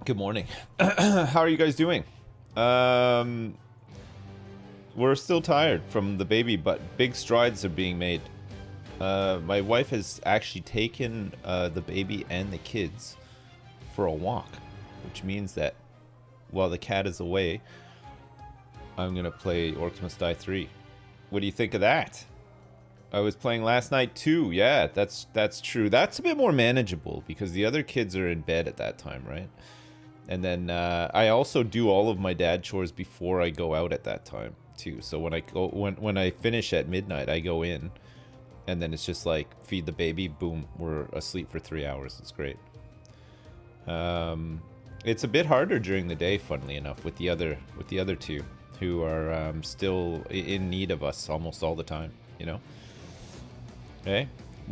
Good morning. How are you guys doing? We're still tired from the baby, but big strides are being made. My wife has actually taken the baby and the kids for a walk, which means that while the cat is away, I'm gonna play Orcs Must Die 3. What do you think of that? I was playing last night too. Yeah, that's true. That's a bit more manageable because the other kids are in bed at that time, right? And then I also do all of my dad chores before I go out at that time too. So when I finish at midnight, I go in, and then it's just like feed the baby, boom, we're asleep for 3 hours. It's great. It's a bit harder during the day, funnily enough, with the other two who are still in need of us almost all the time. You know. Okay.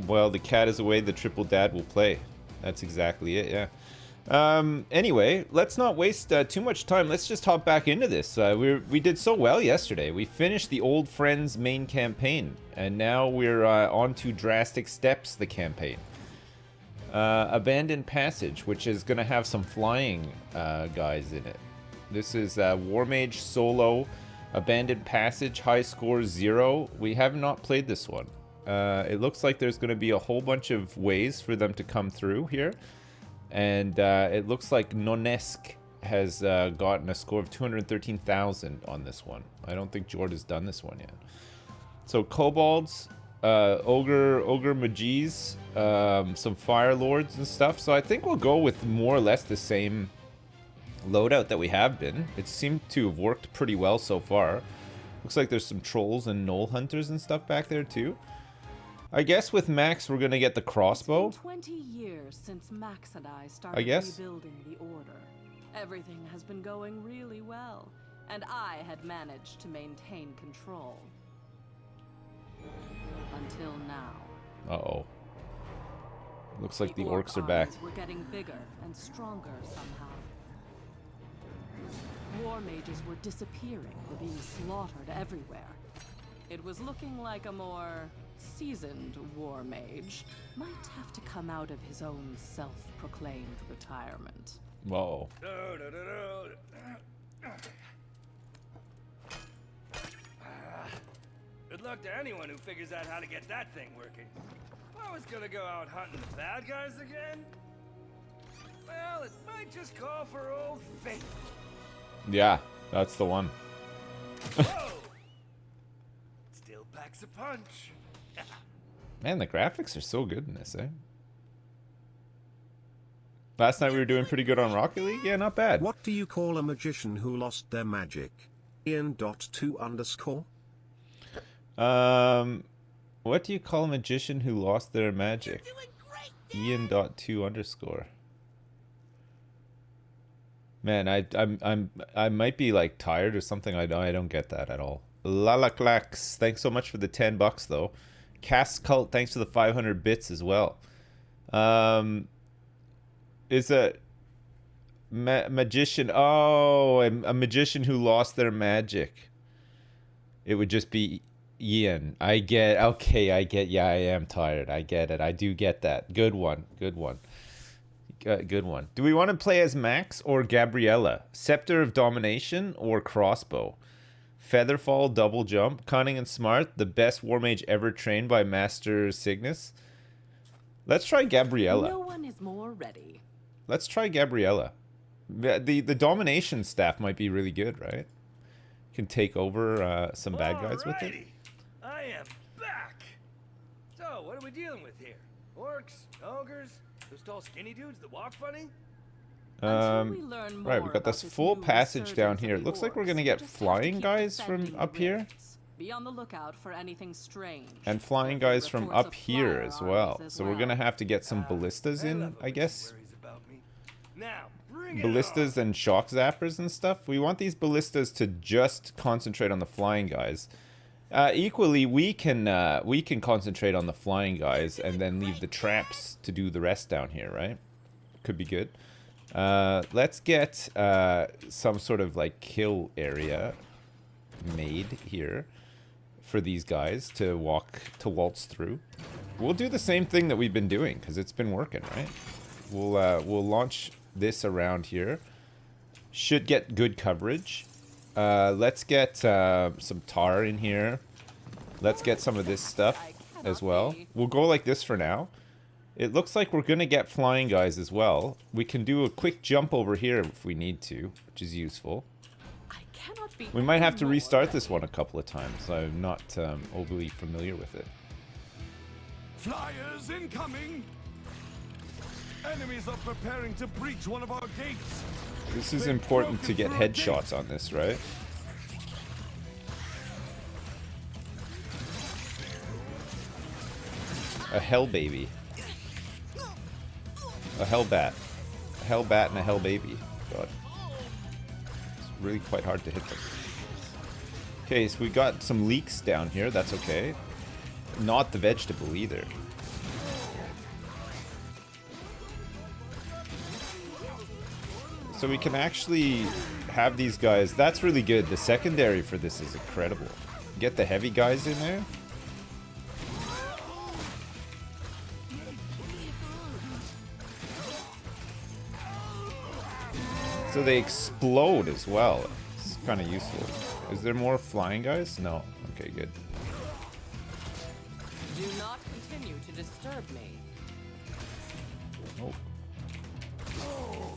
Well, the cat is away. The triple dad will play. That's exactly it. Yeah. Anyway, let's not waste too much time. Let's just hop back into this. We did so well yesterday. We finished the Old Friends main campaign, and now we're on to Drastic Steps, the campaign. Abandoned Passage, which is going to have some flying guys in it. This is War Mage Solo, Abandoned Passage, high score 0. We have not played this one. It looks like there's going to be a whole bunch of ways for them to come through here. And it looks like Nonesk has gotten a score of 213,000 on this one. I don't think Jord has done this one yet. So Kobolds, Ogre Magis, some Fire Lords and stuff. So I think we'll go with more or less the same loadout that we have been. It seemed to have worked pretty well so far. Looks like there's some Trolls and Knoll Hunters and stuff back there too. I guess with Max we're gonna get the crossbow. It's been 20 years since Max and I started rebuilding the Order. Everything has been going really well, and I had managed to maintain control. Until now. Uh-oh. Looks like the orcs are back. We're getting bigger and stronger somehow. War mages were disappearing or being slaughtered everywhere. It was looking like a more seasoned war mage might have to come out of his own self-proclaimed retirement. Whoa. Good luck to anyone who figures out how to get that thing working. I was gonna go out hunting the bad guys again. Well, it might just call for old faith. Yeah, that's the one. Whoa! Still packs a punch. Man, the graphics are so good in this, eh? Last night we were doing pretty good on Rocket League. Yeah, not bad. What do you call a magician who lost their magic? Ian.2_. What do you call a magician who lost their magic? Ian.2_. Man, I might be like tired or something. I don't get that at all. Lalaclax, thanks so much for the $10 though. Cast Cult, thanks for the 500 bits as well. Is a magician? Oh, a magician who lost their magic. It would just be Ian. I get. Okay, I get. Yeah, I am tired. I get it. I do get that. Good one. Good one. Good one. Do we want to play as Max or Gabriella? Scepter of Domination or Crossbow? Featherfall, Double Jump, Cunning and Smart, the best war mage ever trained by Master Cygnus. Let's try Gabriella. No one is more ready. Let's try Gabriella. The domination staff might be really good, right? Can take over some bad guys with it. Alrighty. I am back. So, what are we dealing with here? Orcs, ogres, those tall skinny dudes that walk funny? Right, we got this full passage down here. It looks like we're gonna get flying guys from up here. Be on the lookout for anything strange. And flying guys from up here as well. So we're gonna have to get some ballistas in, I guess. Now, bring Ballistas and shock zappers and stuff. We want these ballistas to just concentrate on the flying guys. Equally, we can concentrate on the flying guys and then leave the traps to do the rest down here, right? Could be good. Let's get some sort of like kill area made here for these guys to waltz through. We'll do the same thing that we've been doing because it's been working, right? We'll launch this around here. Should get good coverage. Let's get some tar in here. Let's get some of this stuff as well. We'll go like this for now. It looks like we're going to get flying guys as well. We can do a quick jump over here if we need to, which is useful. We might have to restart this one a couple of times. I'm not overly familiar with it. Flyers incoming! Enemies are preparing to breach one of our gates. This is important to get headshots on this, right? A hell baby. A hell bat. A hell bat and a hell baby. God. It's really quite hard to hit them. Okay, so we got some leaks down here. That's okay. Not the vegetable either. So we can actually have these guys. That's really good. The secondary for this is incredible. Get the heavy guys in there. So they explode as well. It's kind of useful. Is there more flying guys? No. Okay, good. Do not continue to disturb me. Oh.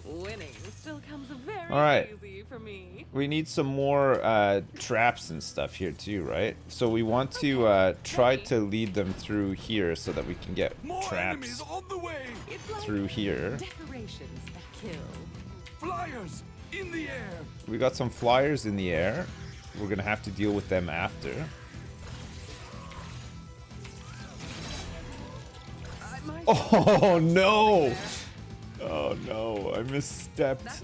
Winning still comes very All right. easy for me. We need some more traps and stuff here too, right? So we want to try to lead them through here so that we can get More enemies traps on the way! It's like through here. decorations that kill. Flyers in the air! We got some flyers in the air. We're gonna have to deal with them after. Oh no! Oh no, I misstepped.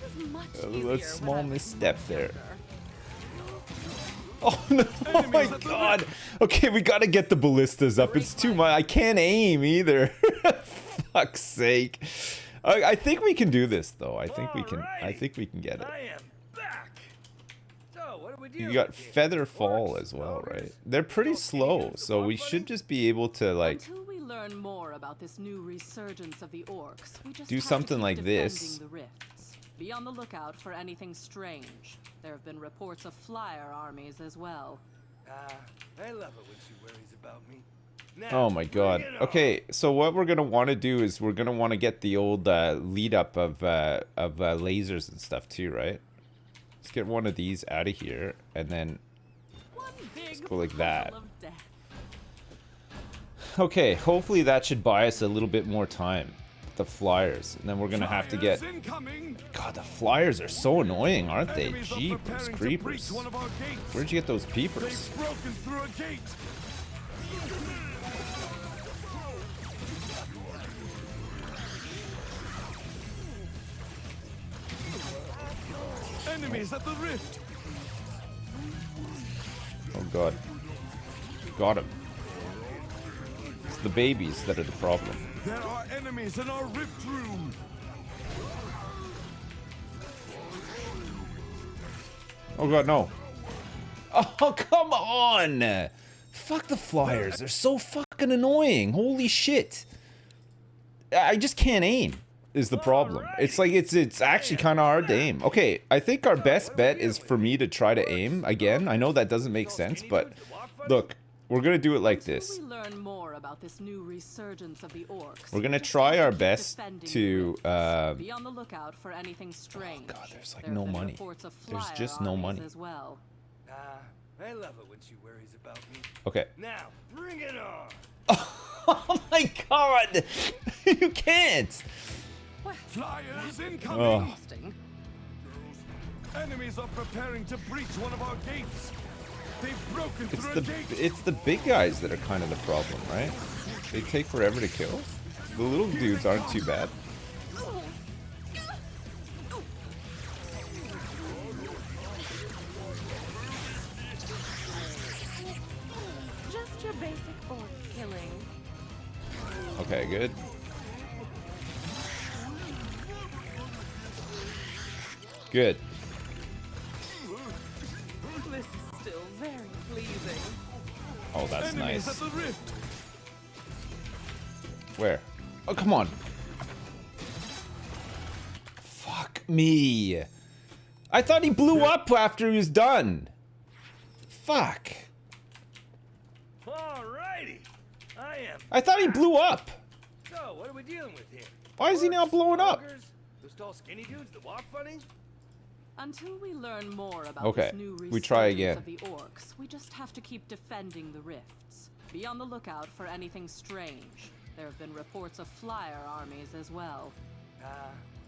A small misstep there. Oh no, oh my god! Okay, we gotta get the ballistas up. It's too much. I can't aim either. Fuck's sake. I think we can do this though. I think we can get it. I am back. So, what do we do? You got Feather Fall as well, right? They're pretty slow, so we should just be able to like Until we learn more about this new resurgence of the orcs, we just do have to something keep like this. defending the rifts. Be on the lookout for anything strange. There have been reports of flyer armies as well. I love it when she worries about me. Now, Oh my god. bring it on. Okay, so what we're gonna want to do is we're gonna want to get the old lead up of lasers and stuff too, right? Let's get one of these out of here, and then One big go like that. pile of death. okay. Hopefully that should buy us a little bit more time. The flyers, and then we're gonna have to get. Flyers incoming! God, the flyers are so annoying, aren't they? Enemies are Jeepers, preparing to creepers. breach one of our gates. Where'd you get those peepers? They've broken through a gate. Enemies at the rift. Oh god. Got him. It's the babies that are the problem. There are enemies in our rift room. Oh god, no. Oh, come on! Fuck the flyers. They're so fucking annoying. Holy shit. I just can't aim, is the problem. It's like, it's actually kind of hard to aim. Okay, I think our best bet is for me to try to aim again. I know that doesn't make sense, but look, we're gonna do it like this. Until we learn more about this new resurgence of the orcs, We're gonna we just try have to our keep best defending to, the rifts. Be on the lookout for anything strange. God, there's like There no have been money. reports of There's flyer just no armies money. as well. I love it when she worries about me. Okay. Now, bring it on. Oh my god! You can't! Flyers incoming. Oh. Interesting. Enemies are preparing to breach one of our gates. They've broken through a gate. It's the big guys that are kind of the problem, right? They take forever to kill. The little dudes aren't too bad. Just your basic orc killing. Okay, good. Good. This is still very pleasing. Oh, that's Enemies nice. at the rift. Where? Oh, come on. Fuck. Fuck me. I thought he blew up after he was done. Fuck. Alrighty. I thought he blew up. So, what are we dealing with here? Why is he now blowing up? Ogres? Those tall skinny dudes that walk funny? Until we learn more about Okay, this new we try resurgence again. of the orcs, we just have to keep defending the rifts. Be on the lookout for anything strange. There have been reports of flyer armies as well.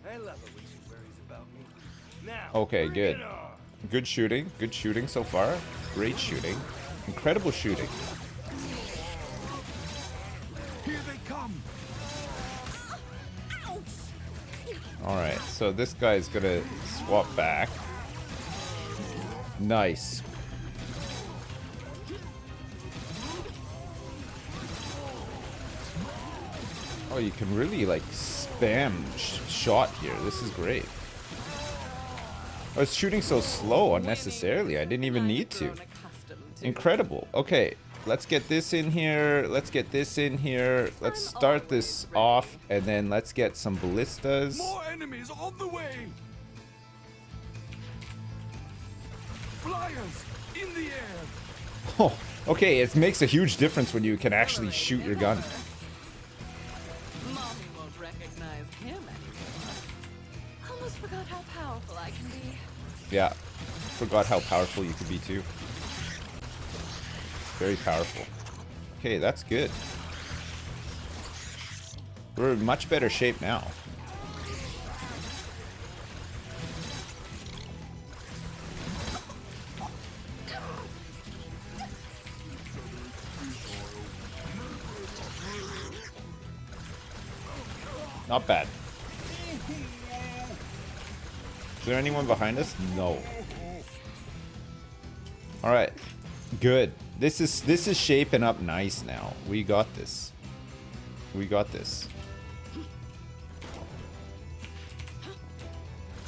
I love it when she worries about me. Now, Okay, bring good. it on. Good shooting. Good shooting so far. Great shooting. Incredible shooting. Here they come. Alright, so this guy's gonna swap back. Nice. Oh, you can really like spam shot here. This is great. I was shooting so slow unnecessarily. I didn't even need to. Incredible. Okay, let's get this in here. Let's get this in here. Let's start this off, and then let's get some ballistas. More enemies on the way. Flyers in the air. Oh, okay, it makes a huge difference when you can actually shoot your gun. Mommy won't recognize him anymore. Almost forgot how powerful I can be. Yeah, forgot how powerful you could be too. Very powerful. Okay, that's good. We're in much better shape now. Not bad. Is there anyone behind us? No. All right. Good. This is shaping up nice now. We got this. We got this.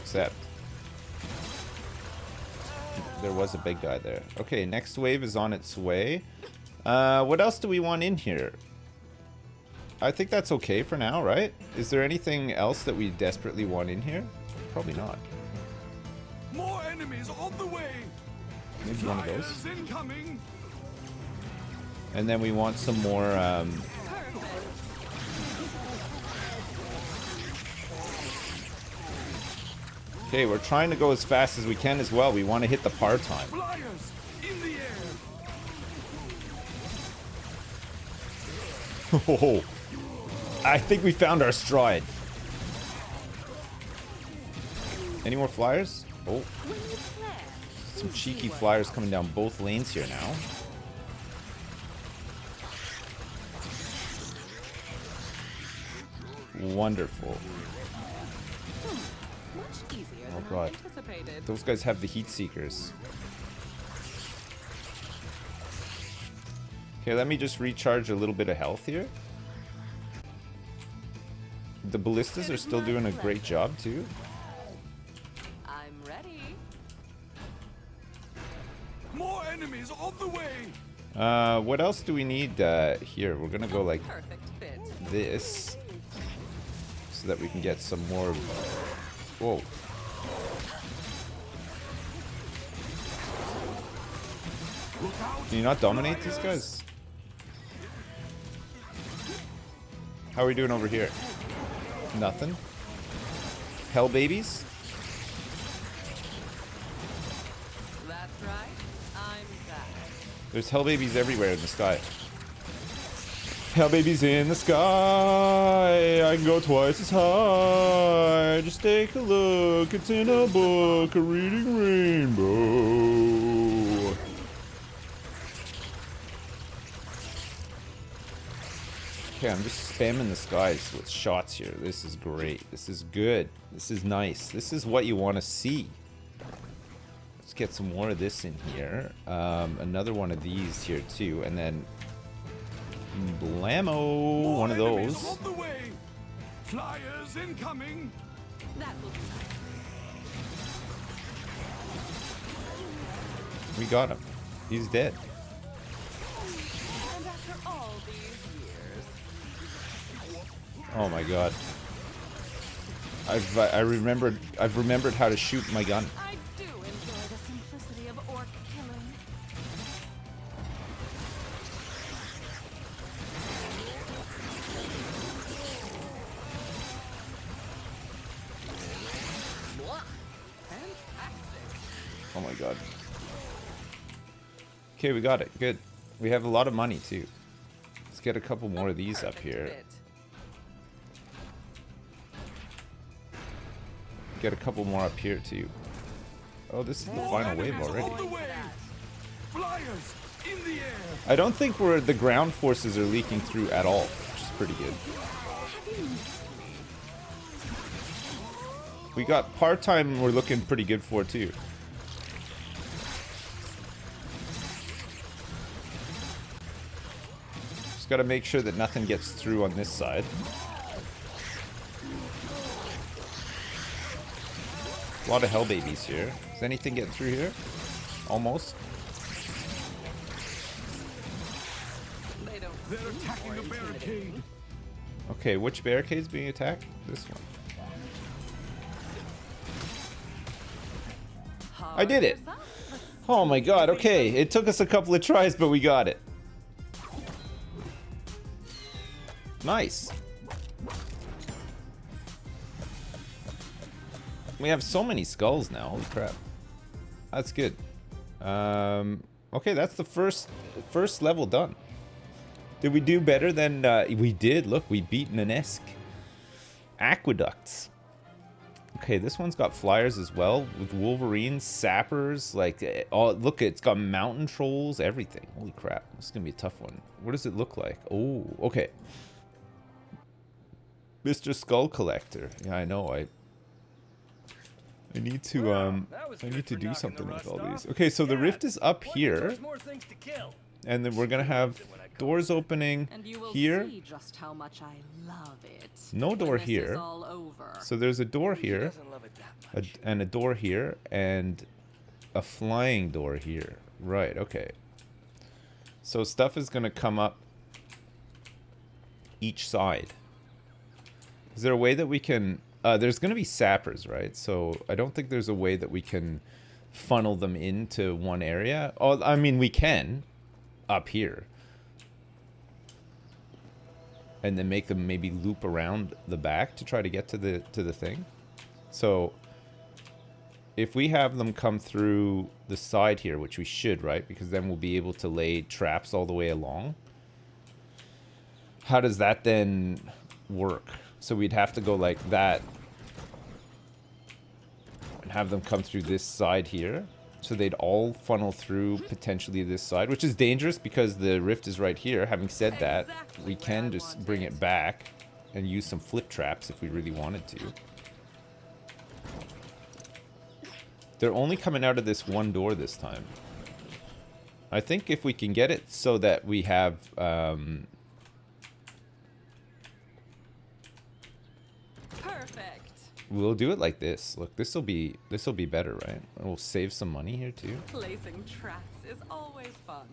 Except there was a big guy there. Okay, next wave is on its way. What else do we want in here? I think that's okay for now, right? Is there anything else that we desperately want in here? Probably not. More enemies on the way. Maybe one of those. Flyers incoming. And then we want some more, Okay, we're trying to go as fast as we can as well. We want to hit the par time. Flyers in the air. Oh, I think we found our stride. Any more flyers? Oh, some cheeky flyers coming down both lanes here now. Wonderful. Much easier Oh than I god. anticipated. Those guys have the heat seekers. Okay, let me just recharge a little bit of health here. The ballistas are still doing a great job too. I'm ready. More enemies on the way. What else do we need here? We're gonna go like Perfect fit. this so that we can get some more. Whoa. Can you not dominate these guys? How are we doing over here? Nothing. Hell babies? That's right. I'm back. There's hell babies everywhere in the sky. Hell babies in the sky. I can go twice as high. Just take a look. It's in a book. A reading rainbow. Okay, I'm just spamming the skies with shots here. This is great. This is good. This is nice. This is what you want to see. Let's get some more of this in here. Another one of these here too, and then blammo, More one of enemies those. on the way. Flyers incoming. That will be nice. We got him. He's dead. And after all these years, Oh my god. I've remembered how to shoot my gun. I do enjoy the simplicity of orc killing. Oh my god. Okay, we got it. Good. We have a lot of money too. Let's get a couple more of these up here. Get a couple more up here too. Oh, this is the final wave already. Flyers in the air. I don't think the ground forces are leaking through at all, which is pretty good. We got part-time we're looking pretty good for too. Just gotta make sure that nothing gets through on this side. A lot of hell babies here. Is anything getting through here? Almost. They're attacking the barricade. Okay, which barricade's being attacked? This one. I did it! Oh my god, okay. It took us a couple of tries, but we got it. Nice. We have so many skulls now, holy crap. That's good. Okay, that's the first level done. Did we do better than, we did, look, we beat Nanesk. Aqueducts. Okay, this one's got flyers as well, with wolverines, sappers, like, oh, look, it's got mountain trolls, everything. Holy crap, this is gonna be a tough one. What does it look like? Oh, okay. Mr. Skull Collector. Yeah, I know, I need to do something with all these. Okay, so the rift is up here, and then we're gonna have doors opening here. Just how much I love it. No door here. So there's a door here, and a door here, and a flying door here. Right. Okay. So stuff is gonna come up each side. Is there a way that we can? There's going to be sappers, right? So I don't think there's a way that we can funnel them into one area. Oh, I mean, we can up here. And then make them maybe loop around the back to try to get to the thing. So if we have them come through the side here, which we should, right? Because then we'll be able to lay traps all the way along. How does that then work? So we'd have to go like that and have them come through this side here. So they'd all funnel through potentially this side, which is dangerous because the rift is right here. Having said that, we can just bring it back and use some flip traps if we really wanted to. They're only coming out of this one door this time. I think if we can get it so that we have we'll do it like this. Look, this'll be better, right? We'll save some money here too. Placing traps is always fun.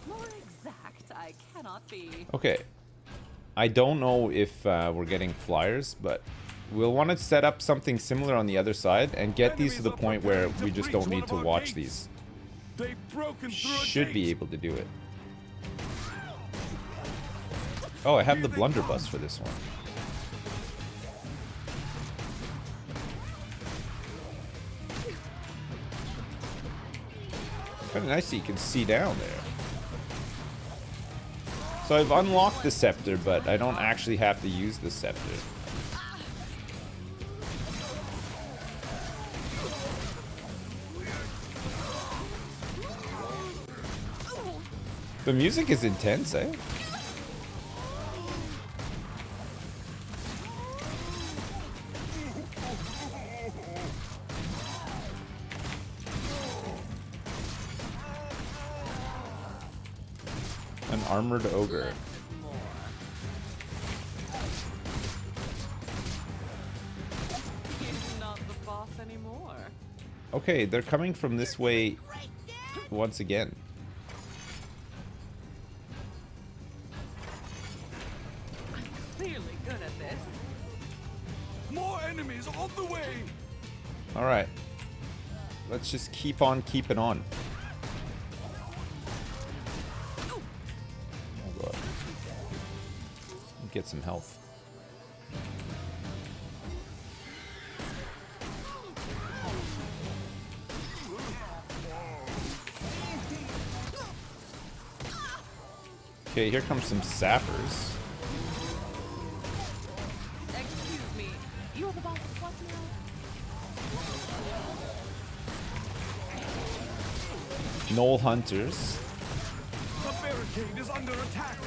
More exact, I cannot be. Okay. I don't know if we're getting flyers, but we'll want to set up something similar on the other side and get these to the point where we just don't need to watch these. Should be able to do it. Oh, I have the blunderbuss for this one. Kind of nice that you can see down there. So I've unlocked the scepter, but I don't actually have to use the scepter. The music is intense, eh? An armored ogre. He's not the boss anymore. Okay, they're coming from this way once again. enemies on the way. All right. Let's just keep on keeping on. Oh god. Get some health. Okay, here comes some sappers. Excuse me. You're the boss of what now? Knoll hunters. The barricade is under attack.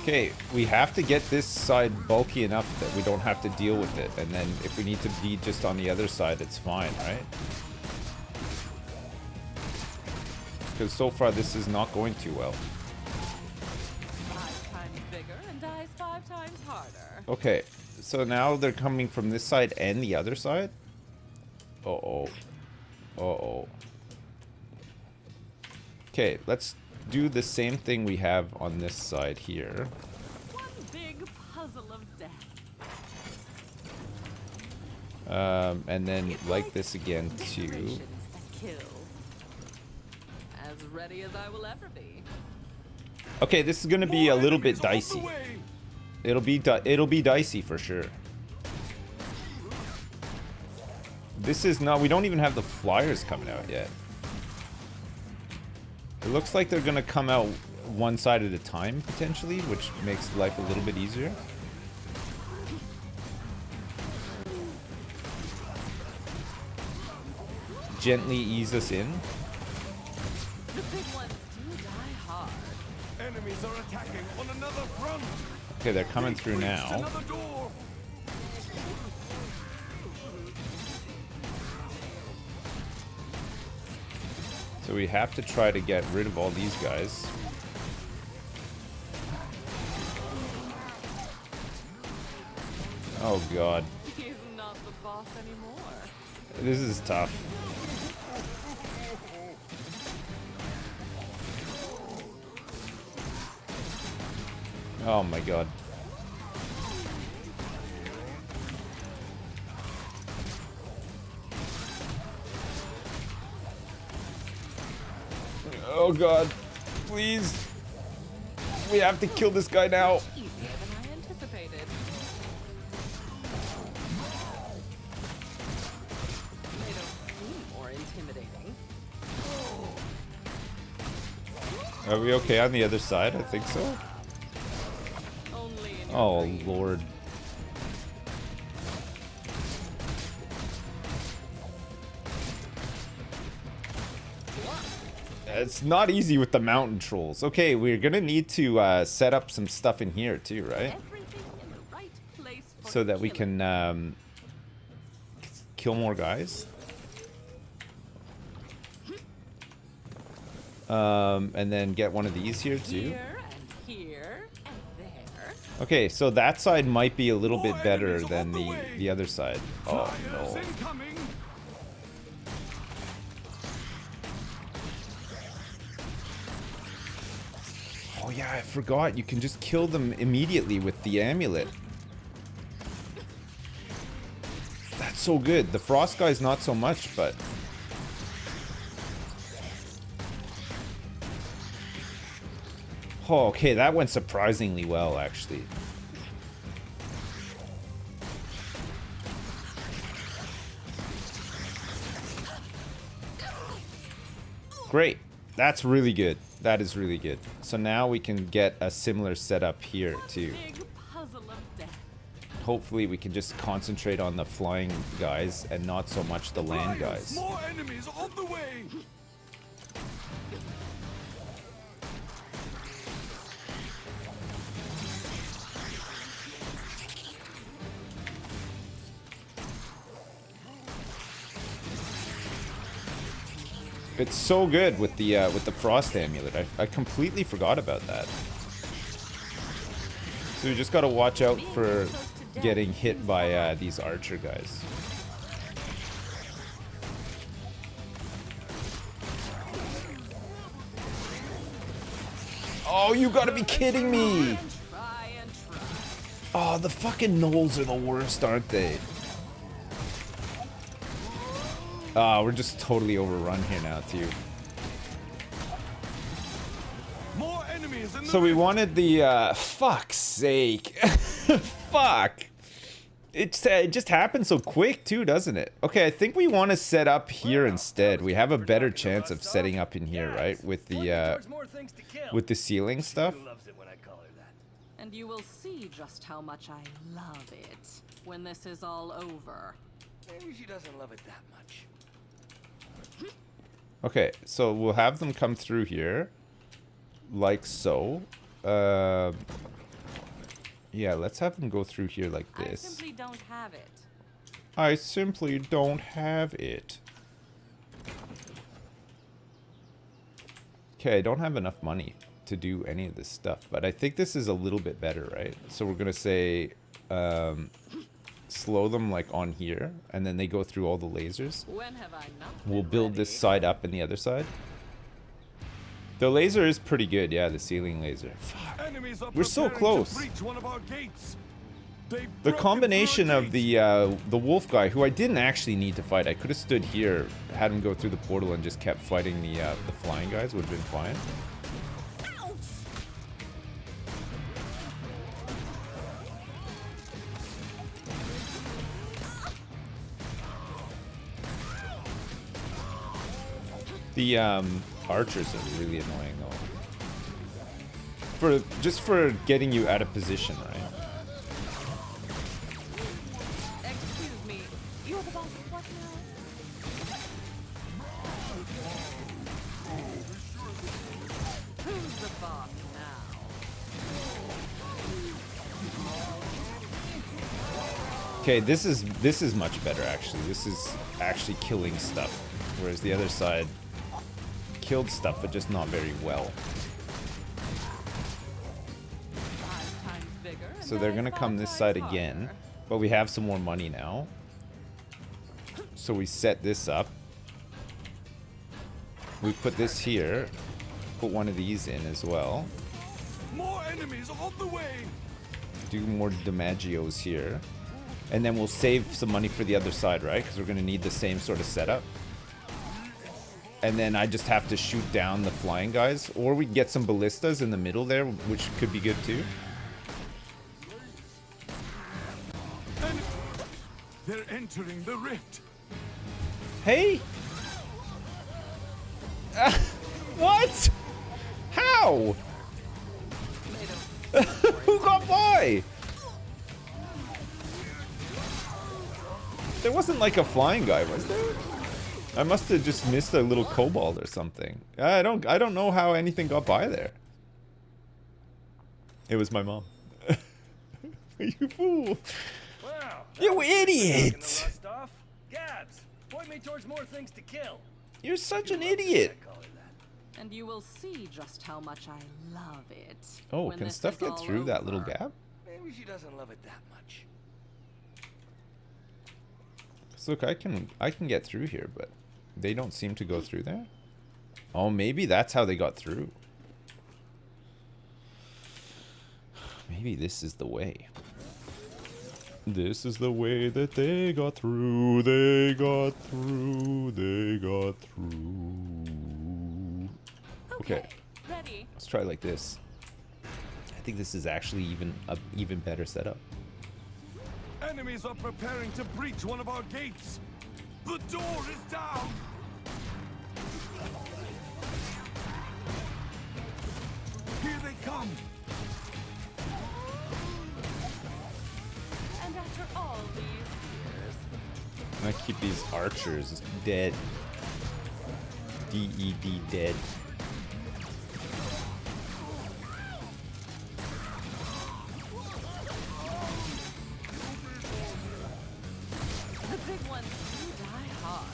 Okay, we have to get this side bulky enough that we don't have to deal with it. And then if we need to be just on the other side, it's fine, right? Because so far this is not going too well. 5 times bigger and dies 5 times harder. Okay, so now they're coming from this side and the other side? Uh-oh. Uh-oh. Okay, let's do the same thing we have on this side here. One big puzzle of death. And then like this again too. Decorations that kill. As ready as I will ever be. Okay, this is gonna be a little bit dicey. It'll be dicey for sure. This is not. We don't even have the flyers coming out yet. It looks like they're gonna come out one side at a time potentially, which makes life a little bit easier. Gently ease us in. The big ones do die hard. Enemies are attacking on another front. Okay, they're coming through Reached now. another door. So we have to try to get rid of all these guys. Oh god. He's not the boss anymore. This is tough. Oh my god. Oh god. Please. We have to kill this guy now. Easier than I anticipated. They don't seem more intimidating. Are we okay on the other side? I think so. Only in your Oh dreams. lord. It's not easy with the mountain trolls. Okay, we're gonna need to set up some stuff in here too, right? Everything in the right place for So that we killing. can kill more guys. And then get one of these here too. Here and here and there. Okay, so that side might be a little bit More better enemies than on the way. the other side. Oh Flyers no. incoming. Oh yeah, I forgot. You can just kill them immediately with the amulet. That's so good. The frost guy's not so much, but... Oh, okay, that went surprisingly well, actually. Great. That's really good. That is really good. So now we can get a similar setup here, too. Big puzzle of death. Hopefully we can just concentrate on the flying guys and not so much the land Flyers, guys. more enemies on the way. It's so good with the frost amulet. I completely forgot about that. So we just gotta watch out for getting hit by these archer guys. Oh, you gotta be kidding me! Try and try. Oh, the fucking gnolls are the worst, aren't they? Ah, we're just totally overrun here now, too. More enemies in the So we rift. wanted the, fuck's sake. Fuck. It just happened so quick, too, doesn't it? Okay, I think we want to set up here instead. We have a better chance of setting up in here, right? With the ceiling stuff. Loves it when I call her that. And you will see just how much I love it when this is all over. Maybe she doesn't love it that much. Okay, so we'll have them come through here. Like so. Yeah, let's have them go through here like this. I simply don't have it. I simply don't have it. Okay, I don't have enough money to do any of this stuff, but I think this is a little bit better, right? So we're gonna say, slow them like on here, and then they go through all the lasers. When have I not We'll been build ready? this side up and the other side. The laser is pretty good, yeah, the ceiling laser. Fuck. Enemies are We're so preparing to close. breach one of our gates. They've The broken combination through a of gate. the wolf guy, who I didn't actually need to fight. I could have stood here, had him go through the portal, and just kept fighting the flying guys. Would have been fine. The archers are really annoying though. Just for getting you out of position, right? Excuse me, you're the boss of what now? Who's the boss now? Okay, this is much better actually. This is actually killing stuff, whereas the other side killed stuff, but just not very well. 5 times bigger. and So they're then gonna 5 come this times side again, harder. but we have some more money now. So we set this up. We put this here. Put one of these in as well. More enemies on the way. Do more Damagios here. And then we'll save some money for the other side, right? Because we're gonna need the same sort of setup. And then I just have to shoot down the flying guys. Or we get some ballistas in the middle there, which could be good too. And they're entering the rift. Hey! What? How? Who got by? There wasn't like a flying guy, was there? I must have just missed a little kobold or something. I don't know how anything got by there. It was my mom. You fool. Wow. You Knocking the idiot! rust off. Gabs, point me towards more things to kill. You're such an Loves it when idiot. I call her that. And you will see just how much I love it. Oh, when can this stuff is get all through that little over. gap? Maybe she doesn't love it that much. So look, I can get through here, but they don't seem to go through there. Oh, maybe that's how they got through. Maybe this is the way. This is the way that they got through. They got through. They got through. Okay, Ready. let's try like this. I think this is actually even better setup. Enemies are preparing to breach one of our gates. The door is down. Here they come. And after all these years, I keep these archers dead. D-E-D dead. the big ones do die hard.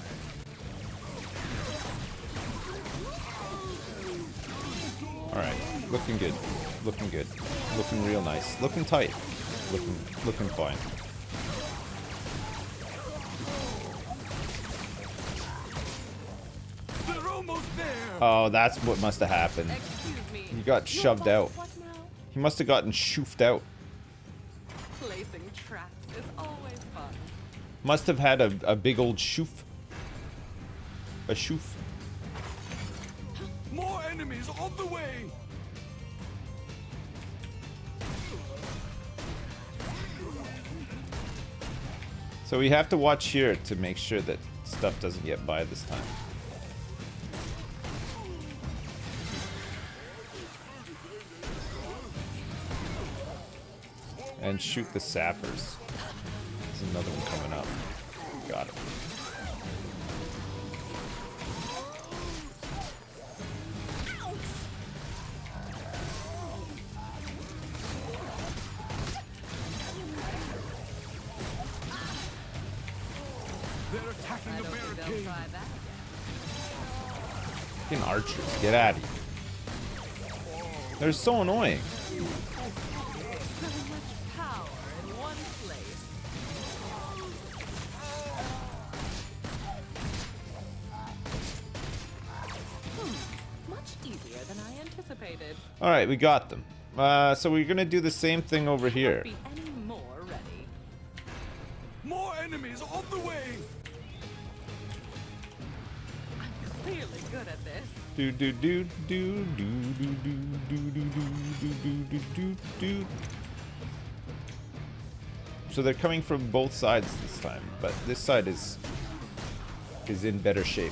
Alright, looking good. Looking good. Looking real nice. Looking tight. Looking fine. They're almost there. Oh, that's what must have happened. Excuse me, He got shoved out. What now? He must have gotten shoofed out. Placing traps is always fun. Must have had a big old shoof. A shoof. More enemies on the way! So we have to watch here to make sure that stuff doesn't get by this time. And shoot the sappers. There's another one coming up. Got it. They're attacking I the don't think they'll barricade. try that again. Fucking archers, get out of here. They're so annoying. So much power in one place. Much easier than I anticipated. Alright, we got them. So we're gonna do the same thing over here. Be any more ready. More enemies on the way! I'm clearly good at this. Do do do do do do do do do do do do do. So they're coming from both sides this time, but this side is in better shape.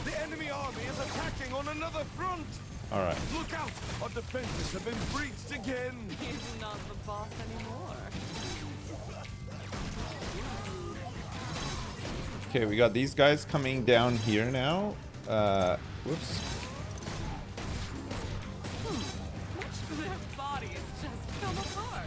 The enemy army is attacking on another front! All right. Look out! Our defenses have been breached again! He's not the boss anymore. Okay, we got these guys coming down here now. Whoops. Much of their bodies just come apart.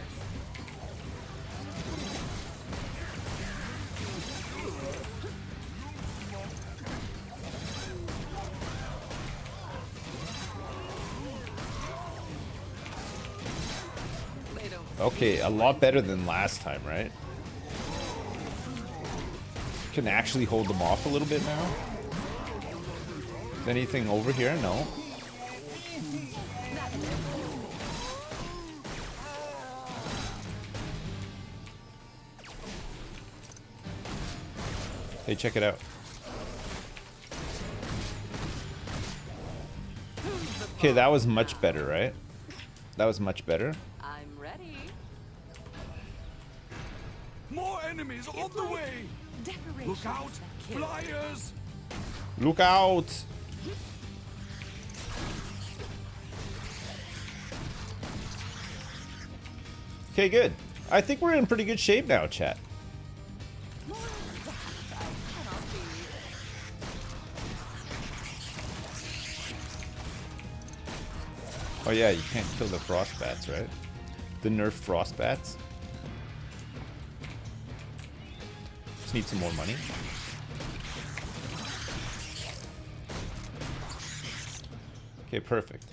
They don't Okay, a lot better than last time, right? Can actually hold them off a little bit now. Is anything over here? No. Hey, check it out. Okay, that was much better, right? That was much better. I'm ready. More enemies on the way! Decorations Look out! that kill. Flyers! Look out! Okay, good. I think we're in pretty good shape now, chat. More of that I cannot be. Oh yeah, you can't kill the frost bats, right? The nerf frost bats. Just need some more money. Okay, perfect.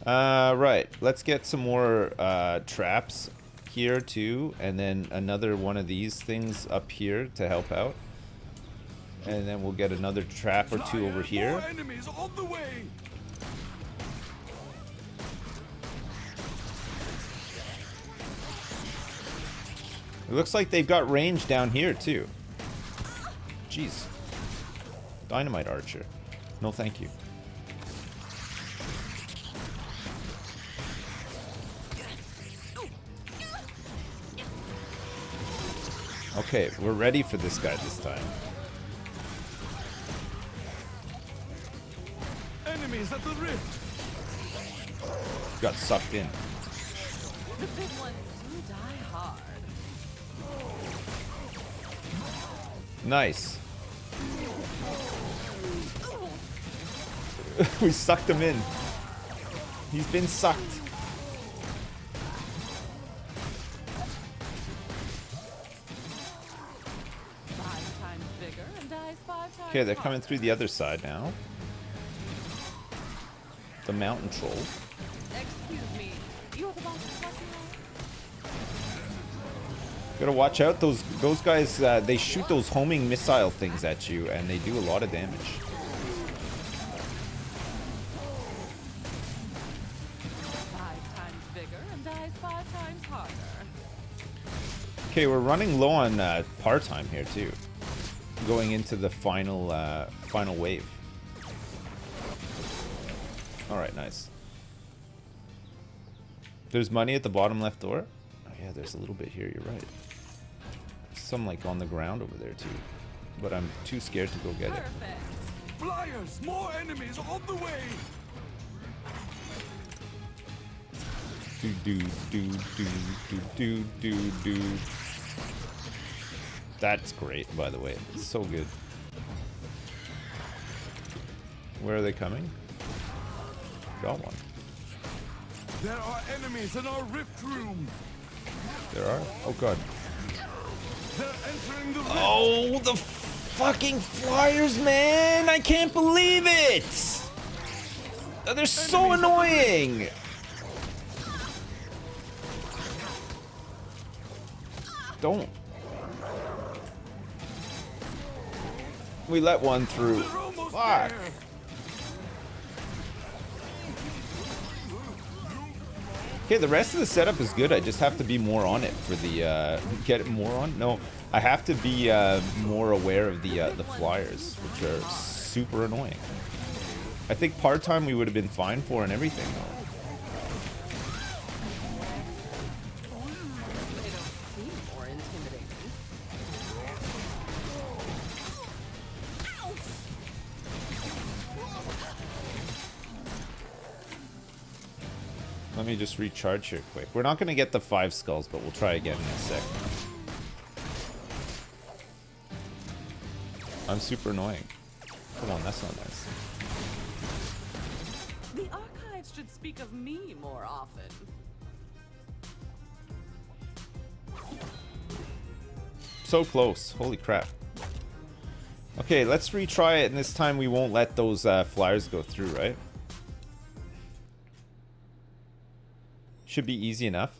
Right, let's get some more traps here too, and then another one of these things up here to help out. And then we'll get another trap or two over here. More enemies on the way! It looks like they've got range down here too. Jeez. Dynamite archer. No thank you. Okay, we're ready for this guy this time. Enemies at the rift! Got sucked in. The big ones do die hard. Nice. We sucked him in. He's been sucked. 5 times bigger and dies 5 times. Okay, they're coming harder. through the other side now. The mountain troll. Excuse me, you're the boss of Aqueducts? Gotta watch out. Those guys, they shoot those homing missile things at you, and they do a lot of damage. 5 times bigger and dies 5 times harder. Okay, we're running low on par time here too. Going into the final final wave. All right, nice. There's money at the bottom left door. Oh yeah, there's a little bit here. You're right. Some like on the ground over there too, but I'm too scared to go get it. Perfect. Flyers! More enemies on the way! Do. That's great, by the way. It's so good. Where are they coming? Got one. There are enemies in our rift room! There are? Oh god. They're entering the rift! Oh, the fucking flyers, man! I can't believe it! They're so annoying! Don't. We let one through. Fuck. Okay, the rest of the setup is good. I just have to be more on it for the get it more on. No, I have to be more aware of the flyers, which are super annoying. I think part-time we would have been fine for and everything though. They don't seem more intimidating. Let me just recharge here quick. We're not going to get the 5 skulls, but we'll try again in a sec. I'm super annoying. Come on, that's not nice. The archives should speak of me more often. So close. Holy crap. Okay, let's retry it, and this time we won't let those flyers go through, right? Should be easy enough.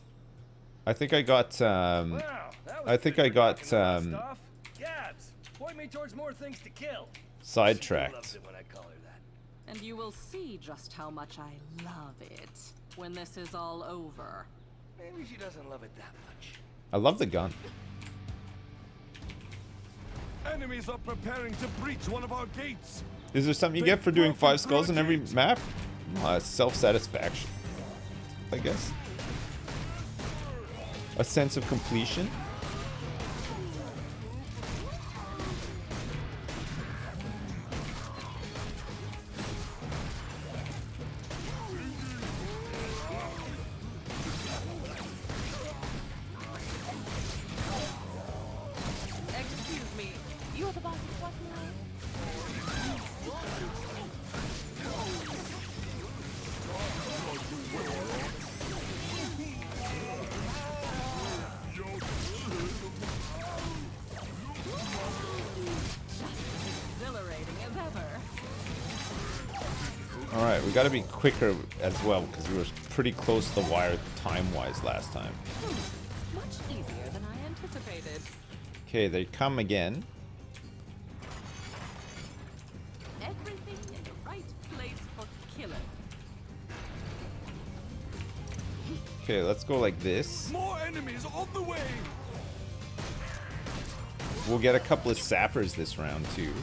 I think I got, Wow, that was I think good I for got, knocking all that stuff. Gabs, point me towards more things to kill. She sidetracked. loves it when I call her that. And you will see just how much I love it when this is all over. Maybe she doesn't love it that much. I love the gun. Enemies are preparing to breach one of our gates! Is there something you get for doing 5 skulls in every map? Self-satisfaction, I guess. A sense of completion. Excuse me, you're the boss of what now? Exhilarating as ever. Alright, we gotta be quicker as well, because we were pretty close to the wire time-wise last time. Much easier than I anticipated. Okay, they come again. Everything in the right place for killing. Okay, let's go like this. More enemies on the way! We'll get a couple of sappers this round too.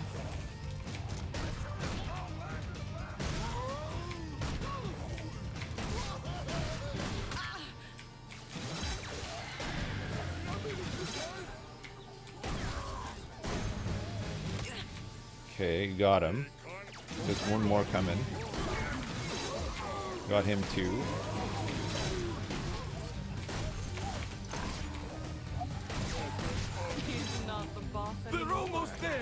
Okay, got him. There's one more coming. Got him too. He's not the boss They're anymore. almost there!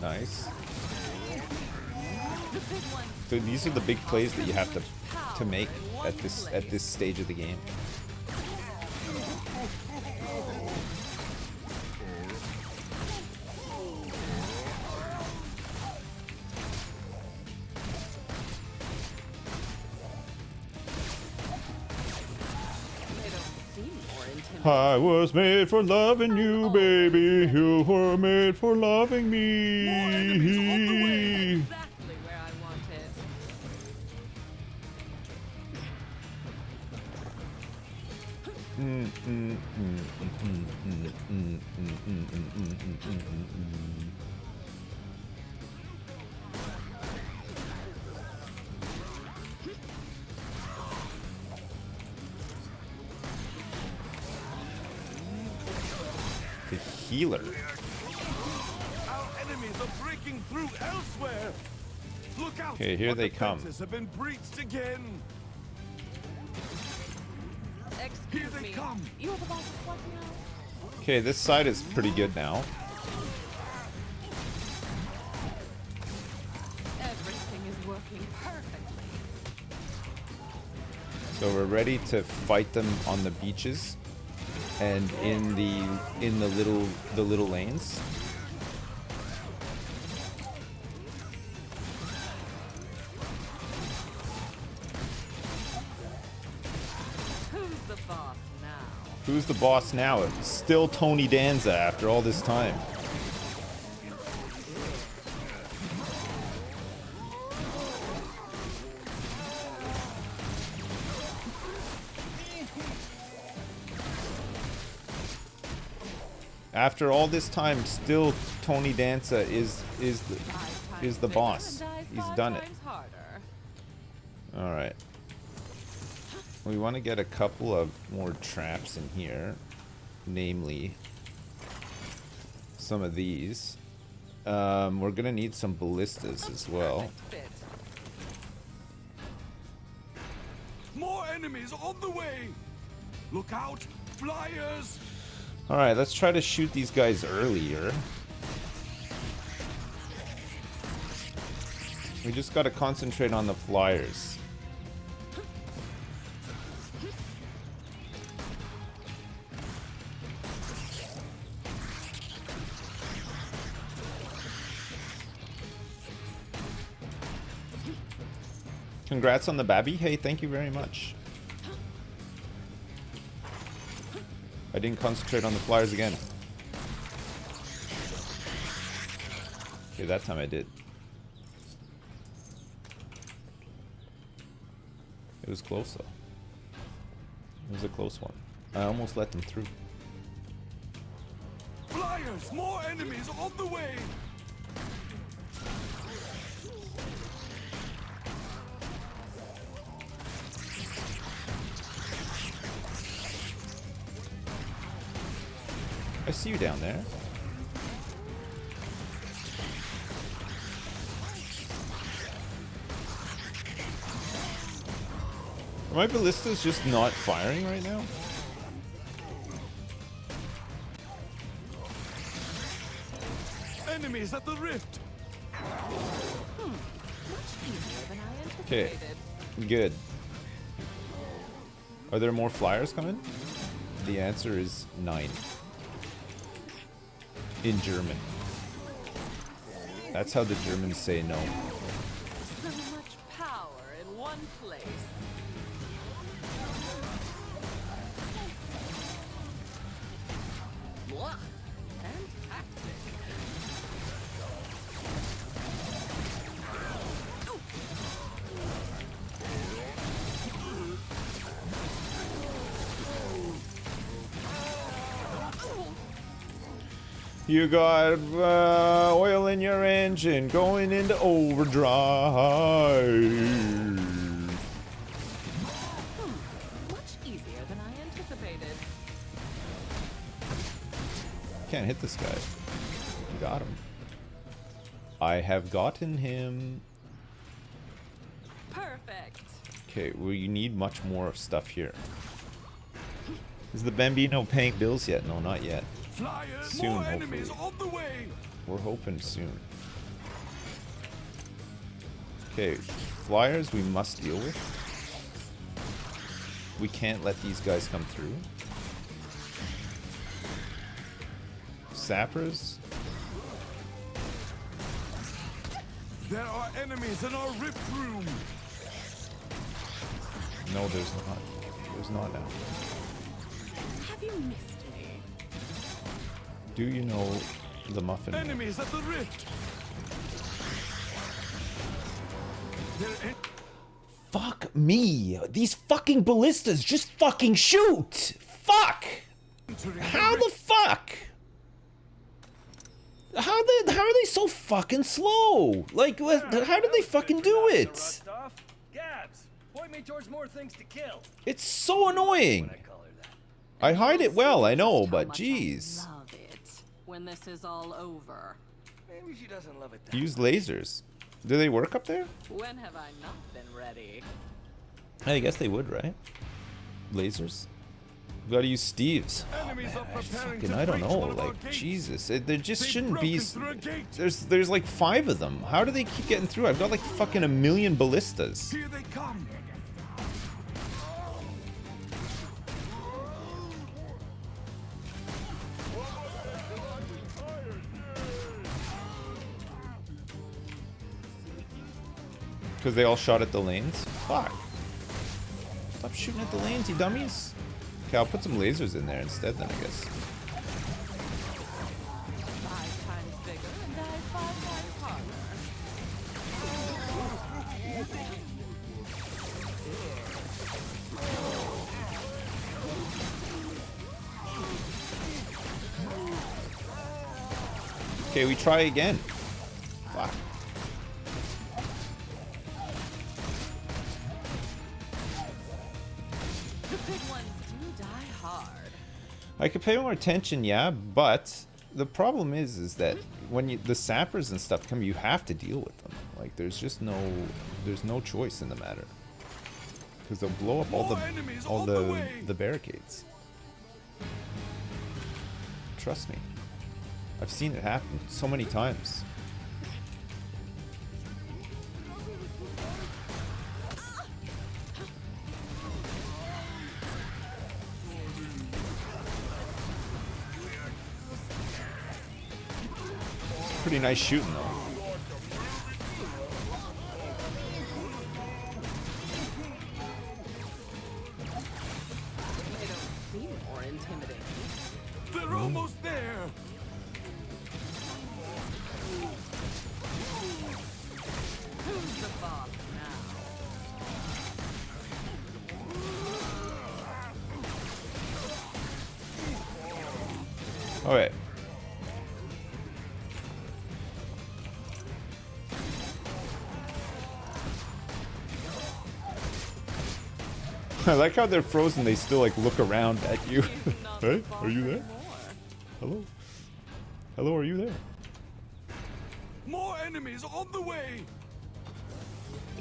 Nice. The big one. So these are the big plays that you have to make at this stage of the game. They don't seem more intimidating. I was made for loving you, baby. You were made for loving me. Exactly where I wanted. The healer. Our enemies are breaking through elsewhere. Look out! Okay, here Our they come. defenses have been breached again. Excuse Here they me. come. You have a boss of what now? Okay, this side is pretty good now. Everything is working perfectly. So we're ready to fight them on the beaches and in the little lanes. Who's the boss now? Who's the boss now? It's still Tony Danza after all this time. After all this time, still Tony Danza is the boss. He's done it. All right. We want to get a couple of more traps in here, namely some of these. We're gonna need some ballistas as well. More enemies on the way. Look out, flyers! All right, let's try to shoot these guys earlier. We just gotta concentrate on the flyers. Congrats on the babby. Hey, thank you very much. I didn't concentrate on the flyers again. Okay, that time I did. It was close though. It was a close one. I almost let them through. Flyers! More enemies on the way! I see you down there. Are my ballistas just not firing right now? Enemies at the rift! Much easier than I Okay, anticipated. good. Are there more flyers coming? The answer is 9. In German. That's how the Germans say no. So much power in one place. Mwah. Fantastic. You got oil in your engine going into overdrive. Much easier than I anticipated. Can't hit this guy. Got him. I have gotten him. Perfect. Okay, we need much more stuff here. Is the Bambino paying bills yet? No, not yet. Flyers! Soon, More enemies hopefully. on the way! We're hoping soon. Okay, flyers we must deal with. We can't let these guys come through. Sappers. There are enemies in our rift room! No, there's not. There's not now. Have you missed me? Do you know the muffin? Enemies at the rift. They're Fuck me! These fucking ballistas just fucking shoot! Fuck! entering How the fuck? How are they so fucking slow? Like, how did they fucking do it? Rust off. Gabs, point me towards more things to kill. It's so annoying. When I call her that. I hide it well, I know, How but much I jeez. love it when this is all over. Maybe she doesn't love it that Use lasers. Do they work up there? When have I not been ready? I guess they would, right? Lasers? Gotta use Steve's. Enemies are preparing Fucking, to I don't breach know, one of our like, gates. Jesus. There just They've shouldn't be... broken through a gate. There's like 5 of them. How do they keep getting through? I've got like fucking a million ballistas. Here they come. Because they all shot at the lanes? Fuck. Stop shooting at the lanes, you dummies. Okay, I'll put some lasers in there instead then, I guess. 5 times bigger and die 5 times harder. Okay, we try again. Fuck. The big ones do die hard. I could pay more attention, yeah, but the problem is that when the sappers and stuff come, you have to deal with them. Like, there's just no choice in the matter. Because they'll blow up all the barricades. Trust me. I've seen it happen so many times. Pretty nice shooting though. They don't seem more intimidating. They're almost there. Who's the boss now? Alright. I like how they're frozen, they still like look around at you. Not Hey, the boss are you there? anymore. Hello? Hello, are you there? More enemies on the way.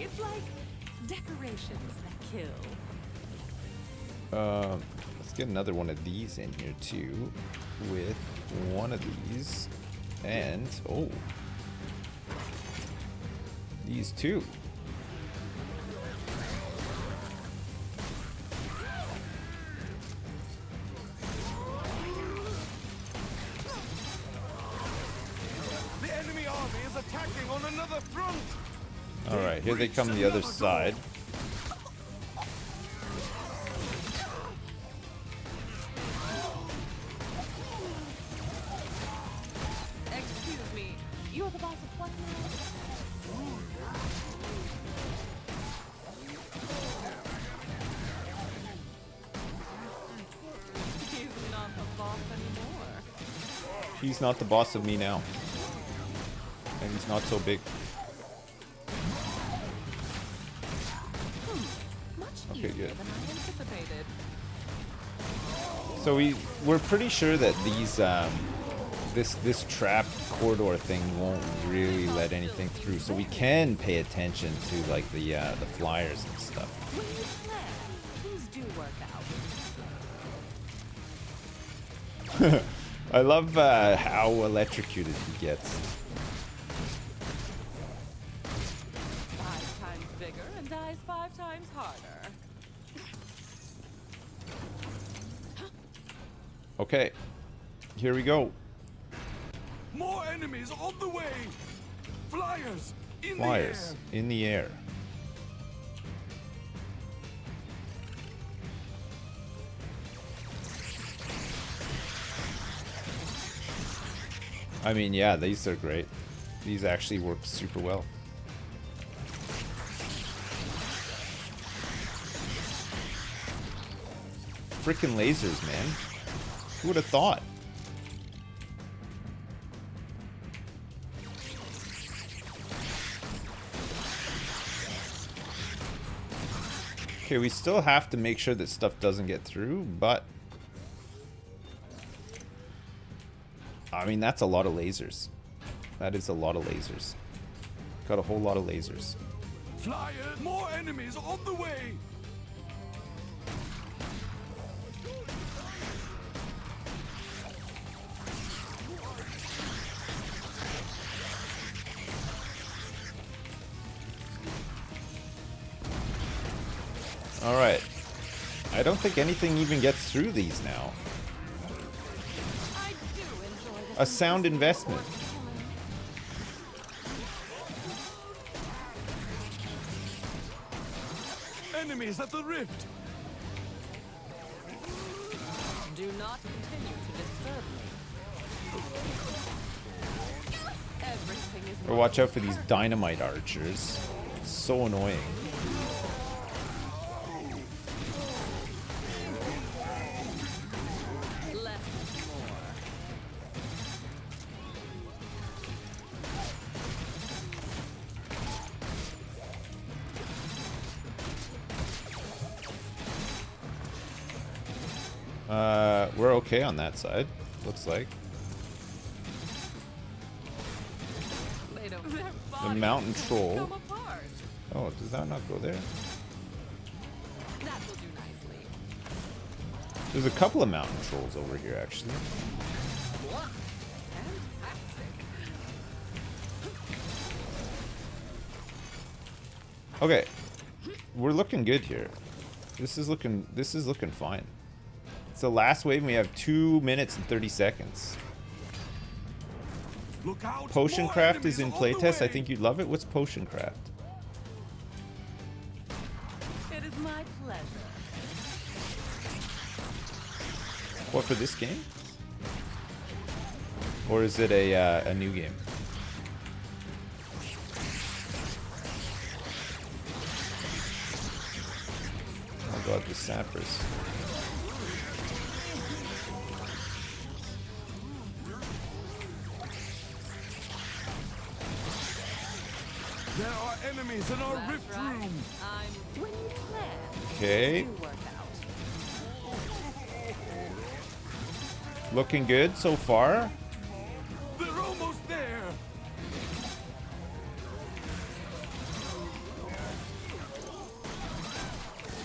It's like decorations that kill. Let's get another one of these in here too. With one of these. And, oh. These two. The enemy army is attacking on another front. Alright, here they come the other side. Excuse me, you're the boss of what now? He's not the boss anymore. He's not the boss of me now. And he's not so big. Much Okay, easier good. than I anticipated. So we're pretty sure that these this trap corridor thing won't really let anything through. So we can pay attention to like the flyers and stuff. When you plan, things do work out. I love how electrocuted he gets. 5 times bigger and dies 5 times harder. Okay, here we go. More enemies on the way. Flyers in Flyers the air. in the air. I mean, yeah, these are great. These actually work super well. Freaking lasers, man. Who would have thought? Okay, we still have to make sure that stuff doesn't get through, but... I mean, that's a lot of lasers. That is a lot of lasers. Got a whole lot of lasers. Flyer, more enemies on the way. Alright. I don't think anything even gets through these now. A sound investment. Enemies at the rift. Do not continue to disturb me. Everything is Or watch out for these dynamite archers. It's so annoying. We're okay on that side, looks like. The mountain troll. Oh, does that not go there? That will do nicely. There's a couple of mountain trolls over here, actually. Okay, we're looking good here. This is looking fine. It's the last wave and we have 2 minutes and 30 seconds. Look out, Potion craft is in more enemies on the playtest. I way. think you'd love it. What's potion craft? It is my pleasure. What, for this game? Or is it a new game? Oh god, the sappers. There are enemies in our rift room. When you plan, Okay. you work out. Looking good so far. They're almost there.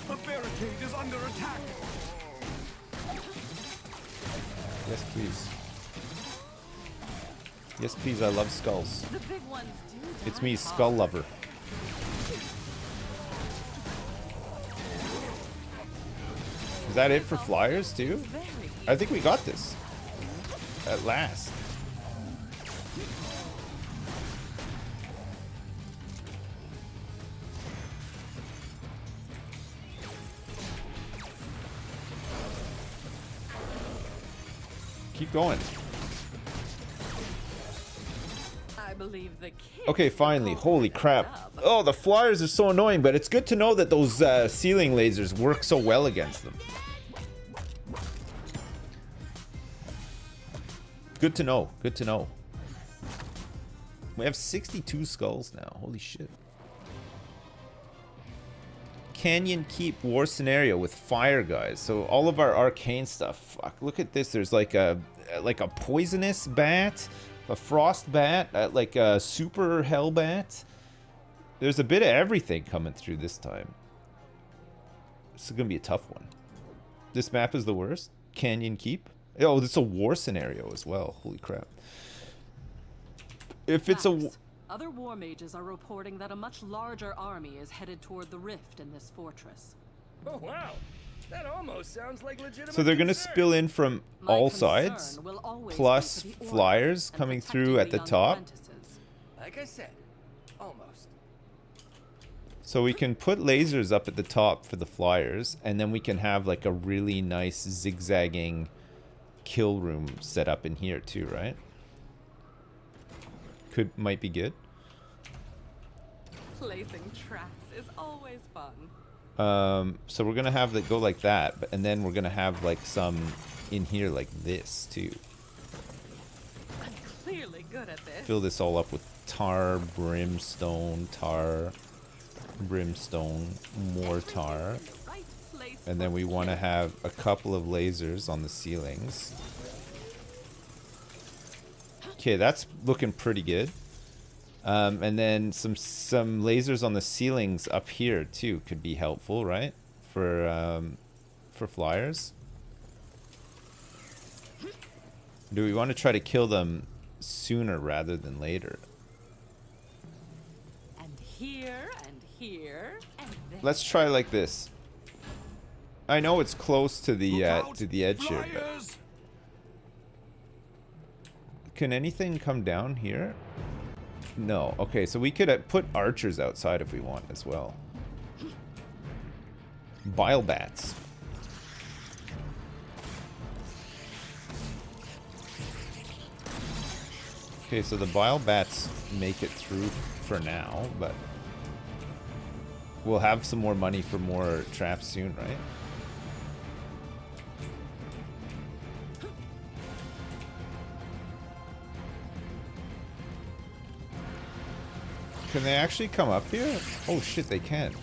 A barricade is under attack. Yes, please. Yes, please. I love skulls. The big ones do. It's me, Skull Lover. Is that it for flyers too? I think we got this. At last. Keep going. I believe the kids Okay, finally. Holy crap. Oh, the flyers are so annoying, but it's good to know that those ceiling lasers work so well against them. Good to know. Good to know. We have 62 skulls now. Holy shit. Canyon Keep war scenario with fire guys. So all of our arcane stuff. Fuck, look at this. There's like a poisonous bat, a frost bat, like a super hell bat. There's a bit of everything coming through this time. This is gonna be a tough one. This map is the worst. Canyon Keep. Oh, it's a war scenario as well. Holy crap. If it's a... Other war mages are reporting that a much larger army is headed toward the rift in this fortress. Oh wow, that almost sounds like legitimate. So they're gonna concern. spill in from My all concern sides, will always plus be for the Orcs flyers and coming protecting through at the young top. apprentices. Like I said, almost. So we can put lasers up at the top for the flyers, and then we can have like a really nice zigzagging kill room set up in here too, right? might be good. Placing traps is always fun. So we're gonna have that go like that, and then we're gonna have like some in here like this too. I'm clearly good at this. Fill this all up with tar, brimstone, more tar. Right place And then we want to have a couple of lasers on the ceilings. Okay, that's looking pretty good. And then some lasers on the ceilings up here too could be helpful, right? For flyers. Do we want to try to kill them sooner rather than later? And here and here and there. Let's try like this. I know it's close to the Look edge here, but flyers! can anything come down here? No. Okay, so we could put archers outside if we want as well. Bile bats. Okay, so the bile bats make it through for now, but we'll have some more money for more traps soon, right? Can they actually come up here? Oh shit, they can.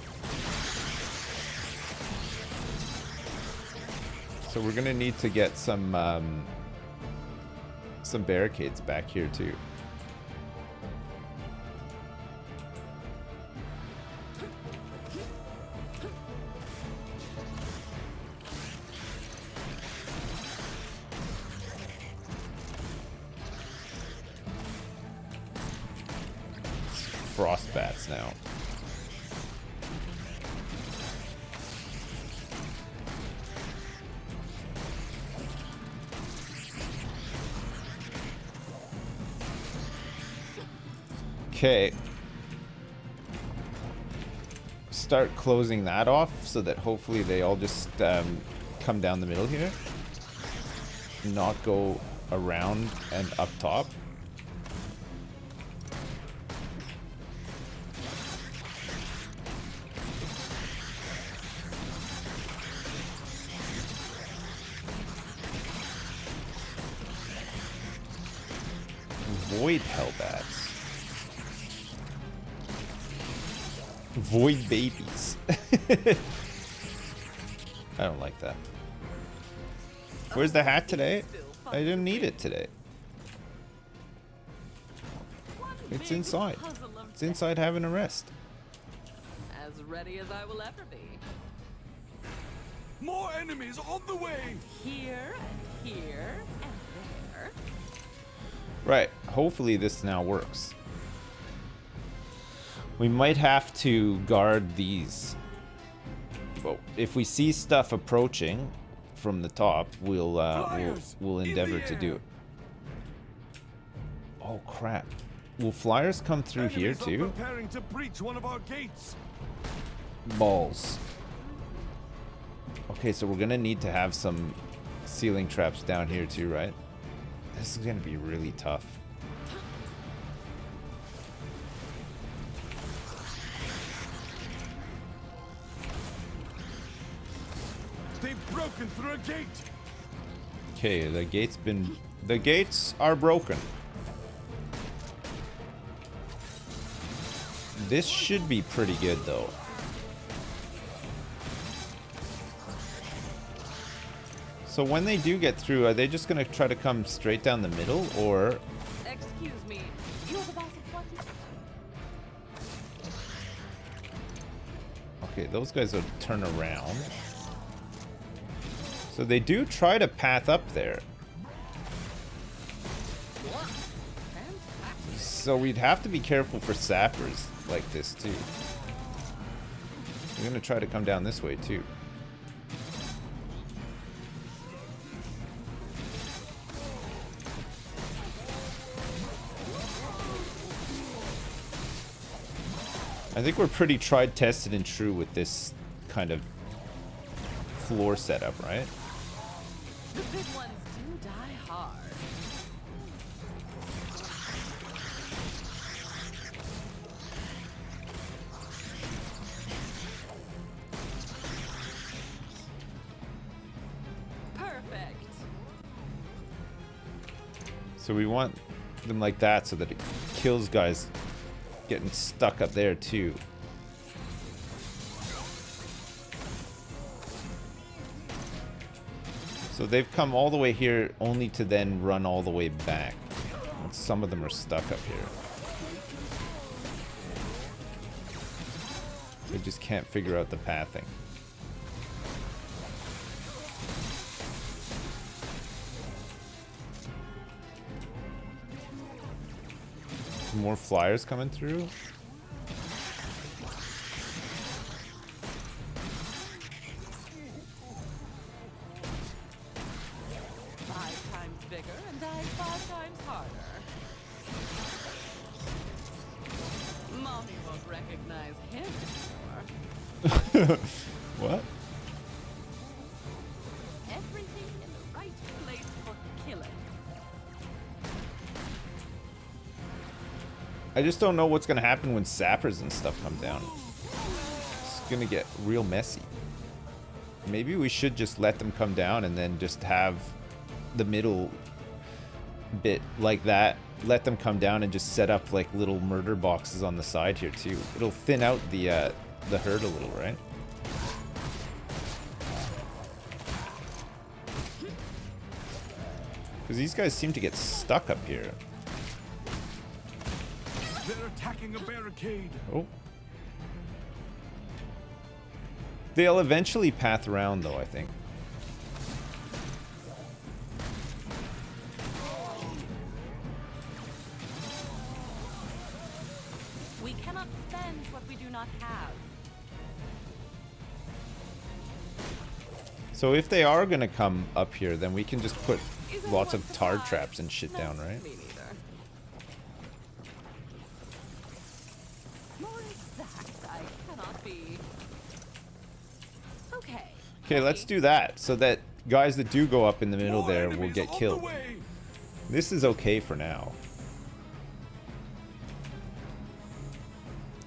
So we're gonna need to get some barricades back here too. Frost bats now. Okay. Start closing that off so that hopefully they all just come down the middle here. Not go around and up top. Void hellbats. Void babies. I don't like that. Where's the hat today? I didn't need it today. It's inside. It's inside having a rest. As ready as I will ever be. More enemies on the way! Here and here and there. Right. Hopefully this now works. We might have to guard these. But if we see stuff approaching from the top, we'll endeavor to do it. Oh crap. Will flyers come through here Enemies are too? preparing to breach one of our gates. Balls. Okay, so we're gonna need to have some ceiling traps down here too, right? This is gonna be really tough. They've broken through a gate. Okay, the gates are broken. This should be pretty good though. So when they do get through, are they just gonna try to come straight down the middle, or? Excuse me, you're the boss of what? Okay, those guys will turn around. So they do try to path up there. So we'd have to be careful for sappers like this too. We're gonna try to come down this way too. I think we're pretty tried, tested, and true with this kind of floor setup, right? The big ones do die hard. So we want them like that so that it kills guys getting stuck up there too. So they've come all the way here only to then run all the way back. And some of them are stuck up here. They just can't figure out the pathing. More flyers coming through. 5 times bigger and dies 5 times harder. Mommy won't recognize him anymore. What? Everything in the right place for killing. I just don't know what's gonna happen when sappers and stuff come down. It's gonna get real messy. Maybe we should just let them come down and then just have the middle bit like that. Let them come down and just set up like little murder boxes on the side here too. It'll thin out the herd a little, right? Because these guys seem to get stuck up here. They're attacking a barricade. Oh. They'll eventually path around though, I think. We cannot spend what we do not have. So if they are gonna come up here, then we can just put lots of tar traps and shit down, right? Me neither. More exact, I cannot be. Okay. Okay, let's do that so that guys that do go up in the middle More there will enemies get on the killed. way. This is okay for now.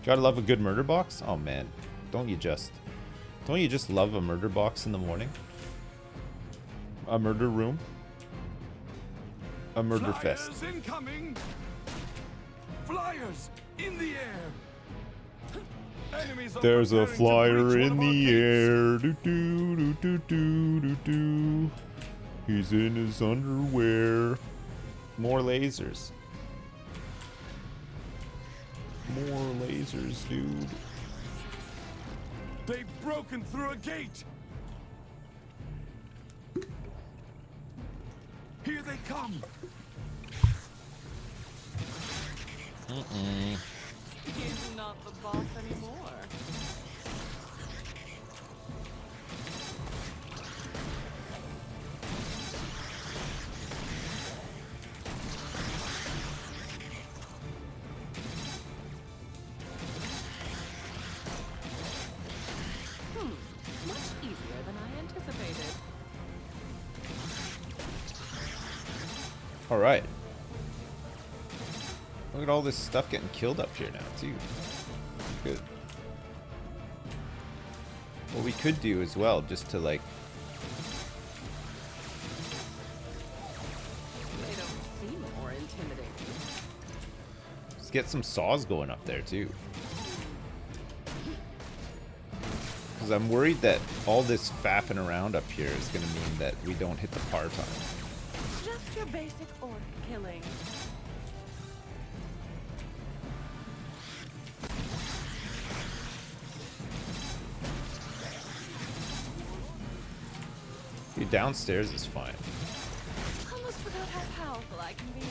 Gotta love a good murder box? Oh man, don't you just love a murder box in the morning? A murder room? A murder fest. Flyers incoming. Flyers in the air. Enemies are There's a preparing to flyer breach one in of our the gates. air. Do do do do do do do. He's in his underwear. More lasers. More lasers, dude. They've broken through a gate. Here they come. He's not the boss anymore. Much easier than I anticipated. All right. Look at all this stuff getting killed up here now, too. Good. What we could do as well, just to like... They don't seem more intimidating. Let's get some saws going up there, too. Because I'm worried that all this faffing around up here is going to mean that we don't hit the par time. Just your basic orc killing. Dude, downstairs is fine. Almost forgot how powerful I can be.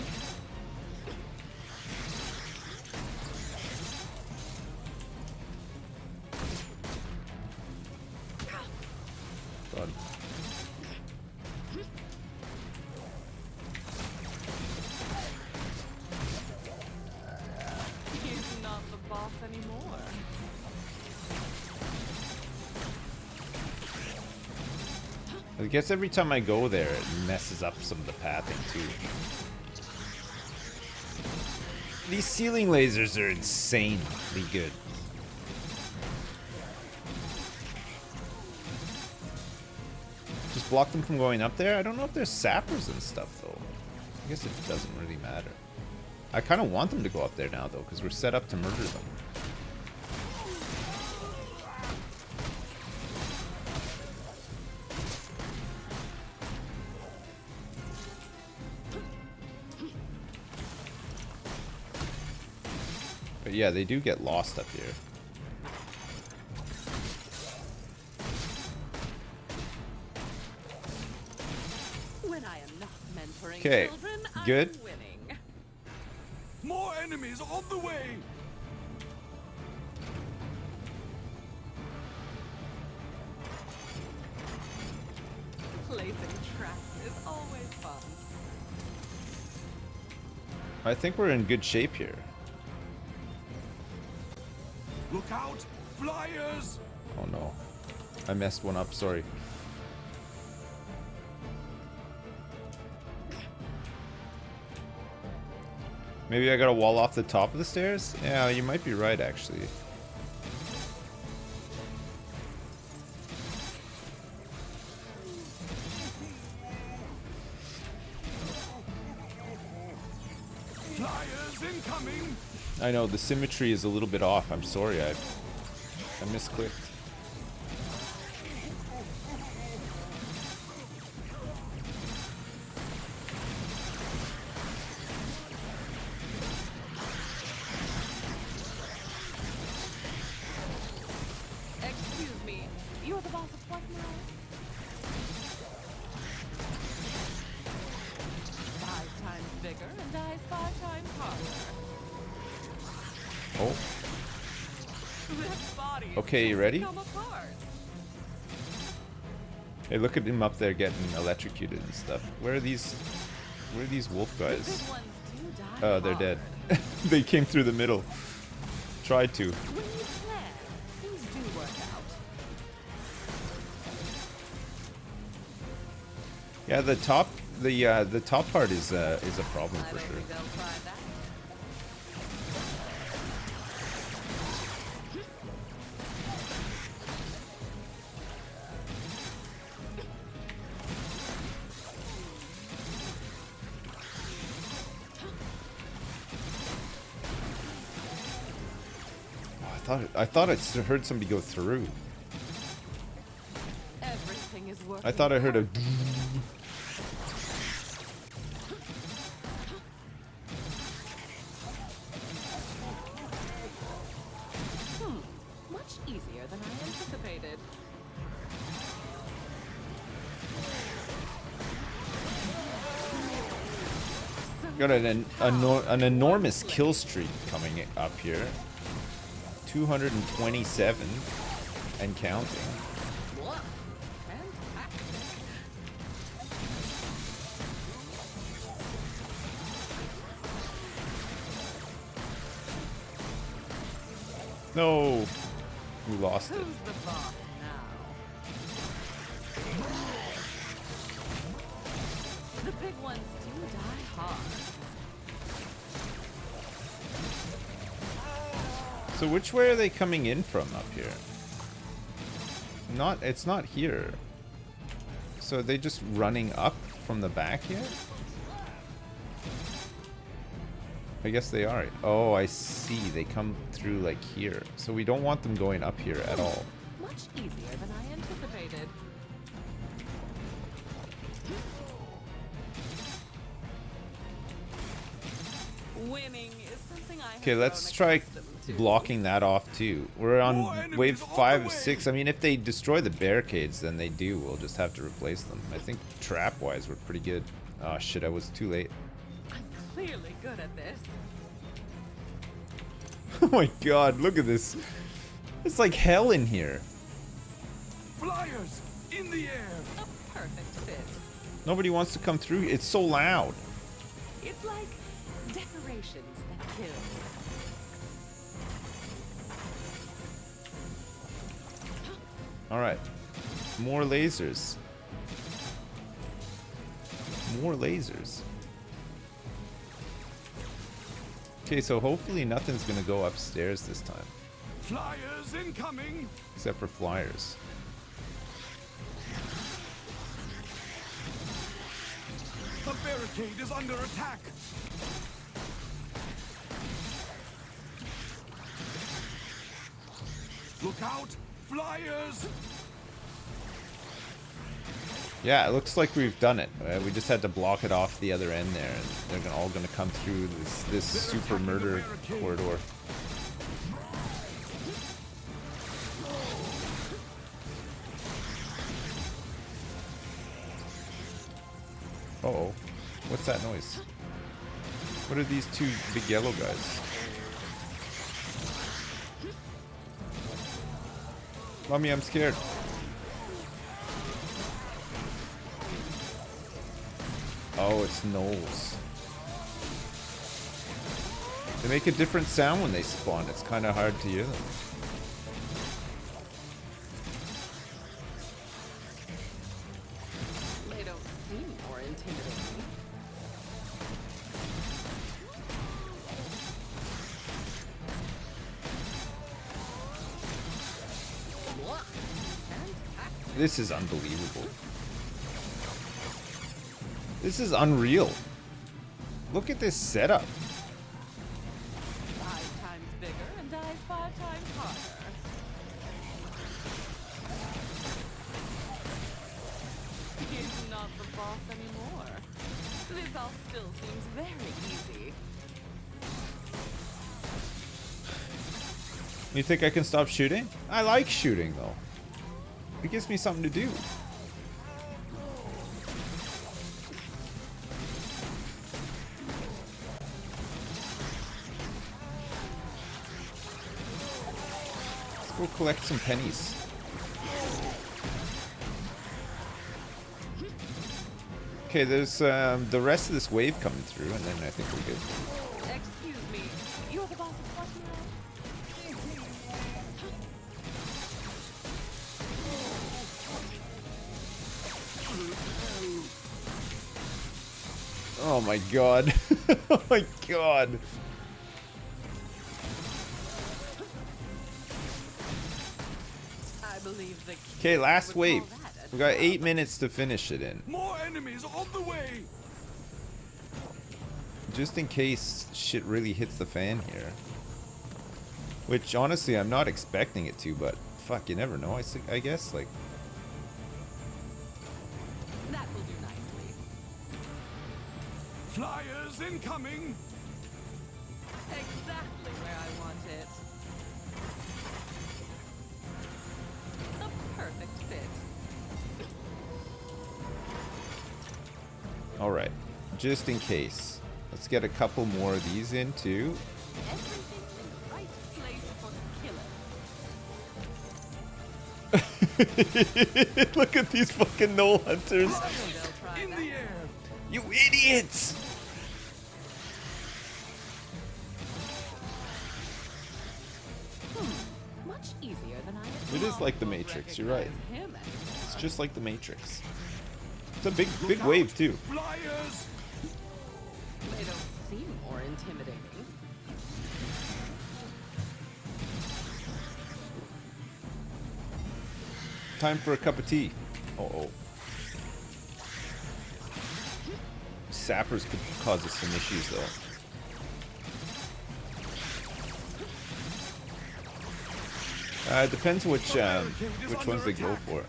God. He's not the boss anymore. I guess every time I go there, it messes up some of the pathing, too. These ceiling lasers are insanely good. Just block them from going up there? I don't know if there's sappers and stuff, though. guess it doesn't really matter. I kind of want them to go up there now, though, because we're set up to murder them. But yeah, they do get lost up here. When I am not mentoring Okay, children, good. I'm winning. More enemies on the way! Placing traps is always fun. I think we're in good shape here. Look out! Flyers! Oh no. I messed one up, sorry. Maybe I gotta wall off the top of the stairs? Yeah, you might be right, actually. Flyers incoming! I know, the symmetry is a little bit off. I'm sorry, I misclicked. Excuse me, you're the boss of what now? 5 times bigger and dies 5 times harder. Oh, This body is okay, you just ready? come apart. Hey, look at him up there getting electrocuted and stuff. Where are these wolf The guys? big ones do die Oh, they're dead. hard. They came through the middle. Tried to. When you plan, things do work out. Yeah, the top part is a problem I for don't sure. think they'll try that. I thought I heard somebody go through. Everything is working. I thought I heard a. Much easier than I anticipated. Got an enormous kill streak coming up here. 227 and counting. What? Fantastic. No, we lost it. Who's the boss now? The big ones do die hard. So which way are they coming in from up here? It's not here. So are they just running up from the back here? I guess they are. Oh, I see. They come through like here. So we don't want them going up here at all. Much easier than I anticipated. Winning is something I have Okay, let's grown try accustomed to. blocking that off too. We're More on enemies wave on the 5 way. of 6. I mean, if they destroy the barricades, then they do. We'll just have to replace them. I think trap-wise, we're pretty good. Oh shit, I was too late. I'm clearly good at this. Oh my god, look at this. It's like hell in here. Flyers! In the air! A perfect fit. Nobody wants to come through. It's so loud. It's like decorations that kill. Alright. More lasers. More lasers. Okay, so hopefully nothing's gonna go upstairs this time. Flyers incoming! Except for flyers. The barricade is under attack. Look out! Flyers! Yeah, it looks like we've done it. We just had to block it off the other end there, and they're all gonna come through this super murder corridor. Uh-oh. What's that noise? What are these two big yellow guys? Mommy, I'm scared. Oh, it's gnolls. They make a different sound when they spawn. It's kind of hard to hear them. They don't seem more intimidating. This is unbelievable. This is unreal. Look at this setup. 5 times bigger and dies 5 times harder. He's not the boss anymore. This all still seems very easy. You think I can stop shooting? I like shooting though. It gives me something to do. Let's go collect some pennies. Okay, there's the rest of this wave coming through, and then I think we're good. Excuse me, you're the boss of what now? Oh my god. Oh my god. I believe the Okay, last would call wave. that a We got job. 8 minutes to finish it in. More enemies on the way! Just in case shit really hits the fan here. Which, honestly, I'm not expecting it to, but fuck, you never know, I guess, like... That will do nicely. Flyers incoming! Exactly where I want it. The perfect fit. Alright, just in case. Let's get a couple more of these in, too. Everything's in the right place for the killer. Look at these fucking gnoll hunters. They'll try In that. the air! You idiots! Much easier than I had It is thought. like the Won't Matrix, you're right. recognize him anymore. It's just like the Matrix. It's a big wave, too. Flyers! They don't seem more intimidating. Time for a cup of tea. Uh-oh. Sappers could cause us some issues, though. It depends which ones they go for.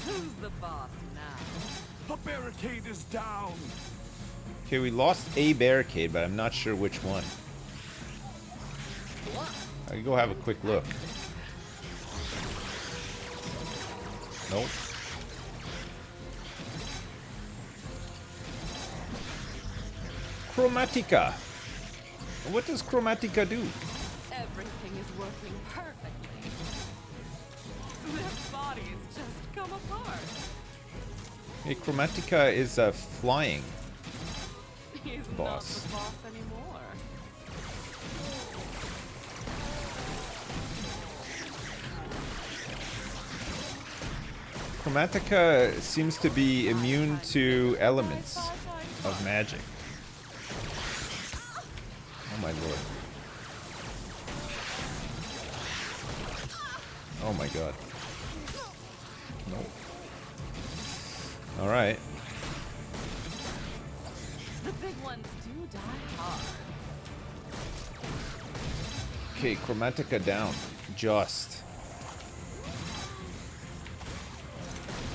Who's the boss now? A barricade is down! Okay, we lost a barricade, but I'm not sure which one. I can go have a quick look. Nope. Chromatica. What does Chromatica do? Everything is working perfectly. Their bodies just come apart. Hey, Chromatica is flying. He's Boss. not the boss anymore. Chromatica seems to be immune to elements of magic. Oh my lord. Oh my god. All right. The big ones do die hard. Okay, Chromatica down. Just.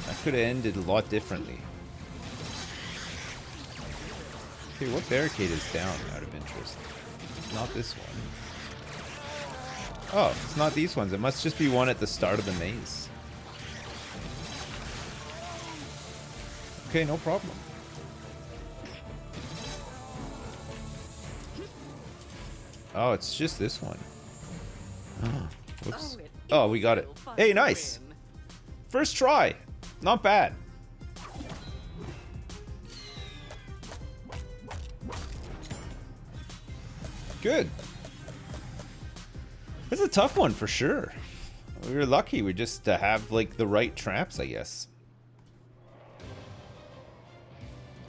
That could have ended a lot differently. Okay, what barricade is down out of interest? Not this one. Oh, it's not these ones. It must just be one at the start of the maze. Okay, no problem. Oh, it's just this one. Oh, whoops. Oh, we got it. Hey, nice. First try. Not bad. Good. It's a tough one for sure. We were lucky. We just have like the right traps, I guess.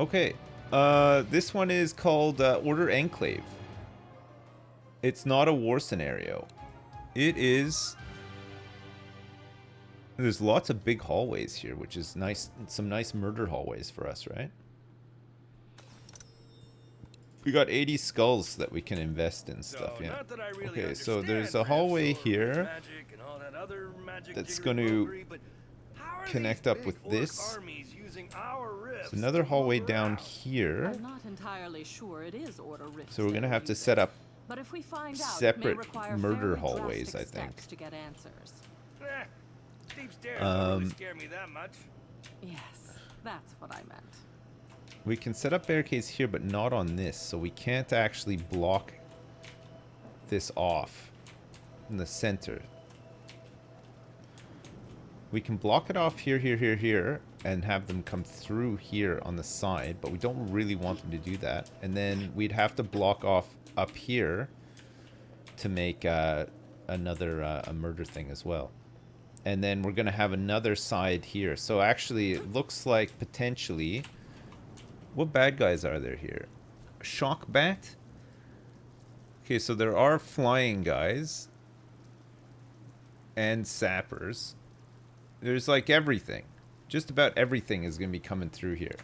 Okay. This one is called Order Enclave. It's not a war scenario. It is... There's lots of big hallways here, which is nice. Some nice murder hallways for us, right? We got 80 skulls that we can invest in stuff, yeah. Okay, so there's a hallway here that's going to connect up with this. There's another hallway down here. I'm not entirely sure it is Order Rift. So we're going to have to set up but if we find out, separate it may require murder very hallways, drastic I think. steps to get answers. Deep stairs don't really scare me that much. Yes, that's what I meant. We can set up barricades here, but not on this, so we can't actually block this off in the center. We can block it off here, here, here, here, and have them come through here on the side, but we don't really want them to do that. And then we'd have to block off up here to make another a murder thing as well. And then we're going to have another side here. So actually, it looks like potentially... What bad guys are there here? Shock bat? Okay, so there are flying guys. And sappers. There's like everything. Just about everything is going to be coming through here.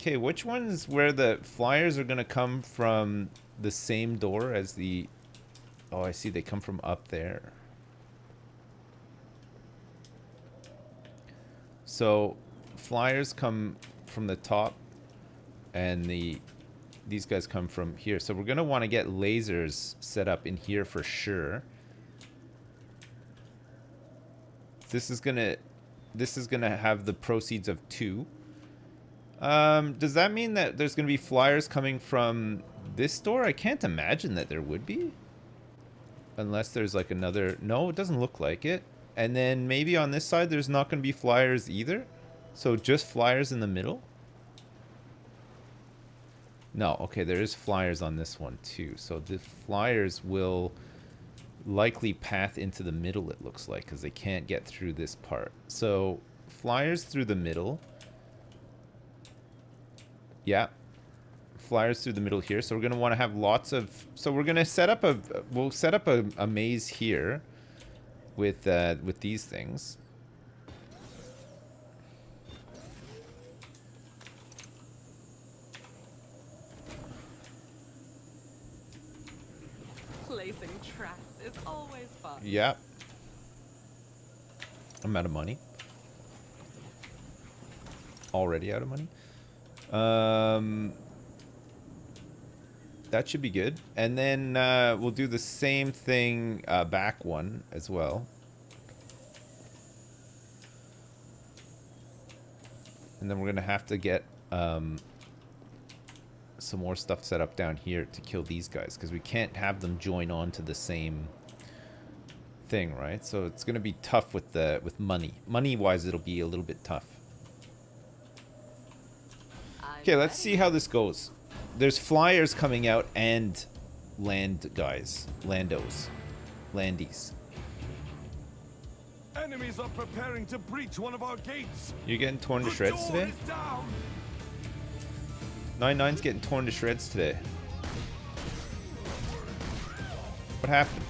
Okay, which one's where the flyers are going to come from the same door as the... Oh, I see. They come from up there. So, flyers come from the top, and these guys come from here. So we're going to want to get lasers set up in here for sure. This is going to have the proceeds of 2. Does that mean that there's going to be flyers coming from this door? I can't imagine that there would be. Unless there's like another... No, it doesn't look like it. And then maybe on this side there's not going to be flyers either. So just flyers in the middle? No, okay, there is flyers on this one too. So the flyers will likely path into the middle, it looks like, because they can't get through this part. So flyers through the middle. Yeah. Flyers through the middle here. So we're going to want to have lots of... So we're going to set up a... We'll set up a maze here with these things. Placing traps is always fun. Yeah. I'm out of money. Already out of money. That should be good. And then we'll do the same thing back one as well. And then we're going to have to get some more stuff set up down here to kill these guys, because we can't have them join on to the same thing, right? So it's going to be tough with money. Money-wise, it'll be a little bit tough. Okay, let's see how this goes. There's flyers coming out and land guys. Landos. Landies. Enemies are preparing to breach one of our gates. You're getting torn to shreds today? 99's getting torn to shreds today. What happened?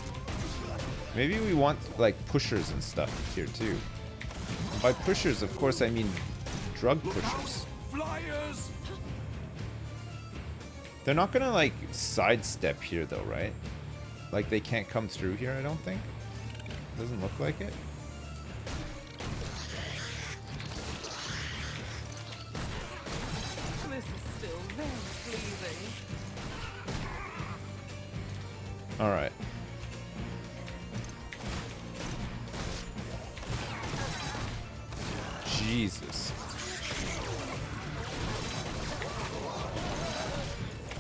Maybe we want like pushers and stuff here too. By pushers, of course, I mean drug pushers. Flyers! They're not gonna like sidestep here though, right? Like they can't come through here, I don't think. Doesn't look like it. This is still very pleasing. All right. Jesus.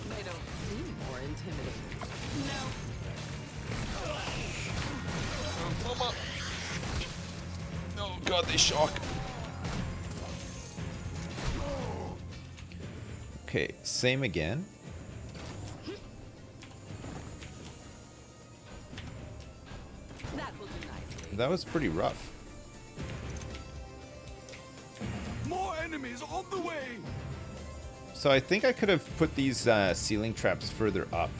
They don't seem more intimidating. No. Oh god, they shock. Okay, same again. That will do nicely. That was pretty rough. More enemies on the way! So I think I could have put these ceiling traps further up.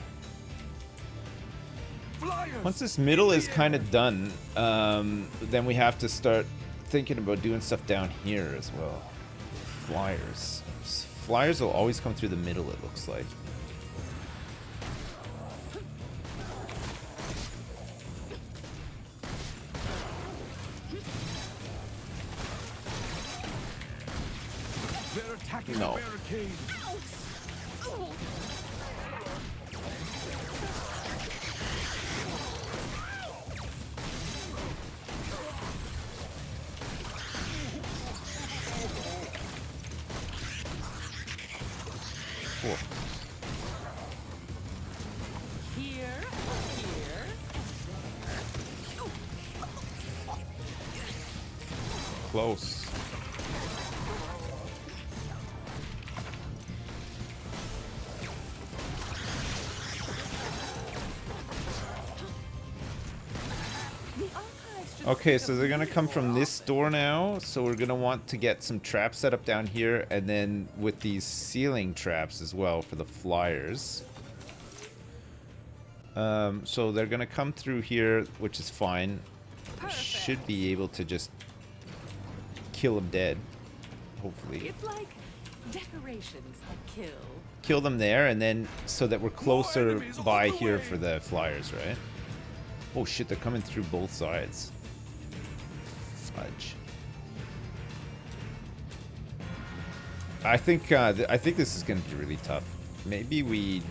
Flyers! Once this middle is kind of done, then we have to start thinking about doing stuff down here as well. Flyers. Flyers will always come through the middle, it looks like. They're attacking No. the barricade. Cool. Here, here. Close. Okay, so they're gonna come from this door now, so we're gonna want to get some traps set up down here, and then with these ceiling traps as well for the flyers. So they're gonna come through here, which is fine. Should be able to just kill them dead, hopefully. It's like decorations that kill. Kill them there, and then so that we're closer by here for the flyers, right? Oh shit, they're coming through both sides. Fudge. I think this is going to be really tough. Maybe we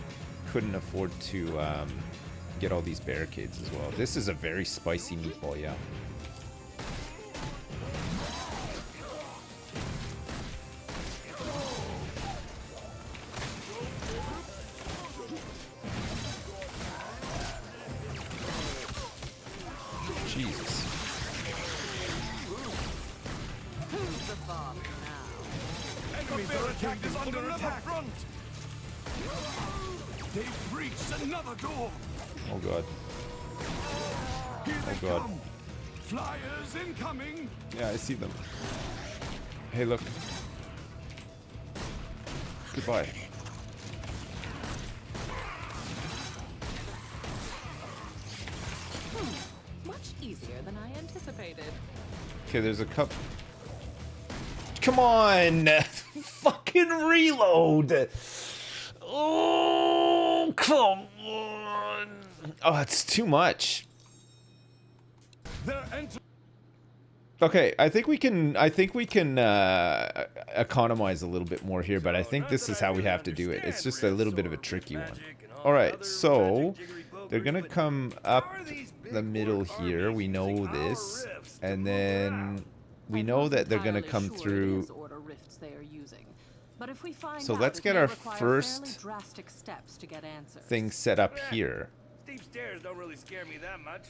couldn't afford to get all these barricades as well. This is a very spicy meatball, yeah. Jesus. Who's the boss now? Enemies are attacking on the river front! They've breached another door! Oh god. Here they Oh god. come! Flyers incoming! Yeah, I see them. Hey, look. Goodbye. Much easier than I anticipated. Okay, there's a cup. Come on! Fucking reload! Oh, come on! Oh, it's too much. They're entering. Okay, I think we can economize a little bit more here, but I think this is how we have to do it. It's just a little bit of a tricky one. Alright, so they're gonna come up the middle here. We know this. And then we know that they're gonna come through. So let's get our first thing set up here. Steep stairs don't really scare me that much.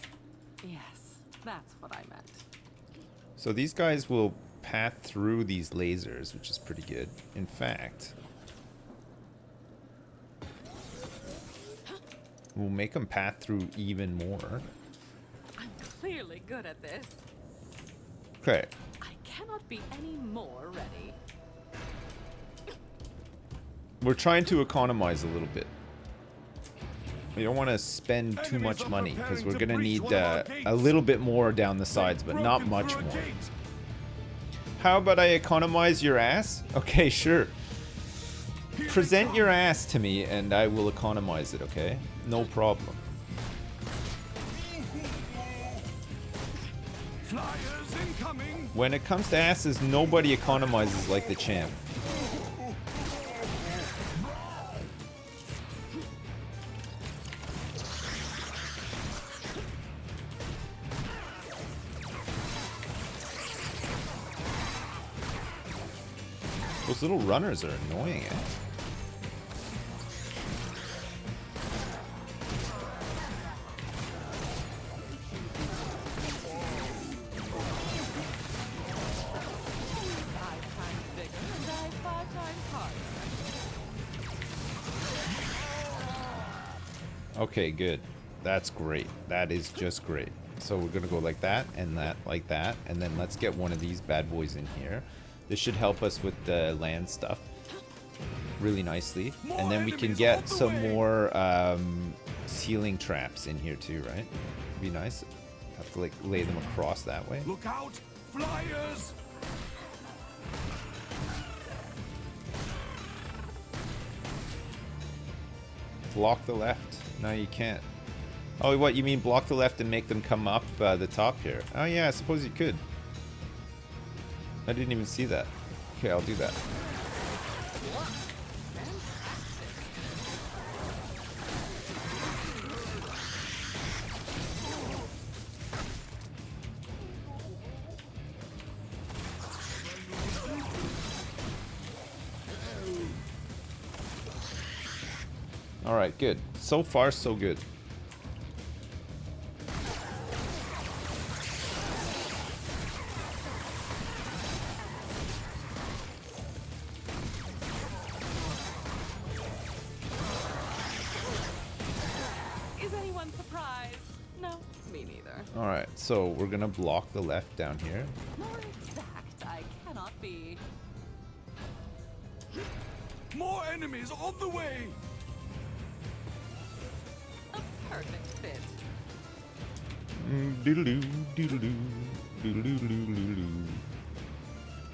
Yes, that's what I meant. So these guys will path through these lasers, which is pretty good. In fact, we'll make them path through even more. I'm clearly good at this. Okay. I cannot be any more ready. We're trying to economize a little bit. We don't want to spend too much money because we're going to need a little bit more down the sides, but not much more. How about I economize your ass? Okay, sure. Present your ass to me and I will economize it, okay? No problem. Flyers incoming. When it comes to asses, nobody economizes like the champ. Those little runners are annoying, eh? Okay, good. That's great. That is just great. So we're gonna go like that, and then let's get one of these bad boys in here. This should help us with the land stuff really nicely. And then we can get some more ceiling traps in here too, right? Be nice. Have to like lay them across that way. Look out, flyers! Block the left. No, you can't. Oh, what? You mean block the left and make them come up the top here? Oh yeah, I suppose you could. I didn't even see that. Okay, I'll do that. Alright, good. So far, so good. Is anyone surprised? No, me neither. Alright, so we're gonna block the left down here. More exact I cannot be. More enemies on the way! A perfect fit. Doodle-doo, doodle-doo, doodle-doo-doo-doo-doo.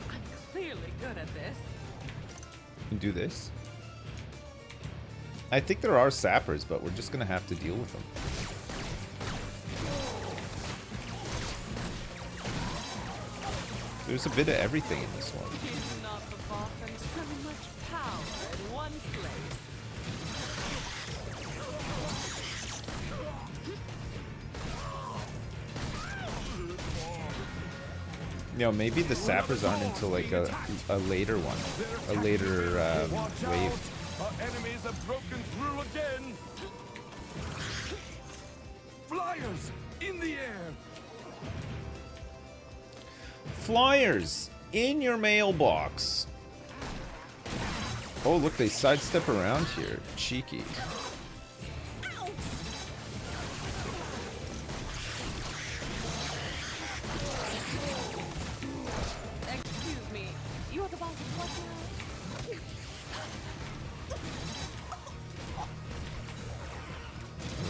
I'm clearly good at this. Can do this. I think there are sappers, but we're just gonna have to deal with them. There's a bit of everything in this one. He's not the boss and so much power in one place. You know, maybe the sappers aren't until like a later one, a later wave. Our enemies have broken through again! Flyers in the air! Flyers in your mailbox. Oh, look, they sidestep around here. Cheeky. Excuse me, you're the boss of what now?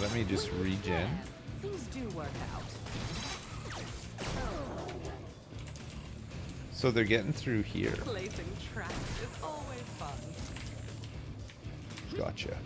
Let me just regen. Things do work out. So they're getting through here. Placing traps is always fun. Gotcha.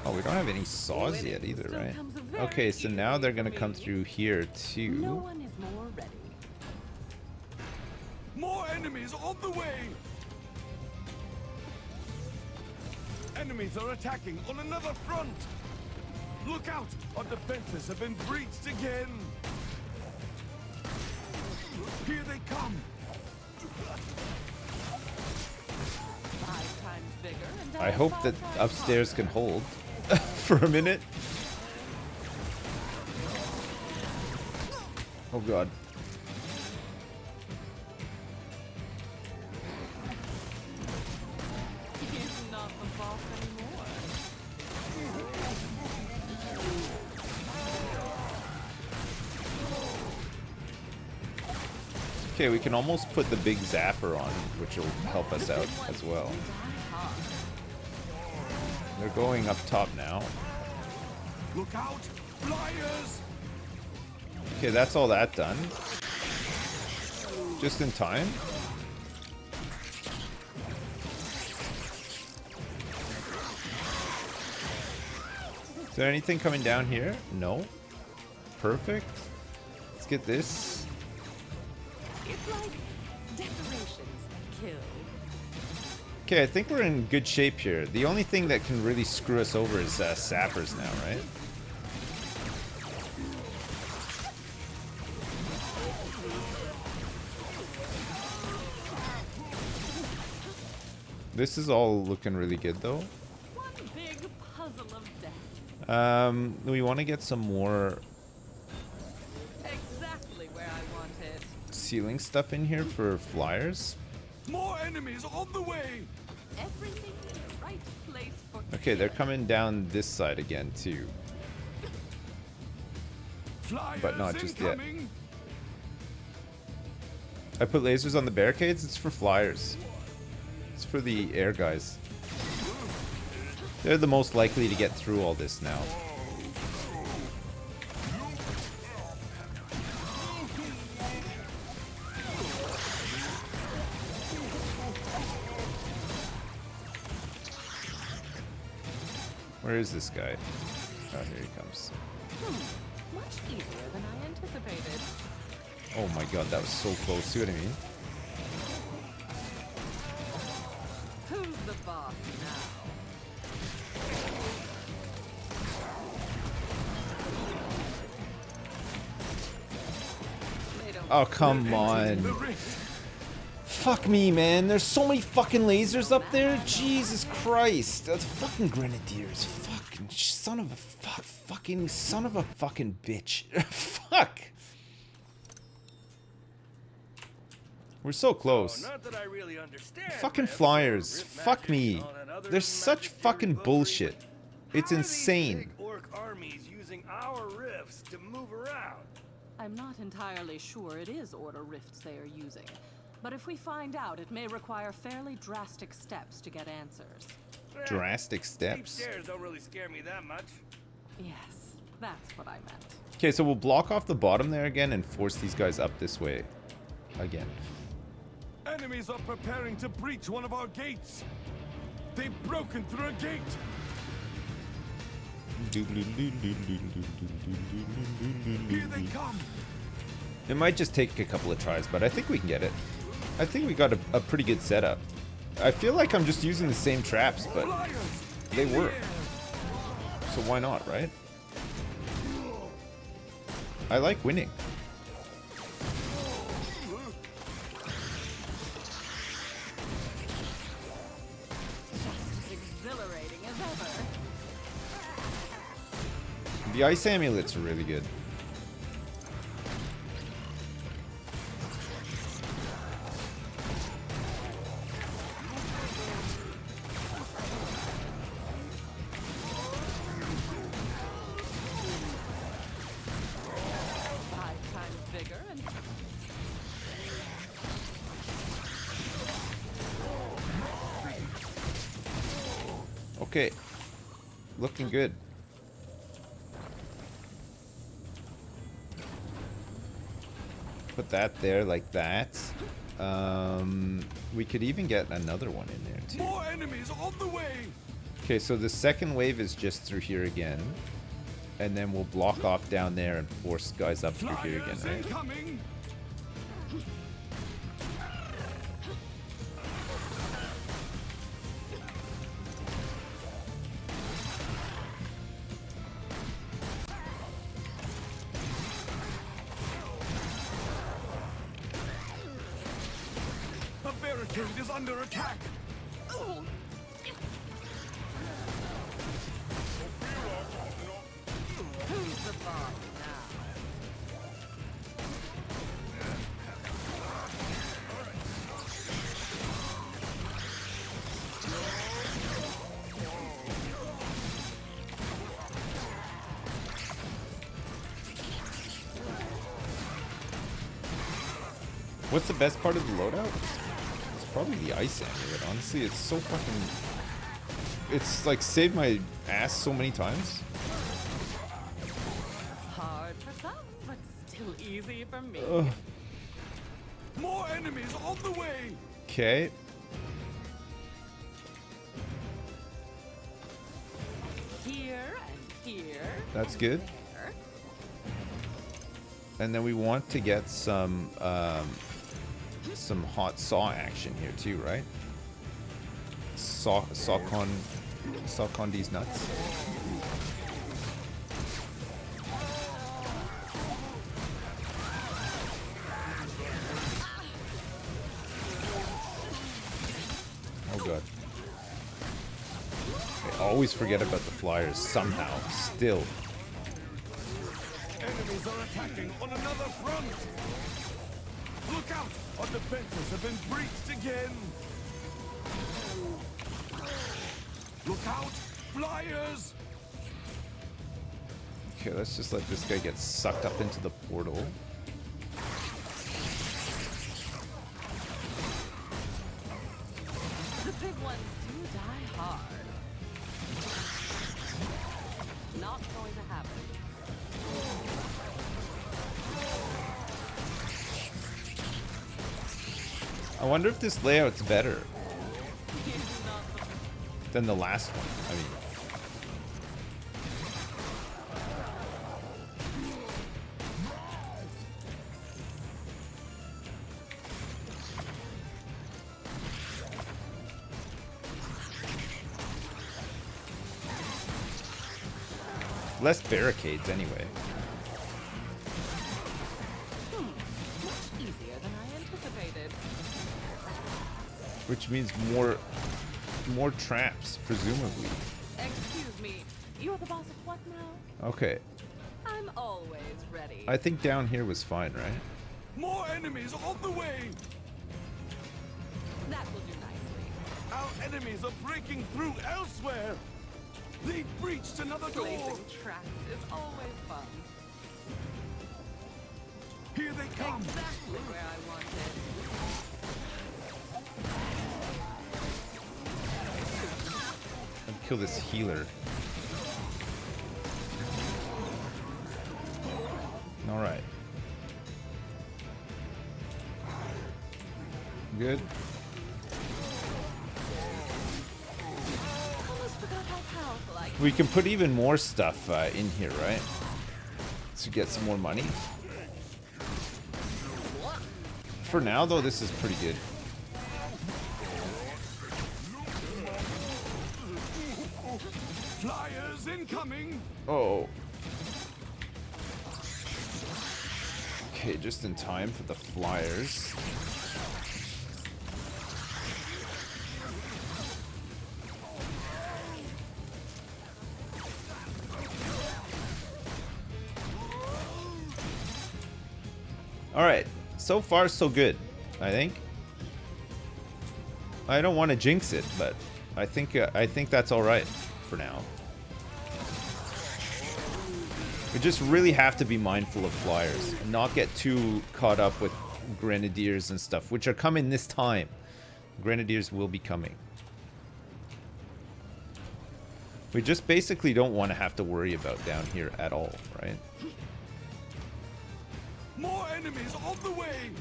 Oh, we don't have any saws yet either, right? Okay, so now they're gonna come through here No too. one is more ready. More enemies on the way! Enemies are attacking on another front! Look out! Our defenses have been breached again! Here they come! 5 times bigger and I hope that upstairs can hold for a minute. Oh god. He's not the boss anymore. Okay, we can almost put the big zapper on, which will help us out as well. They're going up top now. Look out! Flyers! Okay, that's all that done. Just in time. Is there anything coming down here? No. Perfect. Let's get this. It's like decorations that kill. Okay, I think we're in good shape here. The only thing that can really screw us over is sappers now, right? This is all looking really good, though. One big puzzle of death. We want to get some more Exactly where I wanted. ceiling stuff in here for flyers. More enemies on the way! Everything in the right place for. Okay, they're coming down this side again, too. Flyers But not just yet. incoming. I put lasers on the barricades. It's for flyers. It's for the air guys. They're the most likely to get through all this now. Where is this guy? Oh, here he comes. Much easier than I anticipated. Oh my god, that was so close. See what I mean? Who's the boss now? They don't Oh, come The on. rift. Fuck me, man. There's so many fucking lasers up there. Jesus Christ. The fucking grenadiers. Fucking son of a fucking son of a fucking bitch. Fuck. We're so close. Oh, not that I really understand. Fucking Rev, flyers. Rift Fuck magic me. and all that other They're such magic theory fucking buggery. bullshit. It's How are these insane. big orc armies using our rifts to move around? I'm not entirely sure it is order rifts they are using. But if we find out, it may require fairly drastic steps to get answers. Eh, Drastic steep steps. stairs don't really scare me that much. Yes, that's what I meant. Okay, so we'll block off the bottom there again and force these guys up this way. Again. Enemies are preparing to breach one of our gates. They've broken through a gate. Here they come. It might just take a couple of tries, but I think we can get it. I think we got a pretty good setup. I feel like I'm just using the same traps, but Flyers. they in the work. air. So why not, right? I like winning. As exhilarating as ever. The ice amulets are really good. Five times bigger and Okay. Looking good. Put that there like that. We could even get another one in there too. More enemies on the way. Okay, so the second wave is just through here again. And then we'll block off down there and force guys up through here again, Flyers right? incoming. A barricade is under attack. who's the boss now? What's the best part of the loadout? It's probably the ice amulet. Honestly, it's so fucking. It's like saved my ass so many times. Hard for some, but still easy for me. Ugh. More enemies on the way! Okay. Here and here. That's good. There. And then we want to get some hot saw action here too, right? Sawcon these nuts. Oh god. I always forget about the flyers somehow, still. Enemies are attacking on another front! Look out! Our defenses have been breached again! Look out! Flyers! Okay, let's just let this guy get sucked up into the portal. The big ones do die hard. Not going to happen. I wonder if this layout's better than the last one. I mean, less barricades anyway. Much easier than I anticipated. Which means more traps, presumably. Excuse me, you're the boss of what now? Okay. I'm always ready. I think down here was fine, right? More enemies on the way! That will do nicely. Our enemies are breaking through elsewhere! They've breached another door! Placing traps is always fun. Here they come! Exactly where I wanted. I'll kill this healer. Alright. Good. Almost forgot how powerful I We can put even more stuff in here, right? To get some more money. For now, though, this is pretty good. Flyers incoming! Oh. Okay, just in time for the flyers. Alright, so far so good, I think. I don't want to jinx it, but I think that's alright for now. We just really have to be mindful of flyers and not get too caught up with grenadiers and stuff, which are coming this time. Grenadiers will be coming. We just basically don't want to have to worry about down here at all, right? More enemies on the way!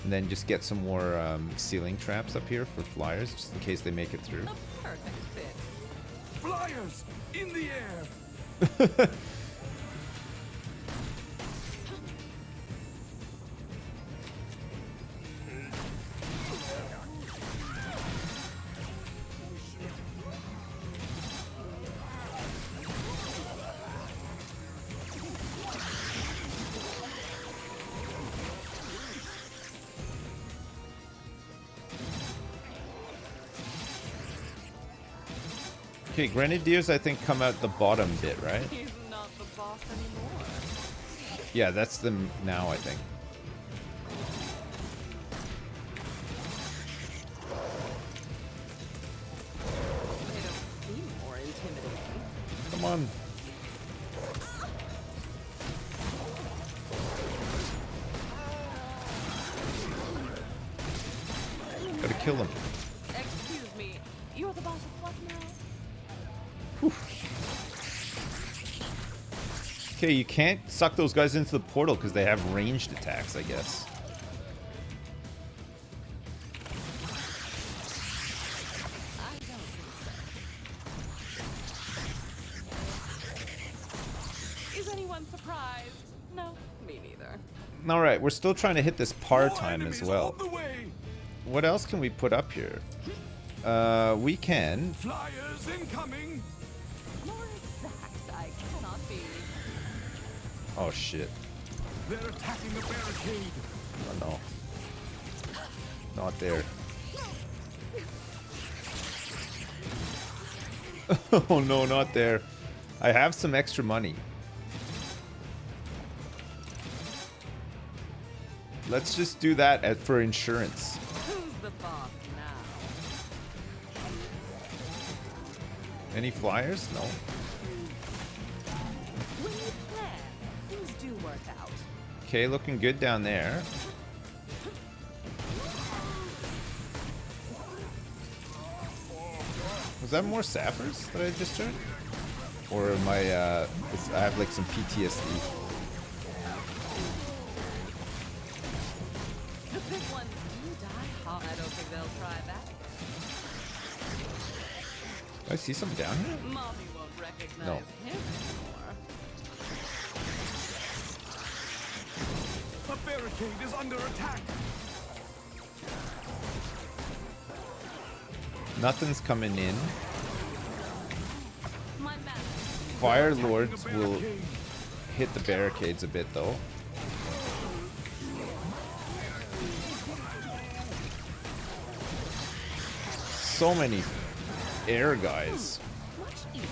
And then just get some more ceiling traps up here for flyers, just in case they make it through. a perfect fit. Flyers in the air! Okay, grenadiers I think come out the bottom bit, right? He's not the boss anymore. Yeah, that's them now, I think. They don't seem more intimidating. Come on. kill him. Excuse me, you're the boss of what now? Okay, you can't suck those guys into the portal because they have ranged attacks, I guess. I don't think so. Is anyone surprised? No, me neither. Alright, we're still trying to hit this par More time enemies as well. on the way. What else can we put up here? We can. Flyers incoming. More exact, I cannot be. Oh shit. They're attacking a barricade. Oh no. Not there. Oh no, not there. I have some extra money. Let's just do that for insurance. Who's the boss now? Any flyers? No. When you plan, things do work out. Okay, looking good down there. Was that more sappers that I just turned? Or am I have like some PTSD. The big ones do die hard. I don't think they'll try that again. Do I see something down here? Mommy won't recognize No. him anymore. The barricade is under attack. Nothing's coming in. My man. Fire Lords will hit the barricades a bit though. So many air guys. Much easier.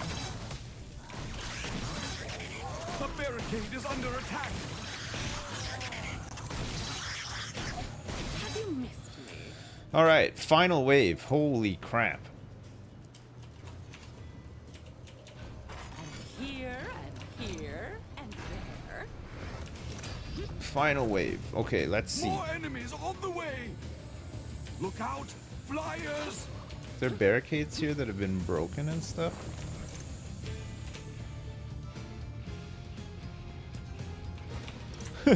The barricade is under attack. Have you missed me? All right, final wave. Holy crap. And here, and here, and there. Final wave. Okay, let's see. More enemies on the way. Look out, flyers. There are barricades here that have been broken and stuff.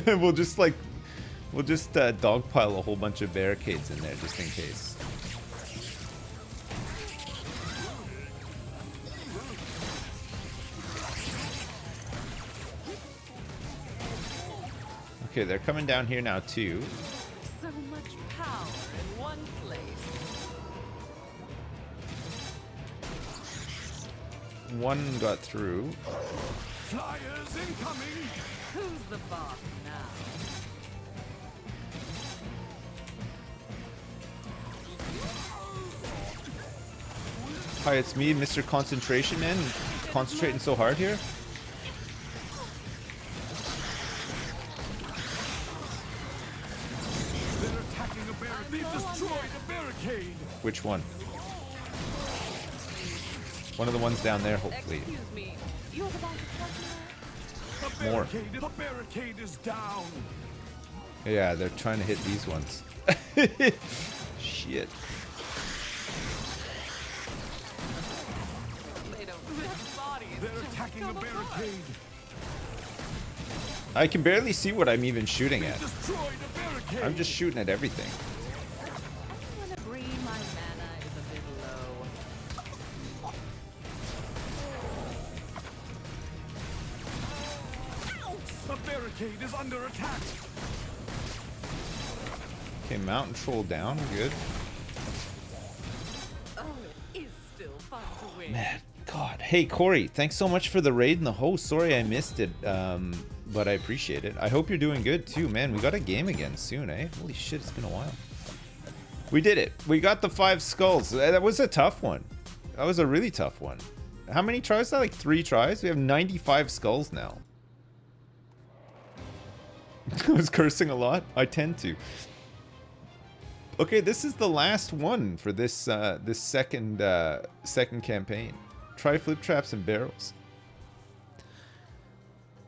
we'll just dogpile a whole bunch of barricades in there just in case. Okay, they're coming down here now too. So much power in one place. One got through. Flyers incoming. Who's the boss now? Hi, it's me, Mr. Concentration Man. Concentrating so hard here. They're attacking a barricade. They've destroyed a barricade. Which one? One of the ones down there, hopefully. Excuse me. You're the boss of what now? More. The barricade is down. Yeah, they're trying to hit these ones. Shit. They don't have bodies. They're just attacking a come apart. barricade. I can barely see what I'm even shooting at. Destroyed a barricade. I'm just shooting at everything. Everyone agree my mana is a bit low. The barricade is under attack. Okay, mountain troll down. Good. Oh, it is still fun to win. Man, God. Hey, Corey, thanks so much for the raid and the host. Sorry I missed it, but I appreciate it. I hope you're doing good too, man. We got a game again soon, eh? Holy shit, it's been a while. We did it. We got the 5 skulls. That was a tough one. That was a really tough one. How many tries? Is that like 3 tries? We have 95 skulls now. I was cursing a lot. I tend to. Okay, this is the last one for this this second campaign. Try flip traps and barrels.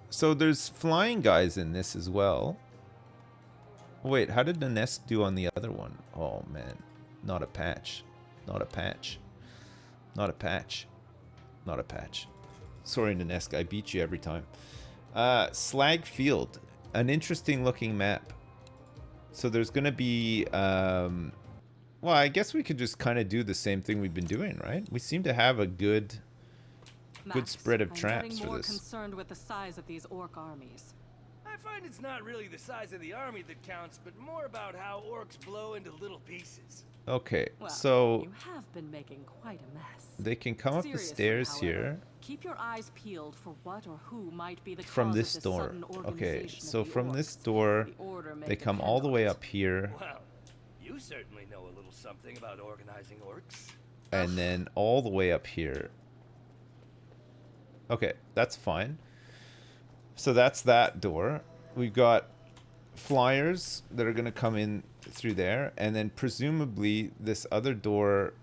So there's flying guys in this as well. Wait, how did the nest do on the other one? Oh man. Not a patch. Not a patch. Not a patch. Not a patch. Sorry, Nanesk, I beat you every time. Slag Field. An interesting looking map. So there's going to be... well, I guess we could just kind of do the same thing we've been doing, right? We seem to have a good spread of traps for more this. Concerned with the size of these orc armies. I find it's not really the size of the army that counts, but more about how orcs blow into little pieces. Okay, Well, so you have been making quite a mess. they can come up the Seriously, stairs however, here keep your eyes peeled for what or who might be the from cause this of door. sudden Okay, organization so of the from this orcs. door, The order may they come depend all the on way it. up here, Well, you certainly know a little something about organizing orcs. and then all the way up here. Okay, that's fine. So that's that door. We've got flyers that are going to come in through there, and then presumably this other door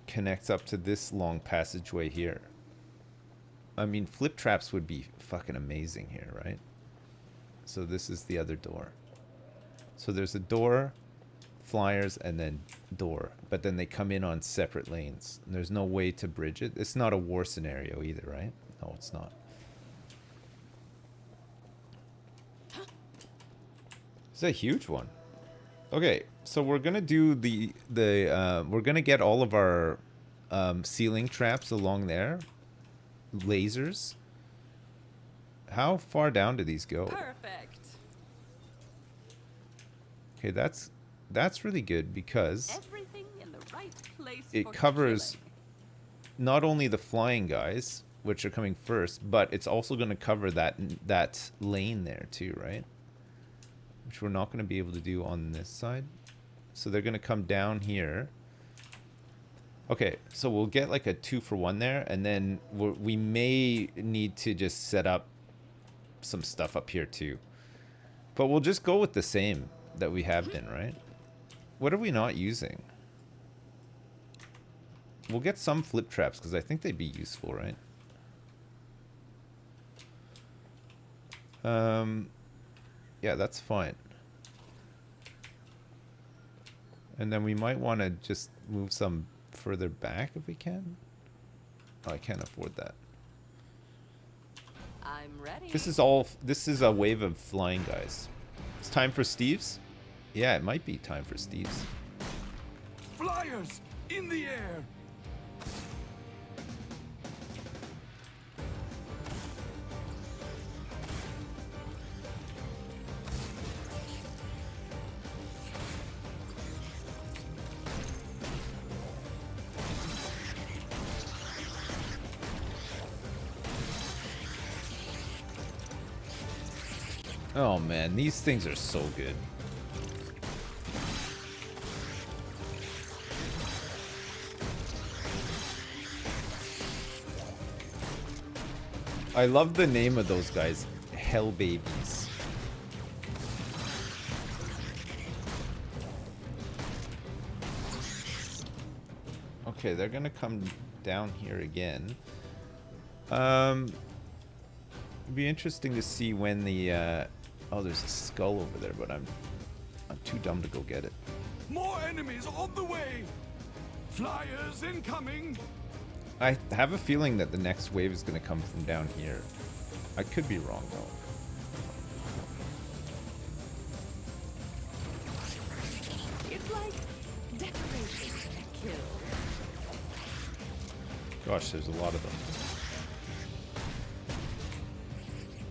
connects up to this long passageway here. I mean, flip traps would be fucking amazing here, right? So this is the other door. So there's a door, flyers, and then door, but then they come in on separate lanes. There's no way to bridge it. It's not a war scenario either, right? No, it's not. It's a huge one. Okay, so we're gonna do we're gonna get all of our ceiling traps along there. Lasers. How far down do these go? Perfect. Okay, that's really good because Everything in the right place it for covers killing. not only the flying guys, which are coming first, but it's also going to cover that lane there too, right? Which we're not going to be able to do on this side. So they're going to come down here. Okay, so we'll get like a 2-for-1 there, and then we may need to just set up some stuff up here too. But we'll just go with the same that we have been, right? What are we not using? We'll get some flip traps because I think they'd be useful, right? Yeah, that's fine. And then we might want to just move some further back if we can. Oh, I can't afford that. I'm ready. This is a wave of flying guys. It's time for Steve's? Yeah, it might be time for Steve's. Flyers in the air. Oh man, these things are so good. I love the name of those guys, Hell Babies. Okay, they're gonna come down here again. It'd be interesting to see when the oh, there's a skull over there, but I'm too dumb to go get it. More enemies on the way. Flyers incoming. I have a feeling that the next wave is going to come from down here. I could be wrong though. It's like decorations to kill. Gosh, there's a lot of them.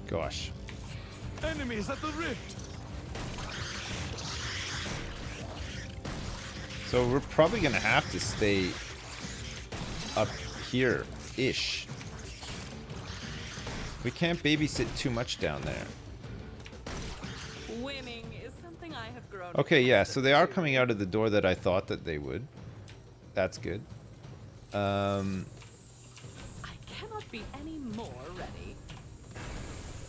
Gosh. Enemies at the rift. So we're probably going to have to stay up here-ish. We can't babysit too much down there. Winning is something I have grown. Okay, yeah, so they are accustomed to. coming out of the door that I thought that they would. That's good. I cannot be any more ready.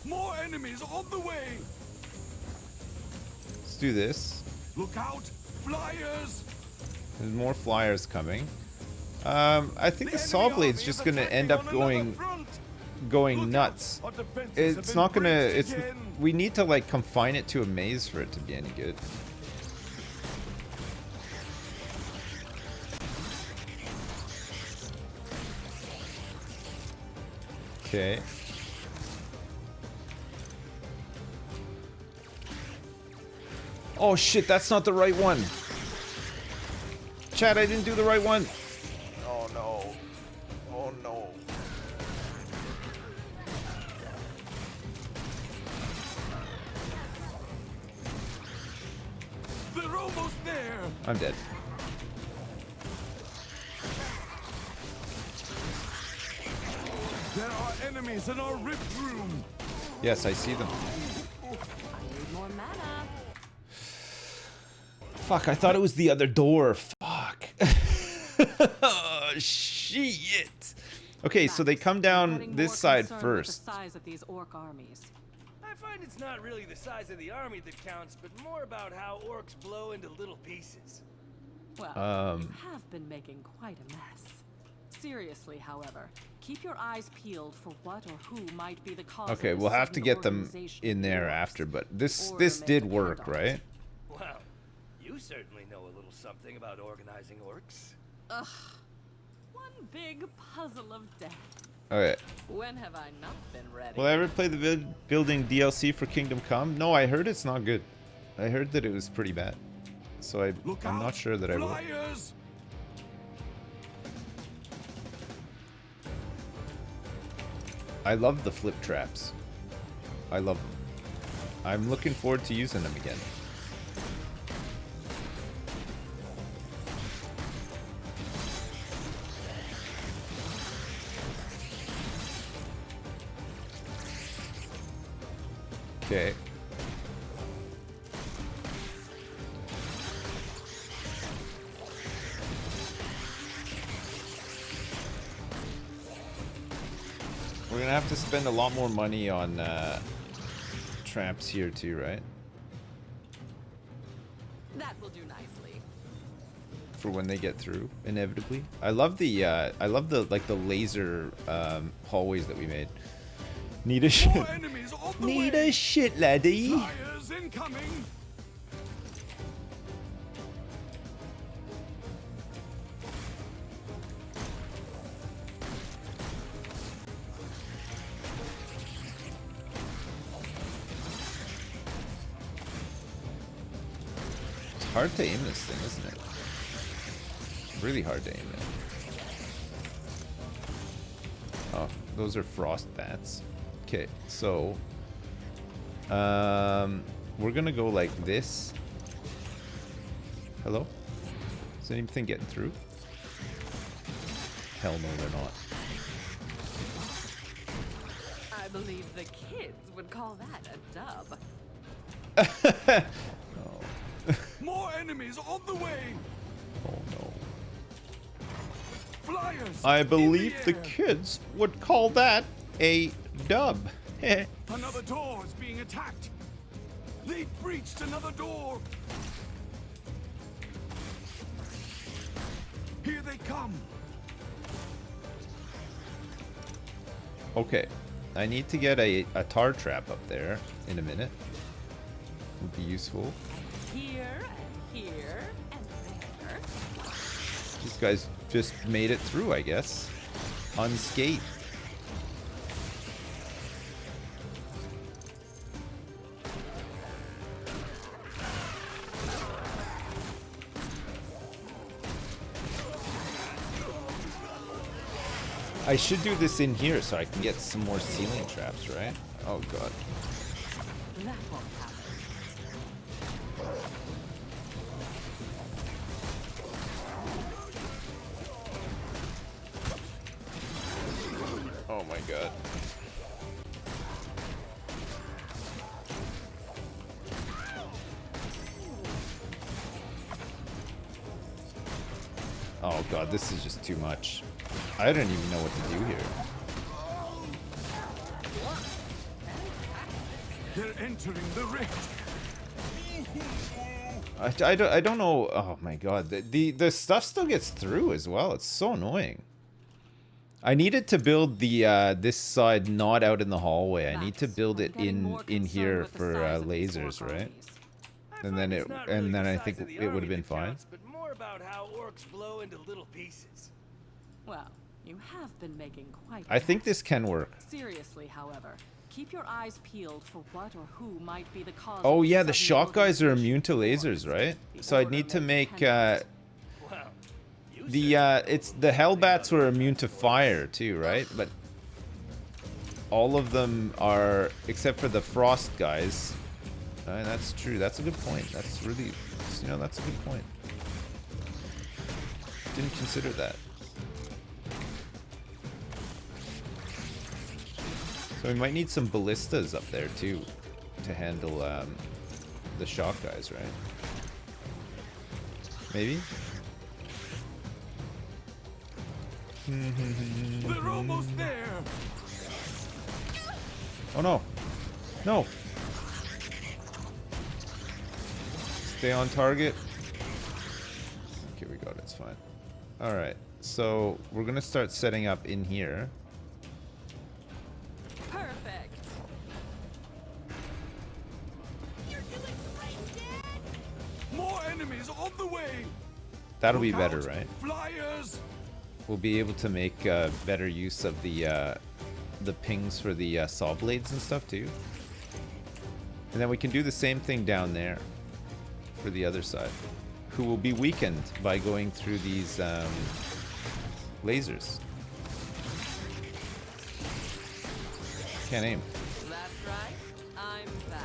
More enemies on the way. Let's do this. Look out, flyers. There's more flyers coming. I think the saw blade's just gonna end up going nuts. It's not gonna. We need to like confine it to a maze for it to be any good. Okay. Oh shit, that's not the right one. Chad, I didn't do the right one. Oh no. Oh no. They're almost there. I'm dead. There are enemies in our rift room. Yes, I see them. I need more mana. Fuck, I thought it was the other door. Fuck. Oh, shit. Okay, so they come down this side first. The size of these orc armies. I find it's not really the size of the army that counts, but more about how orcs blow into little pieces. Well, you have been making quite a mess. Seriously, however, keep your eyes peeled for what or who might be the cause. Okay, of we'll this have to sudden get them organization in of there orcs. after, but this Or did make a work, conduct. right? Well, you certainly know a little something about organizing orcs. Ugh. One big puzzle of death. Okay. When have I not been ready? Will I ever play the building DLC for Kingdom Come? No, I heard it's not good. I heard that it was pretty bad. So I'm not sure that I will. Flyers! I love the flip traps. I love them. I'm looking forward to using them again. Okay. We're gonna have to spend a lot more money on traps here too, right? That will do nicely. For when they get through, inevitably. I love the like the laser hallways that we made. Need a shit. More enemies on the Need way. a shit, laddie. Flyers incoming. It's hard to aim this thing, isn't it? Really hard to aim it. Oh, those are frost bats. Okay, so we're gonna go like this. Hello? Is anything getting through? Hell no, they're not. I believe the kids would call that a dub. More enemies on the way. Oh no. Flyers. I in believe the air. kids would call that a dub. Another door is being attacked. They've breached another door. Here they come. Okay, I need to get a tar trap up there in a minute. Would be useful. Here and here and there. These guys just made it through, I guess. Unscathed. I should do this in here so I can get some more ceiling traps, right? Oh god. That won't happen. Oh my god. Oh god, this is just too much. I don't even know what to do here. They're entering the rift. I don't know. Oh my god, the stuff still gets through as well. It's so annoying. I needed to build the this side not out in the hallway. I need to build it in here for lasers, right? And then I think it would have been fine. But more about how orcs blow into little pieces. Well, You have been making quite. I think this can work. Seriously, however, keep your eyes peeled for what or who might be the cause. Oh of yeah, the sudden shock guys are mobilization immune to of lasers, Orcs. right? The So I'd order need to makes make penance. Well, you it's the Hellbats were immune to fire too, right? But all of them are, except for the frost guys. That's true. That's a good point. That's really, you know, that's a good point. Didn't consider that. So we might need some ballistas up there too to handle the shock guys, right? Maybe? They're almost there. Oh no. No. Stay on target. Okay, we got it. It's fine. Alright. So we're going to start setting up in here. Perfect. You're doing great, Dad! More enemies on the way. That'll be Look better, out, right? Flyers. We'll be able to make better use of the pings for the saw blades and stuff too. And then we can do the same thing down there for the other side, who will be weakened by going through these lasers. Can't aim. That's right. I'm back.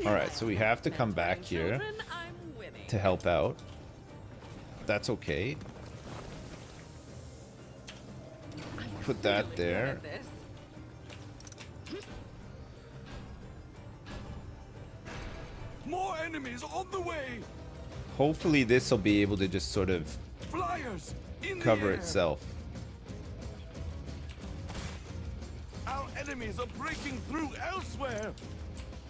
Alright, so we have to come back Mentoring here children, I'm winning. to help out. That's okay. Put that Really good there. at this. More enemies on the way. Hopefully this will be able to just sort of Flyers in cover the air. itself. Our enemies are breaking through elsewhere.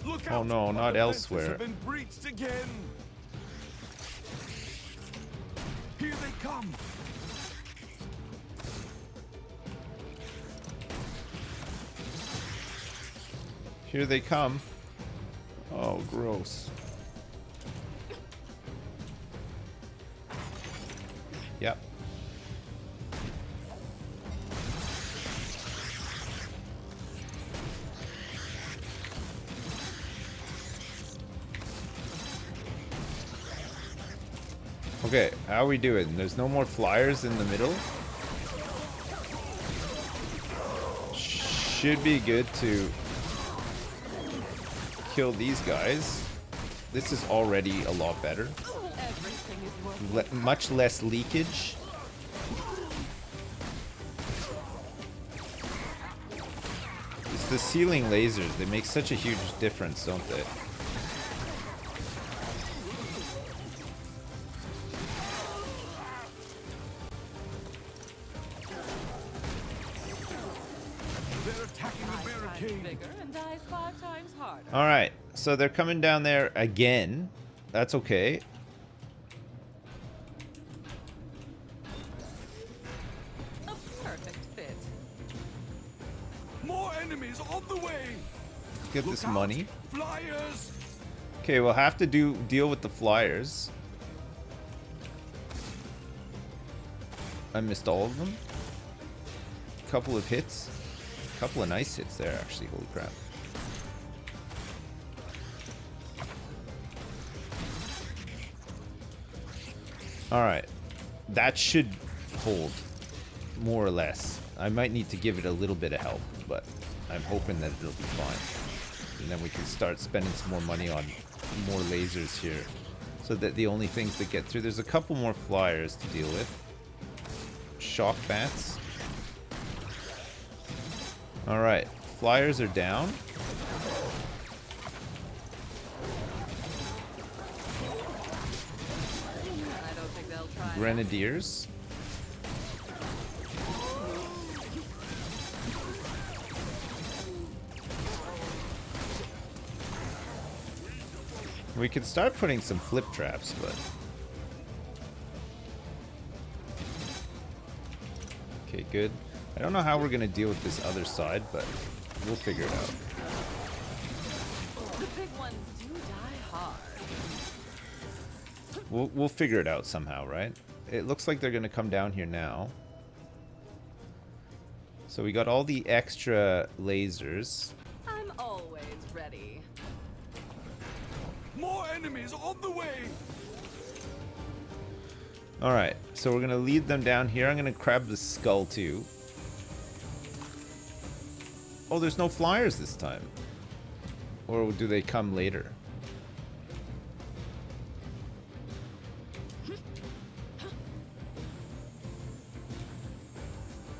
Look Oh out. no, our not defenses elsewhere. Have been breached again. Here they come. Here they come. Oh, gross. Yep. Okay, how are we doing? There's no more flyers in the middle. Should be good to kill these guys. This is already a lot better. Everything is working. Much less leakage. It's the ceiling lasers. They make such a huge difference, don't they? They're attacking the 5 times barricade. bigger and dies 5 times harder. All right, so they're coming down there again. That's okay. A perfect fit. More enemies on the way. Get Look this out, money. Flyers. Okay, we'll have to deal with the flyers. I missed all of them. Couple of hits. Couple of nice hits there, actually. Holy crap. Alright. That should hold. More or less. I might need to give it a little bit of help, but I'm hoping that it'll be fine. And then we can start spending some more money on more lasers here. So that the only things that get through... There's a couple more flyers to deal with. Shock bats. Alright. Flyers are down. I don't think they'll try. Grenadiers. We could start putting some flip traps, but good. I don't know how we're gonna deal with this other side, but we'll figure it out. The big ones do die hard. We'll figure it out somehow, right? It looks like they're gonna come down here now. So we got all the extra lasers. I'm always ready. More enemies on the way! Alright, so we're gonna lead them down here. I'm gonna grab the skull too. Oh, there's no flyers this time. Or do they come later?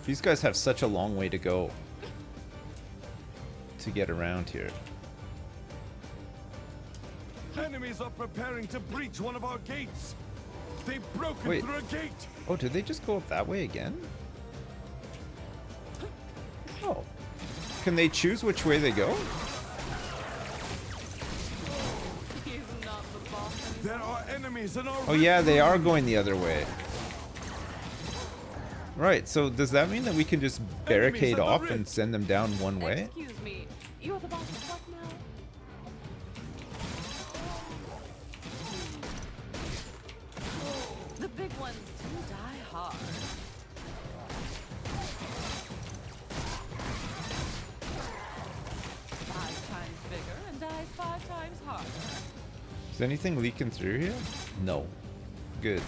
These guys have such a long way to go to get around here. Enemies are preparing to breach one of our gates. They've broken Wait. through a gate. Oh, did they just go up that way again? Oh. Can they choose which way they go? He's not the boss. There are enemies in our Oh yeah, they are going the other way. Right, so does that mean that we can just barricade at the off rift. and send them down one way? Excuse me. You're the boss of what now? The big ones do die hard. Five times bigger and dies 5 times harder. Is anything leaking through here? No. Good.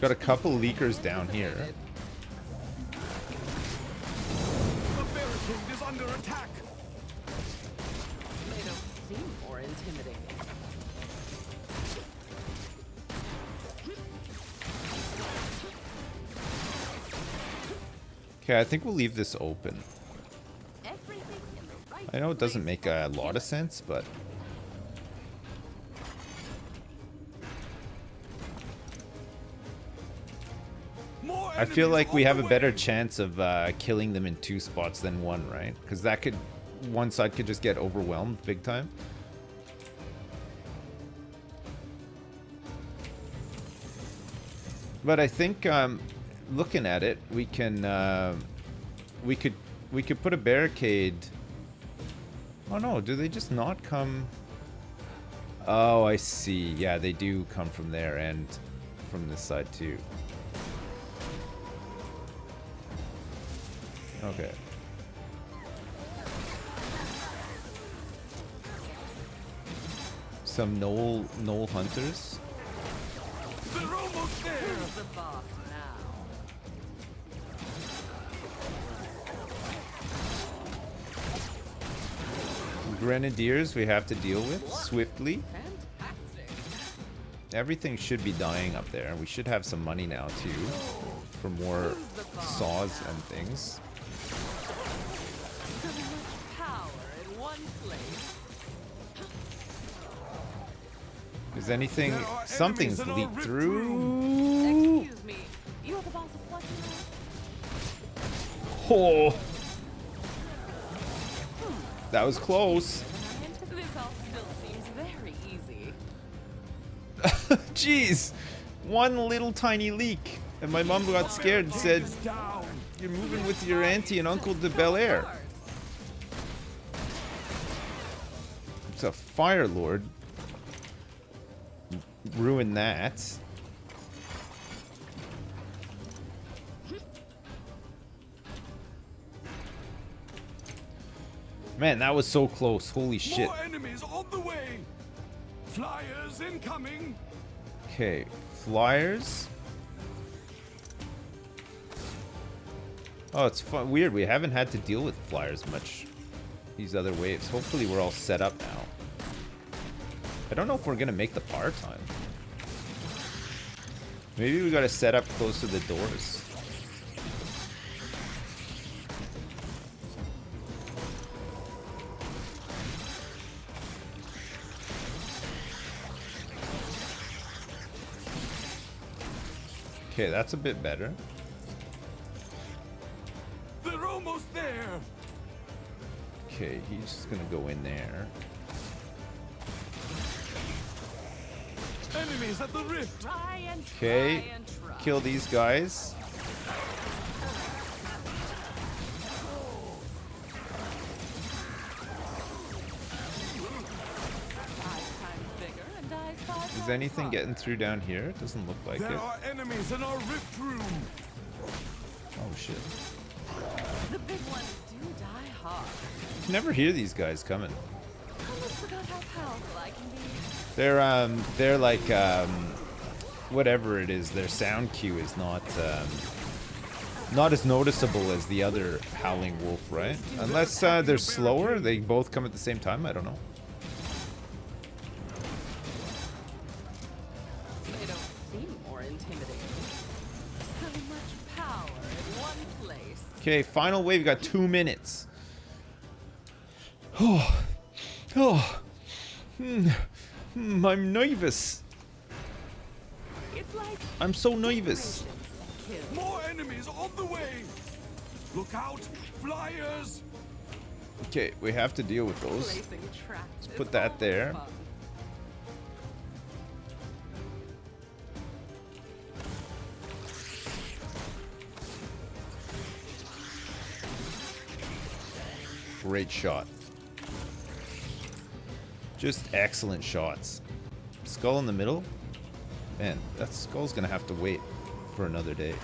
Got a couple leakers down here. The barricade is under attack. They don't seem more intimidating. Okay, I think we'll leave this open. Everything in the right I know it doesn't place make for a the lot of sense, but More I feel enemies like we on have the a better way. chance of killing them in 2 spots than 1, right? Because that could, one side could just get overwhelmed big time. But I think, looking at it, we can, we could put a barricade. Oh no, do they just not come? Oh, I see. Yeah, they do come from there and from this side too. Okay. Some knoll hunters. They're almost there. Who's the boss now? Grenadiers we have to deal with swiftly. Fantastic. Everything should be dying up there. We should have some money now too for more saws and things. So much power in one place. Is anything? There are Something's enemies in our leaked rift through. Excuse me. You're the boss of what now? Oh, that was close. This all still seems very easy. Jeez, one little tiny leak, and my mom got scared and said, Is down. "You're moving with your auntie and uncle to Bel Air." It's a fire lord. Ruin that. Man, that was so close. Holy shit. More enemies on the way. Flyers incoming. Okay, flyers. Oh, it's fun. Weird. We haven't had to deal with flyers much these other waves. Hopefully we're all set up now. I don't know if we're gonna make the par time. Maybe we gotta set up close to the doors. Okay, that's a bit better. They're almost there. Okay, he's just gonna go in there. Enemies at the rift. Try and try Okay, and try. kill these guys. Five times bigger and dies 5 Is times anything harder. getting through down here? It doesn't look like There it. are enemies in our rift room. Oh shit. The big ones do die hard. Can never hear these guys coming. Almost forgot how powerful I can be. They're like whatever it is, their sound cue is not as noticeable as the other howling wolf, right? Unless they're slower, they both come at the same time, I don't know. They don't seem more intimidating. So much power in one place. Okay, final wave, we got 2 minutes. Oh, I'm nervous. It's like I'm so nervous. generations of kills. More enemies on the way. Look out, flyers. Okay, we have to deal with those. Placing traps is put that always there. fun. Great shot. Just excellent shots. Skull in the middle. Man, that skull's gonna have to wait for another day.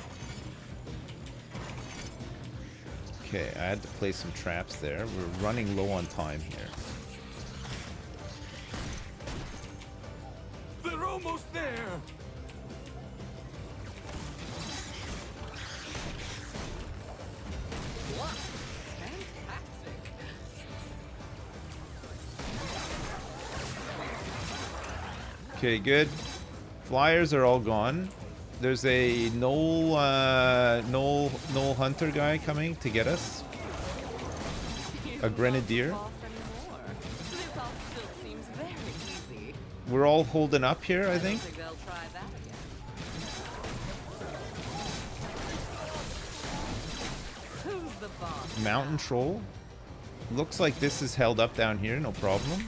Okay, I had to place some traps there. We're running low on time here. They're almost there. What? Fantastic. Okay, good. Flyers are all gone. There's a Knoll Hunter guy coming to get us. He's A grenadier. not the boss anymore. This all still seems very easy. We're all holding up here, I I don't think. think they'll try that again. Who's the boss? Mountain Troll. Looks like this is held up down here, no problem.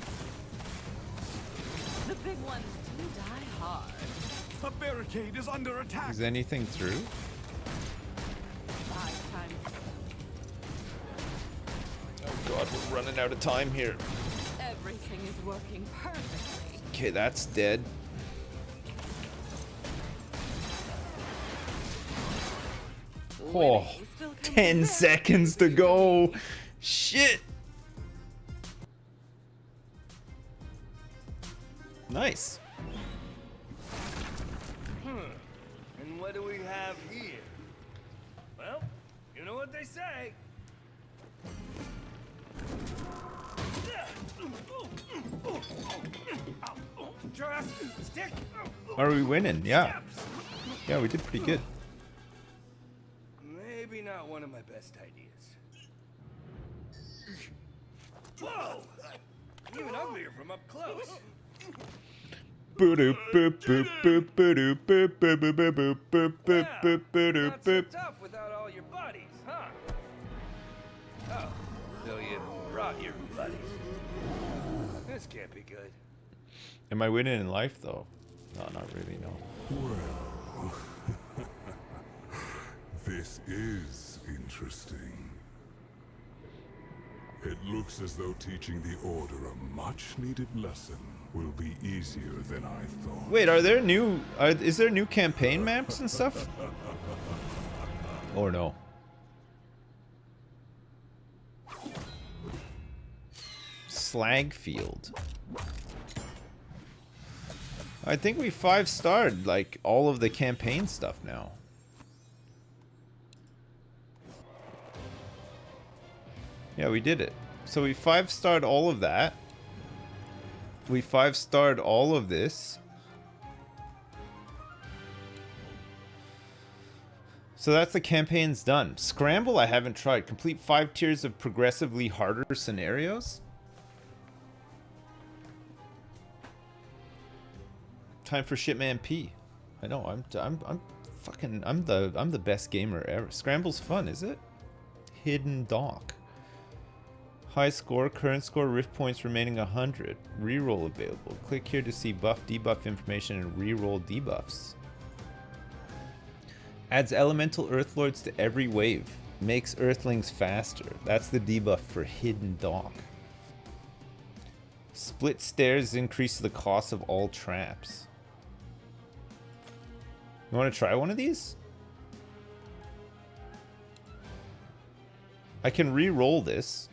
The big ones do die hard. A barricade is under attack. Is anything through? 5 times. Oh god, we're running out of time here. Everything is working perfectly. Okay, that's dead. Oh, Winning still comes 10 very seconds to go. Shit. Nice. And what do we have here? Well, you know what they say. Trust, stick. Are we winning? Yeah. Yeah, we did pretty good. Maybe not one of my best ideas. Whoa! Even uglier from up close. Yeah, not so tough without all your buddies, huh? Oh, so you brought your buddies. This can't be good. Am I winning in life though? No, not really, no. Well, this is interesting. It looks as though teaching the Order a much-needed lesson will be easier than I thought. Wait, are there new is there new campaign maps and stuff? Or no? Slag field. I think we 5-starred like all of the campaign stuff now. Yeah, we did it. So we 5-starred all of that. We 5-starred all of this. So that's the campaign's done. Scramble I haven't tried. Complete 5 tiers of progressively harder scenarios. Time for Shitman P. I know, I'm the best gamer ever. Scramble's fun, is it? Hidden Dock. High score, current score, rift points remaining 100. Reroll available. Click here to see buff, debuff information and reroll debuffs. Adds elemental earth lords to every wave. Makes earthlings faster. That's the debuff for hidden dock. Split stairs increase the cost of all traps. You want to try one of these? I can re-roll this.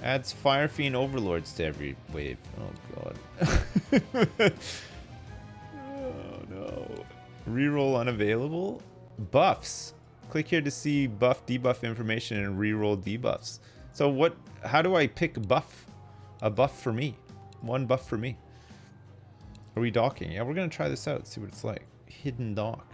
Adds Fire Fiend Overlords to every wave. Oh god. Oh no. Reroll unavailable. Buffs. Click here to see buff, debuff information and reroll debuffs. So what? How do I pick a buff? A buff for me. One buff for me. Are we docking? Yeah, we're gonna try this out. See what it's like. Hidden dock.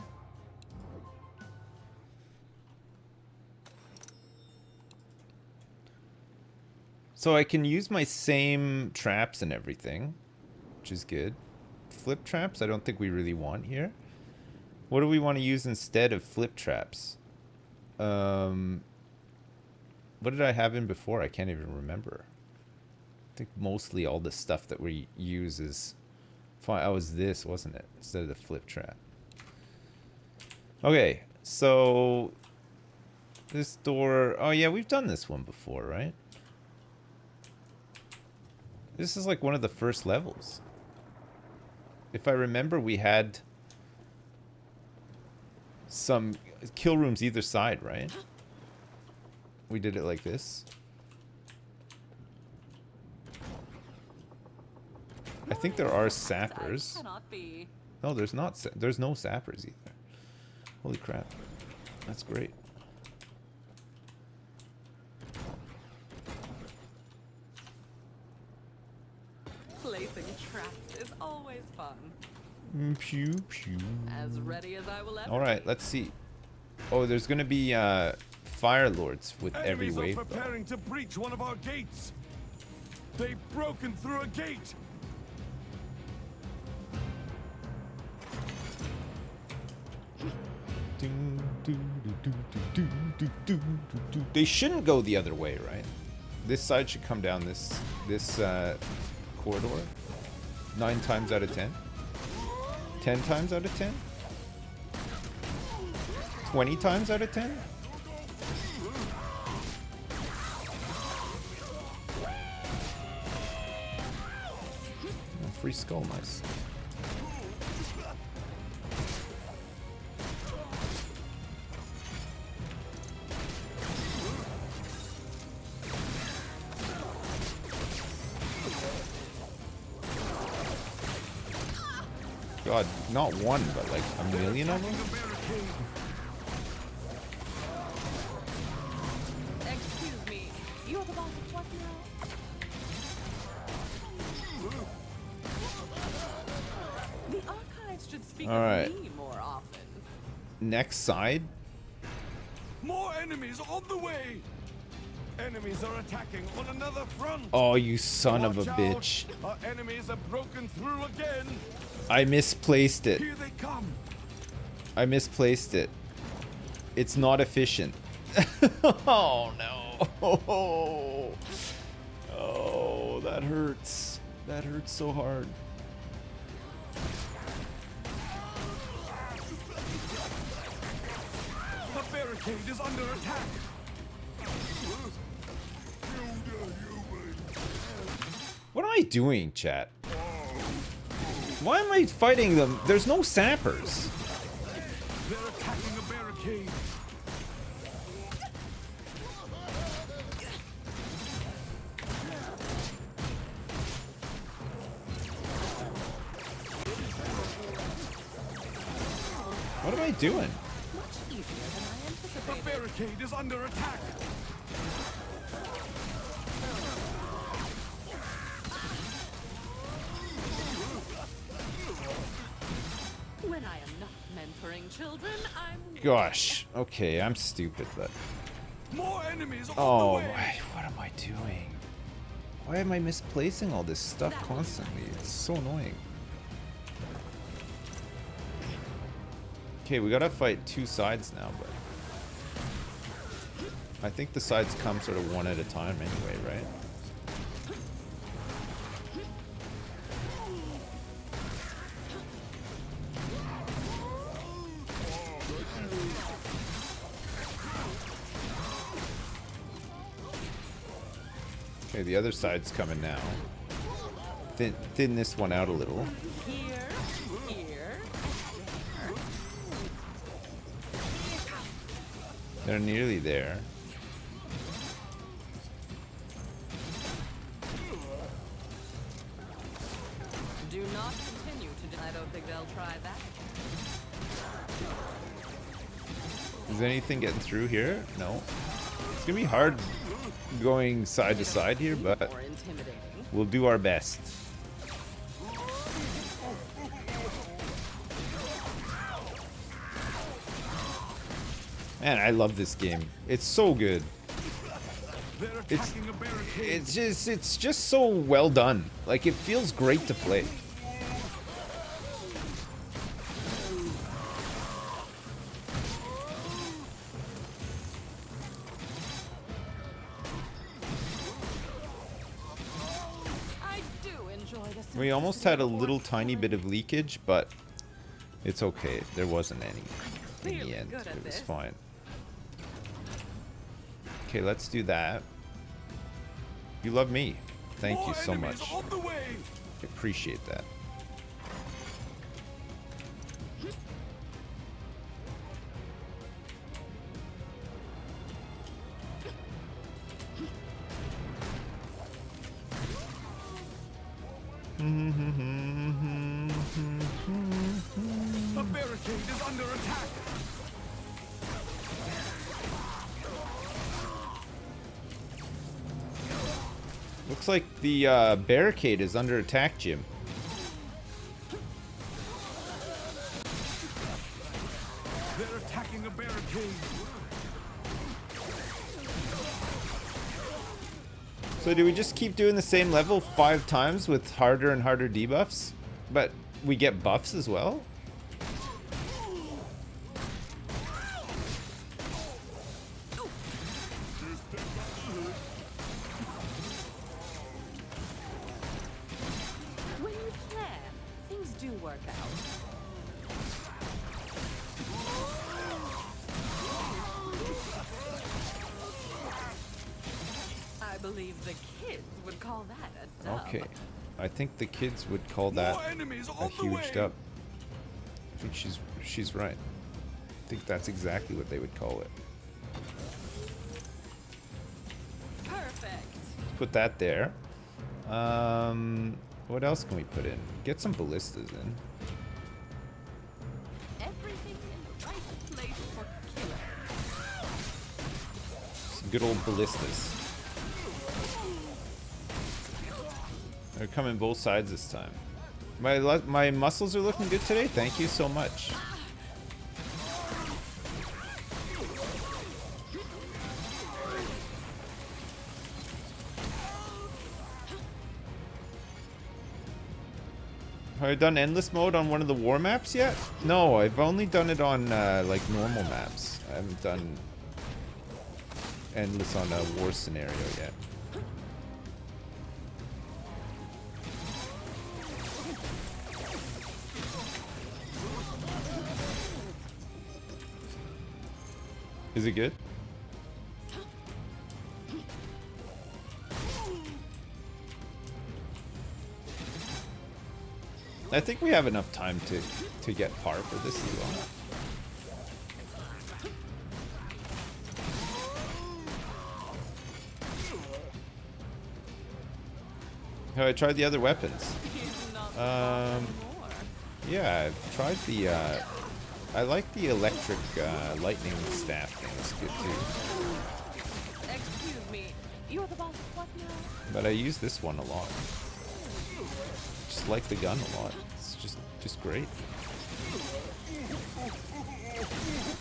So I can use my same traps and everything, which is good. Flip traps, I don't think we really want here. What do we want to use instead of flip traps? What did I have in before? I can't even remember. I think mostly all the stuff that we use is fine. Oh, it was this, wasn't it? Instead of the flip trap. Okay, so this door. Oh yeah, we've done this one before, right? This is like one of the first levels. If I remember, we had some kill rooms either side, right? We did it like this. I think there are sappers. No, there's not. There's no sappers either. Holy crap. That's great. Placing traps is always fun. Pew pew. As ready as I will ever. All right, let's see. Oh, there's gonna be fire lords with every Enemies wave. are preparing to breach one of our gates. They've broken through a gate. They shouldn't go the other way, right? This side should come down this corridor. 9 times out of 10. 10 times out of 10. 20 times out of 10. Oh, free skull, nice. God, not one, but like a million of them? Excuse me, you're the boss of what now? The archives should speak All of me more often. Next side. More enemies on the way. Enemies are attacking on another front. Oh, you son of a Watch out. bitch. Our enemies are broken through again. I misplaced it. Here they come. I misplaced it. It's not efficient. Oh no. Oh, that hurts. That hurts so hard. The barricade is under attack. What am I doing, chat? Why am I fighting them? There's no sappers. They're attacking a barricade. What am I doing? The barricade is under attack. When I am not mentoring children, I'm. Gosh. Okay, I'm stupid, but. More enemies on Oh the way. my, what am I doing? Why am I misplacing all this stuff constantly? It's so annoying. Okay, we gotta fight 2 sides now, but. I think the sides come sort of one at a time anyway, right? Okay, the other side's coming now. Thin this one out a little. Here, here. They're nearly there. Do not continue to. I don't think they'll try that. Is anything getting through here? No. It's gonna be hard going side to side here, but More intimidating. we'll do our best. Man, I love this game. It's so good. They're attacking a barricade. It's just so well done. Like, it feels great to play. I do enjoy this. We almost had a little tiny bit of leakage, but it's okay. There wasn't any in the Really end. good at It was this. fine. Okay, let's do that. You love me. Thank you More so enemies much. on the way. Appreciate that. A barricade is under attack. Looks like the barricade is under attack, Jim. They're attacking a barricade. So do we just keep doing the same level 5 times with harder and harder debuffs? But we get buffs as well? When you plan, things do work out. I believe the kids would call that a dub. Okay. I think the kids would call that More enemies a on the way. huge dub. I think she's right. I think that's exactly what they would call it. Perfect. Put that there. What else can we put in? Get some ballistas in. Everything in the right place for killer. Some good old ballistas. They're coming both sides this time. My muscles are looking good today. Thank you so much. Have I done endless mode on one of the war maps yet? No, I've only done it on like normal maps. I haven't done endless on a war scenario yet. Is it good? I think we have enough time to get par for this as well. Have I tried the other weapons? He's not Um, more. Yeah, I've tried the, I like the electric, lightning staff thing. It's good too. Excuse me. You're the boss of what now? But I use this one a lot. Just like the gun a lot. It's just great.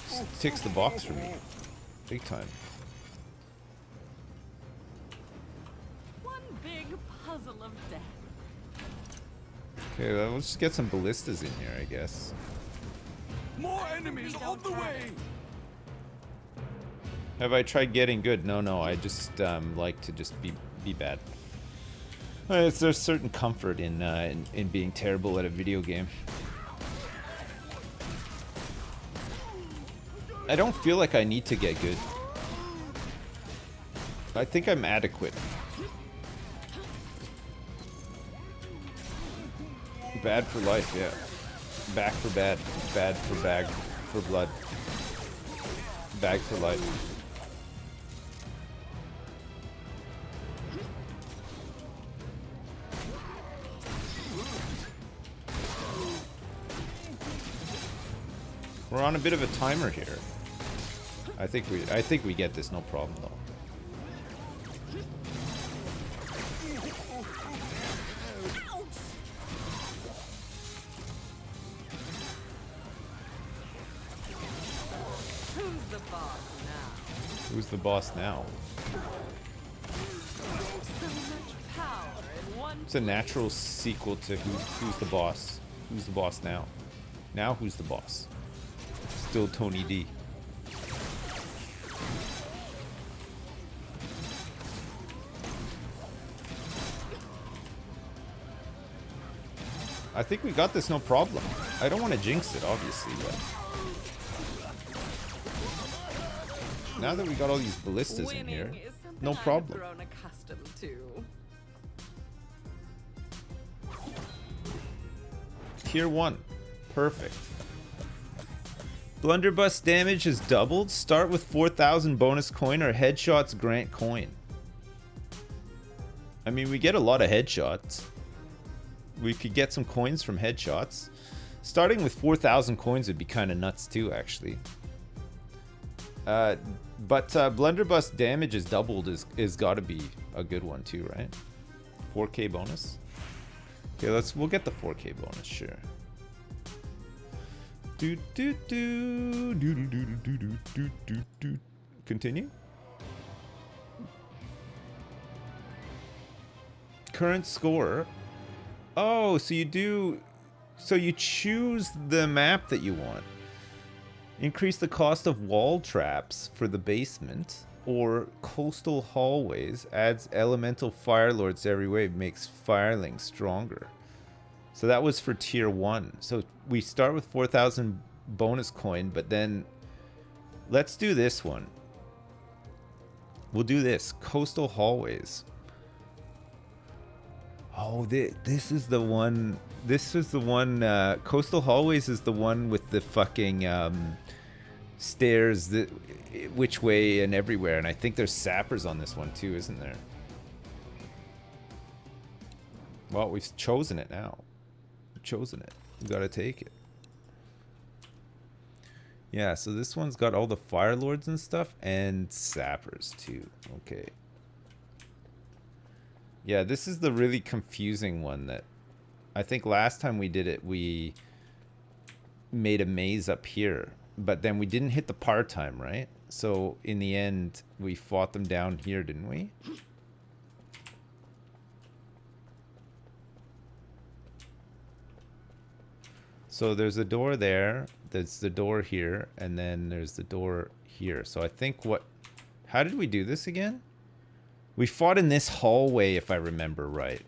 Just ticks the box for me. Big time. One big puzzle of death. Okay, well, let's just get some ballistas in here, I guess. More enemies on the way. Have I tried getting good? No. I just like to just be bad. There's a certain comfort in being terrible at a video game. I don't feel like I need to get good. I think I'm adequate. Bad for life, yeah. Back for bad. Bad for bag for blood. Bag for life. We're on a bit of a timer here. I think we get this no problem though. Who's the boss now? It's a natural sequel to who's the boss. Who's the boss now? Now who's the boss? Still Tony D. I think we got this no problem. I don't want to jinx it, obviously, but now that we got all these ballistas in here, no problem. Grown accustomed to. Tier 1. Perfect. Blunderbuss damage is doubled. Start with 4,000 bonus coin or headshots grant coin. I mean, we get a lot of headshots. We could get some coins from headshots. Starting with 4,000 coins would be kind of nuts too, actually. But Blunderbuss damage is doubled is got to be a good one too, right? 4K bonus. Okay, we'll get the 4K bonus, sure. Continue. Current score. Oh, so you choose the map that you want. Increase the cost of wall traps for the basement, or coastal hallways adds elemental fire lords every wave, makes firelings stronger. So that was for tier 1. So we start with 4,000 bonus coin, but then let's do this one. We'll do this, coastal hallways. Oh, this is the one. This is the one. Coastal hallways is the one with the fucking stairs, which way and everywhere. And I think there's sappers on this one too, isn't there? Well, we've chosen it now. We've chosen it. We gotta take it. Yeah, so this one's got all the fire lords and stuff, and sappers too. Okay. Yeah, this is the really confusing one that I think last time we did it, we made a maze up here, but then we didn't hit the par time, right? So in the end, we fought them down here, didn't we? So there's a door there, there's the door here, and then there's the door here. So I think how did we do this again? We fought in this hallway, if I remember right.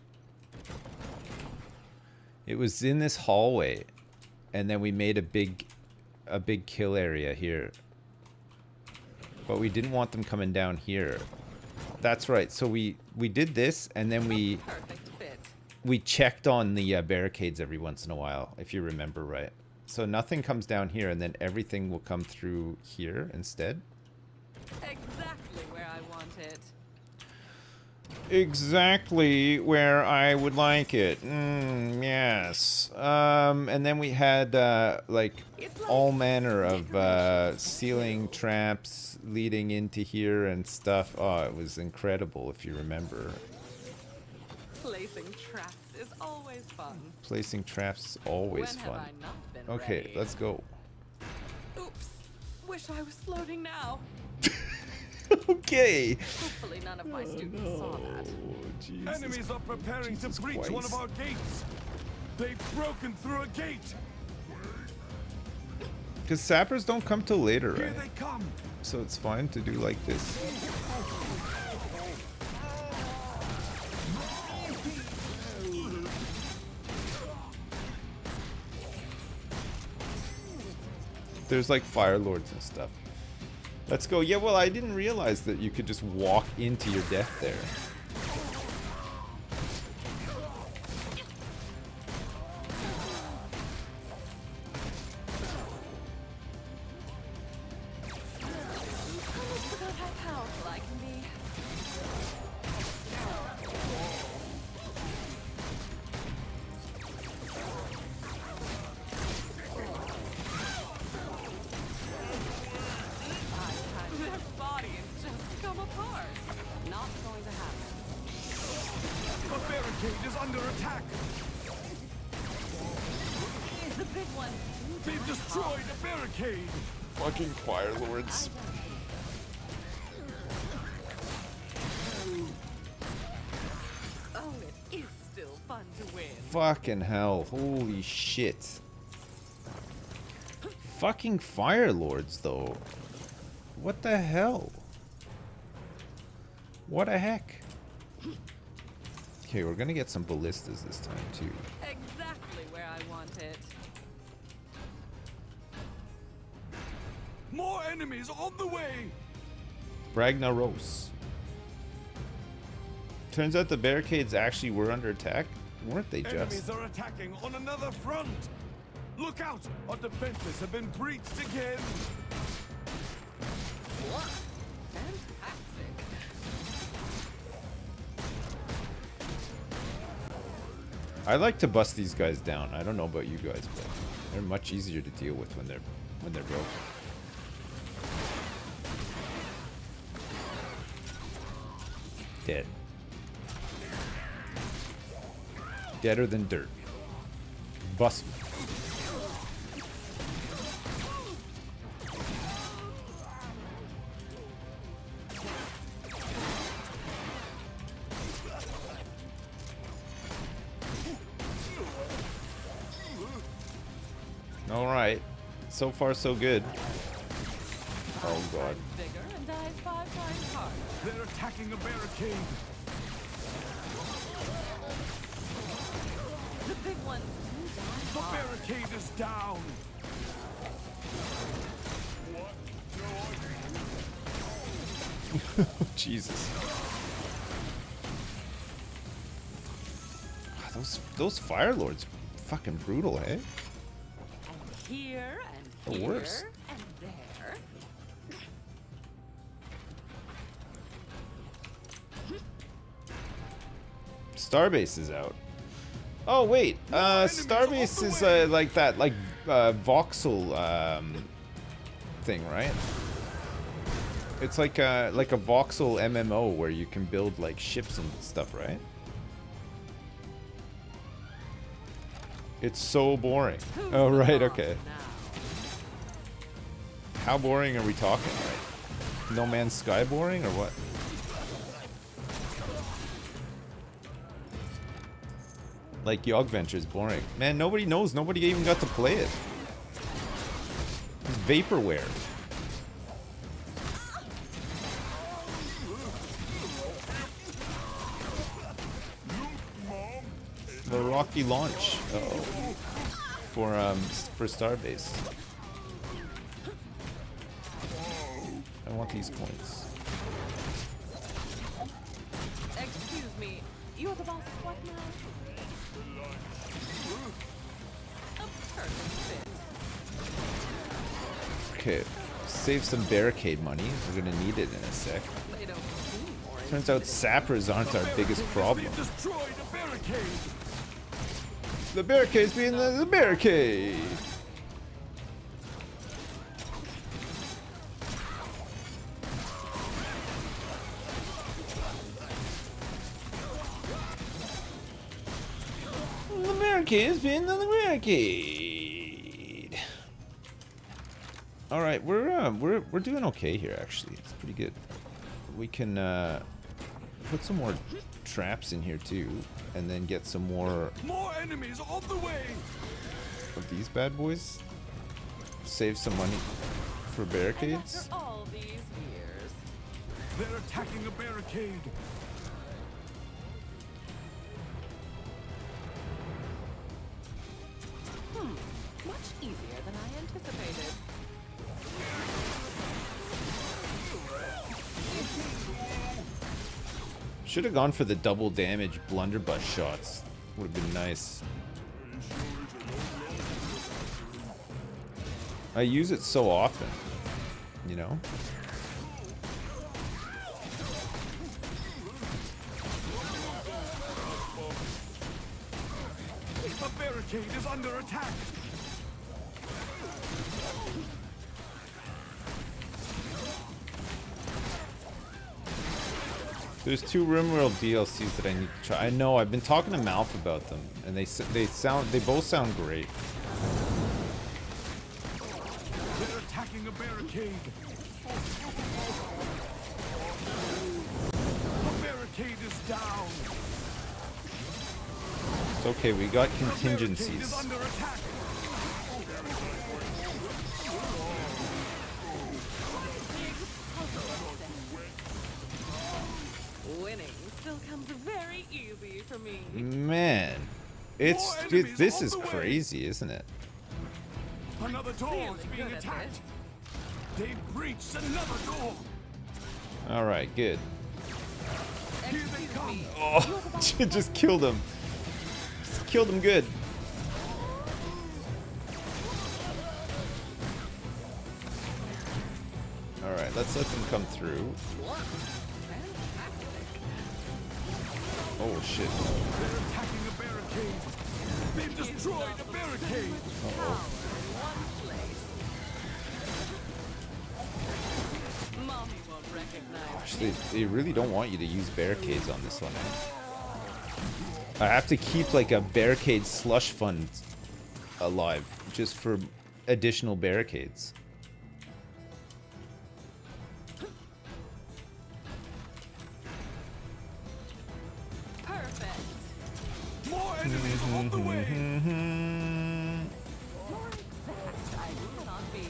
It was in this hallway, and then we made a big kill area here. But we didn't want them coming down here. That's right. So we did this, and then we checked on the barricades every once in a while, if you remember right. So nothing comes down here, and then everything will come through here instead. Exactly where I want it. Exactly where I would like it. Yes. And then we had like all manner of ceiling traps leading into here and stuff. Oh, it was incredible if you remember. Placing traps is always fun. Placing traps is always When fun. have I not been Okay, ready? let's go. Oops. Wish I was floating now. Okay. Hopefully none of my students saw that. Jesus. Enemies are preparing Jesus to breach Christ. one of our gates. They've broken through a gate. Because sappers don't come till later, Here right? they come. so it's fine to do like this. There's like fire lords and stuff. Let's go. Yeah, well, I didn't realize that you could just walk into your death there. Almost forgot how powerful I can be. Their bodies just come apart. Not going to happen. The barricade is under attack. The big one. They've destroyed a barricade. Fucking fire lords. Oh, it is still fun to win. Fucking hell. Holy shit. Fucking fire lords, though. What the hell? What the heck? Okay, we're gonna get some ballistas this time, too. Exactly where I want it. More enemies on the way. Ragnaros. Turns out the barricades actually were under attack. Weren't they just? Enemies are attacking on another front. Look out! Our defenses have been breached again. Fantastic. I like to bust these guys down. I don't know about you guys, but they're much easier to deal with when they're broken. Dead. Deader than dirt. Bust me. All right. So far, so good. Oh god. Bigger and dies 5 times harder. They're attacking a barricade. The big ones do die The hard. barricade is down. Jesus. Those fire lords, fucking brutal, eh? And here and The here worst. and there. Starbase is out. Oh wait, Starbase is like that, like voxel thing, right? It's like a voxel MMO where you can build like ships and stuff, right? It's so boring. Oh right, okay. How boring are we talking? Like, No Man's Sky boring or what? Like Yog Venture's boring. Man, nobody knows. Nobody even got to play it. It's vaporware. The rocky launch. Uh-oh. For Starbase. I want these coins. Excuse me, you're the boss of what now? A perfect fit. Okay, save some barricade money. We're gonna need it in a sec. They don't seem more Turns out sappers aren't our biggest problem. We've destroyed a barricade. The barricade's being the barricade. The barricade's being the barricade. All right, we're doing okay here actually. It's pretty good. We can put some more traps in here too, and then get some more More enemies on the way. of these bad boys. Save some money for barricades. After all these years, They're attacking a barricade. much easier than I anticipated. Should have gone for the double damage blunderbuss shots. Would have been nice. I use it so often, you know? A barricade is under attack. There's 2 RimWorld DLCs that I need to try. I know, I've been talking to Malf about them, and they both sound great. They're attacking a barricade. The barricade is down. It's okay, we got The barricade contingencies. is under attack. Winning still comes very easy for me. Man, it's More dude, enemies this on is the way. crazy, isn't it? Another door Really is being good at attacked. this. They've breached another door. All right, good. Here they come. Oh, just killed him. Just killed him good. All right, let's let them come through. Oh shit. They're attacking a barricade. They've destroyed a barricade. Mommy won't recognize. Gosh, they really don't want you to use barricades on this one. Eh? I have to keep like a barricade slush fund alive just for additional barricades. Perfect. More enemies on the way. More exact, I cannot be.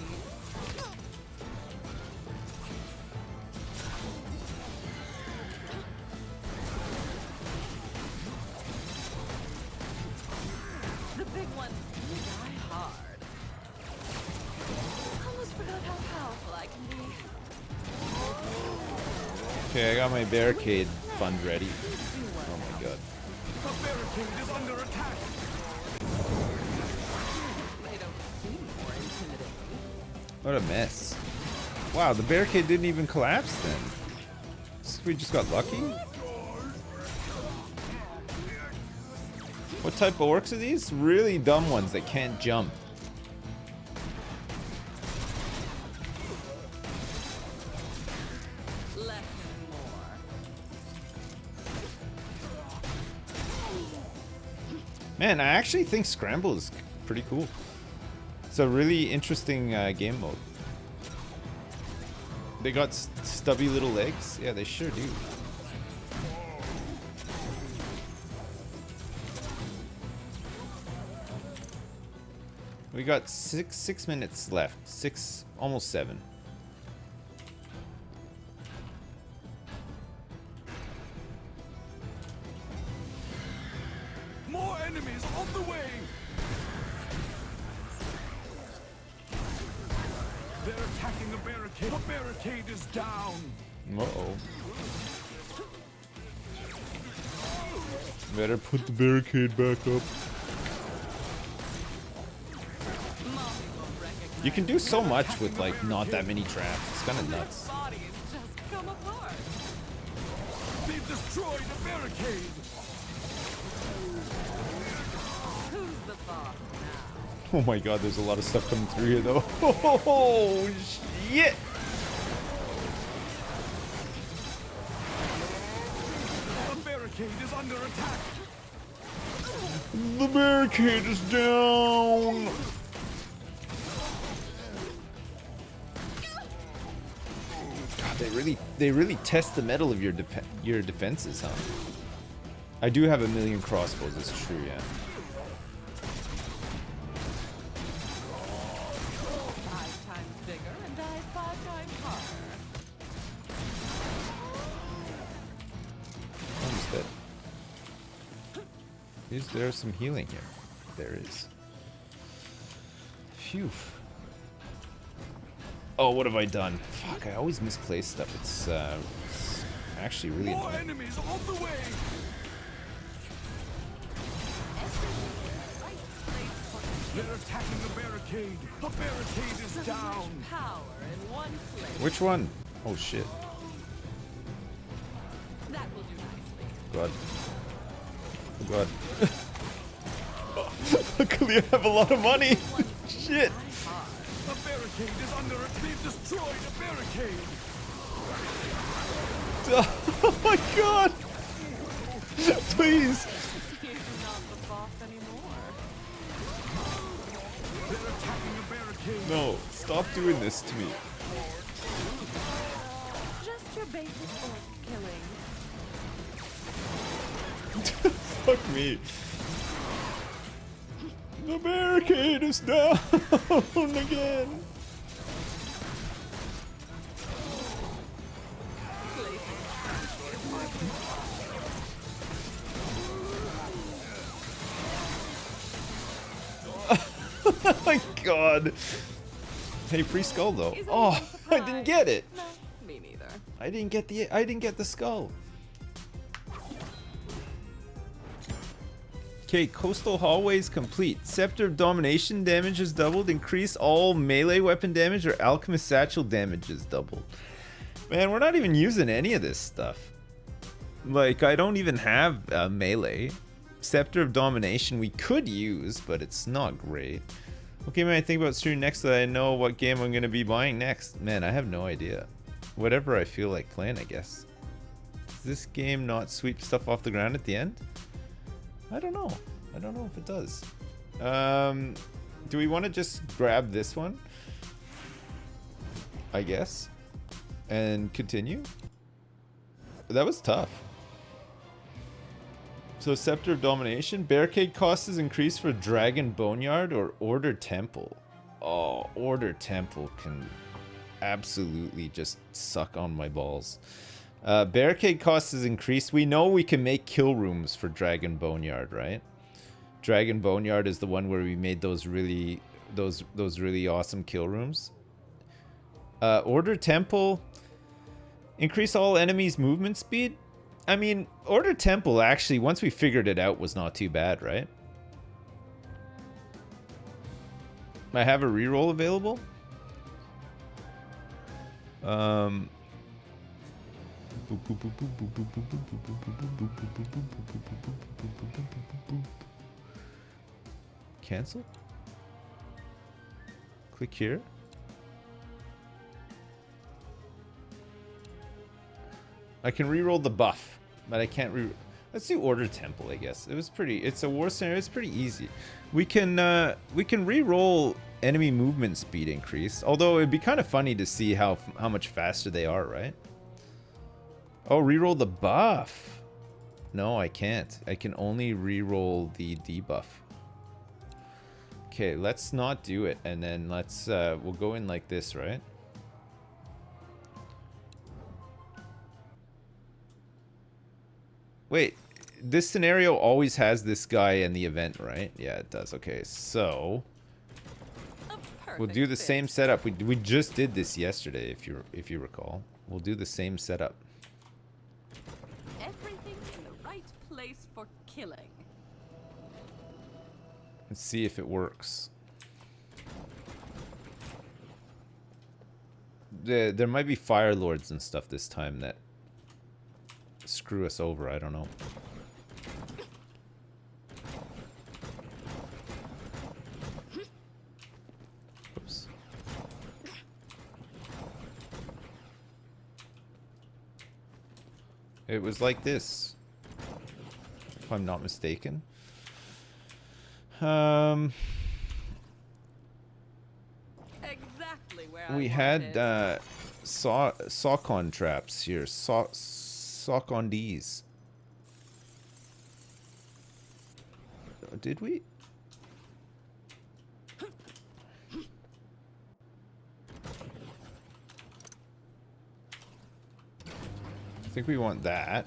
The big ones die hard. Almost forgot how powerful I can be. Okay, I got my barricade fund ready. Oh my god. The barricade is under attack. They don't seem more intimidating. What a mess. Wow, the barricade didn't even collapse then. We just got lucky? What type of orcs are these? Really dumb ones that can't jump. Less and more. Man, I actually think Scramble is pretty cool. It's a really interesting game mode. They got stubby little legs. Yeah, they sure do. We got six minutes left. Almost 7. More enemies on the way. They're attacking a barricade. The barricade is down. Uh-oh. Better put the barricade back up. You can do so much with like not that many traps. It's kind of nuts. Bodies just come apart. They've destroyed a barricade. Who's the boss now? Oh my god, there's a lot of stuff coming through here though. Oh shit! The barricade is under attack. The barricade is down! God, they really test the metal of your defenses, huh? I do have a million crossbows, it's true, yeah. 5 times bigger and dies Is there some healing here? There is. Phew. Oh, what have I done? Fuck, I always misplace stuff. It's actually really More annoying. enemies on the way! They're attacking the barricade! The barricade is down! Power in one place. Which one? Oh shit. That will do nicely. God. Oh god. Luckily I have a lot of money. Shit. The barricade is under it! They've destroyed a barricade! Oh my god. Please. You're not the boss anymore. They're attacking a barricade! No, stop doing this to me. Just your basic orc killing. Fuck me. The barricade is down again. Oh my god. Hey, free skull though. Oh, I didn't get it. No, me neither. I didn't get the skull. Okay, coastal hallways complete. Scepter of Domination damage is doubled. Increase all melee weapon damage or alchemist satchel damage is doubled. Man, we're not even using any of this stuff. Like, I don't even have melee. Scepter of Domination we could use, but it's not great. Okay, man, I think about streaming next so that I know what game I'm going to be buying next. Man, I have no idea. Whatever I feel like playing, I guess. Does this game not sweep stuff off the ground at the end? I don't know. I don't know if it does. Do we want to just grab this one? I guess. And continue? That was tough. So Scepter of Domination. Barricade cost is increased for Dragon Boneyard or Order Temple. Oh, Order Temple can absolutely just suck on my balls. Barricade cost is increased. We know we can make kill rooms for Dragon Boneyard, right? Dragon Boneyard is the one where we made those really awesome kill rooms. Order Temple. Increase all enemies' movement speed. I mean, Order Temple actually, once we figured it out, was not too bad, right? I have a reroll available. Cancel? Click here. I can reroll the buff, but I can't re. Let's do Order Temple, I guess. It was pretty. It's a war scenario. It's pretty easy. We can reroll enemy movement speed increase. Although it'd be kind of funny to see how much faster they are, right? Oh, reroll the buff. No, I can't. I can only reroll the debuff. Okay, let's not do it, and then let's we'll go in like this, right? Wait, this scenario always has this guy in the event, right? Yeah, it does. Okay, so we'll do the same setup. We just did this yesterday, if you recall. We'll do the same setup. Everything in the right place for killing. Let's see if it works. There might be fire lords and stuff this time that screw us over. I don't know. Oops. It was like this, if I'm not mistaken. Exactly where We I had wanted. sock-on traps here. Sock-on Ds. Did we? I think we want that.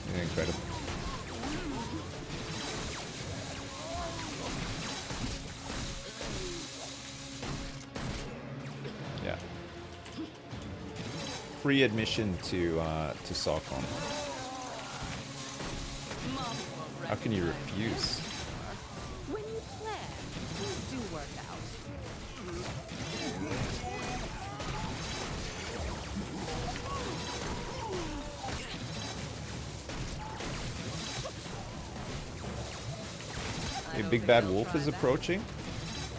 Incredible. Yeah. Free admission to Salcon. How can you refuse? When you plan, things do work out. A big bad wolf is approaching.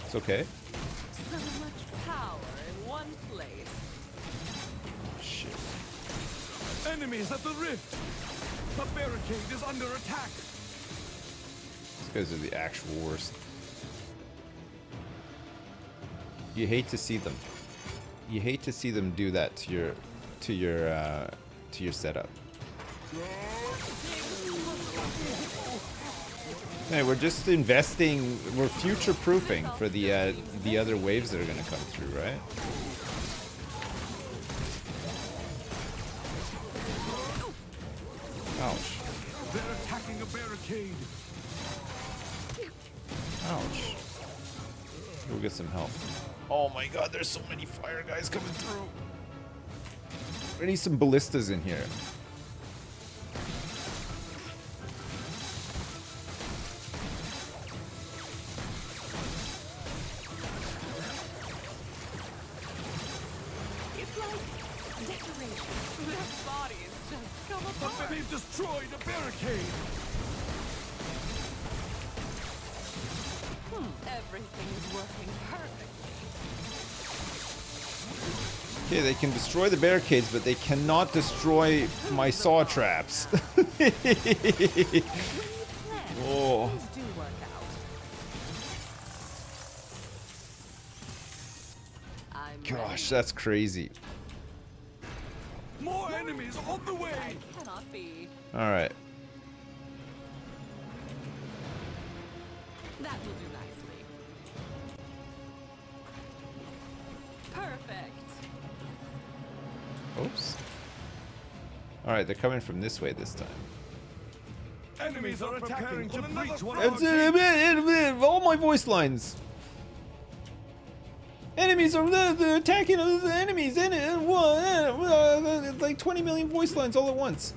It's okay. So much power in one place. Shit. Enemies at the rift! The barricade is under attack! These guys are the actual worst. You hate to see them. You hate to see them do that to your setup. Hey, we're just investing. We're future-proofing for the other waves that are gonna come through, right? Ouch. They're attacking a barricade! Ouch. We'll get some help. Oh my god, there's so many fire guys coming through. I need some ballistas in here. It's like decoration. Their bodies just come apart. But they've destroyed a barricade! Everything's working perfectly. Okay, they can destroy the barricades, but they cannot destroy my saw traps. When you plan, Oh. things do work out. I'm Gosh, ready. that's crazy. More enemies on the way! I cannot be. Alright. That will do nicely. Perfect. Oops. Alright, they're coming from this way this time. Enemies are attacking to breach one All my voice lines. Enemies are they're attacking the enemies in it. Like 20 million voice lines all at once.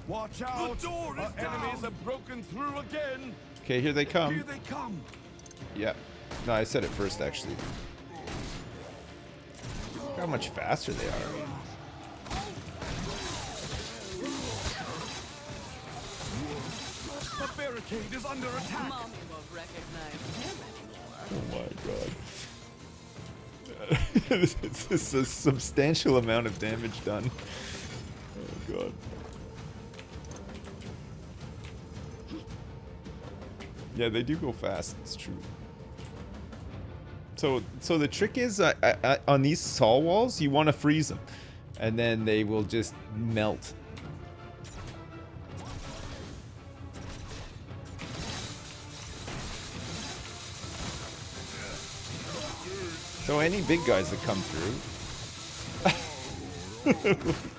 Watch out! The door is enemies have broken through again! Okay, here they come. Here they come! Yeah. No, I said it first actually. Look how much faster they are. The barricade is under attack! Mommy won't recognize him Oh anymore. my god. It's a substantial amount of damage done. Oh god. Yeah, they do go fast. It's true. So the trick is on these saw walls, you want to freeze them, and then they will just melt. So any big guys that come through.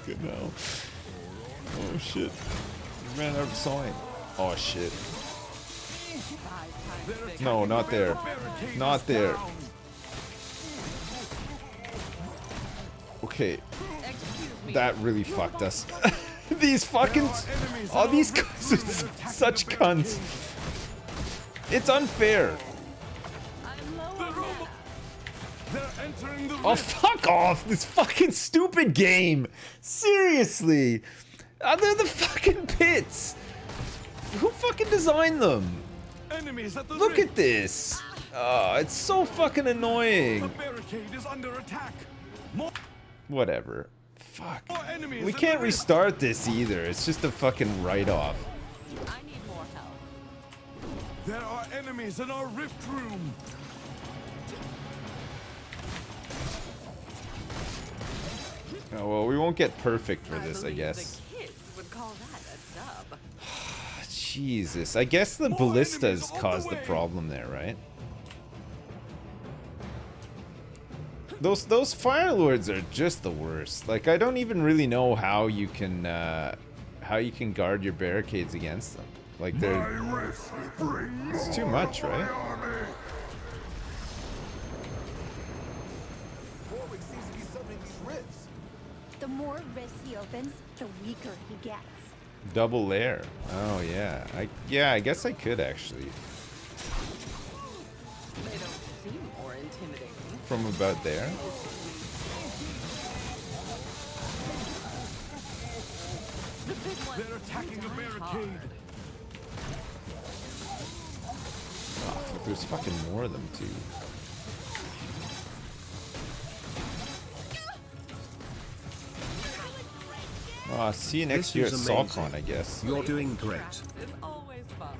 Good now. Oh shit. We ran out of sawing. Oh shit. No, not there. Not there. Okay. Excuse me. That really fucked us. These fucking... Oh, these guys are such cunts. It's unfair. I'm low on mana. They're entering the Oh, rift! fuck off! This fucking stupid game! Seriously! They're the fucking pits! Who fucking designed them? Enemies at the Look rift! at this! Oh, it's so fucking The annoying. barricade is under attack! More Whatever. Fuck. enemies We in can't the rift! restart this either. It's just a fucking write-off. I need more help. There are enemies in our rift room! Oh, well, we won't get perfect for this, I believe guess. The kids would call that a dub. Jesus. I guess the More ballistas enemies on the caused the way. problem there, right? Those fire lords are just the worst. Like, I don't even really know how you can guard your barricades against them. Like, they're it's too much, right? The more rifts he opens, the weaker he gets. Double layer. Oh yeah. I guess I could actually. They don't seem more intimidating. From about there. The big ones They're attacking a barricade. Oh, fuck, there's fucking more of them too. Oh, see you next year at This is amazing. SawCon, I guess. You're doing great. It's always fun.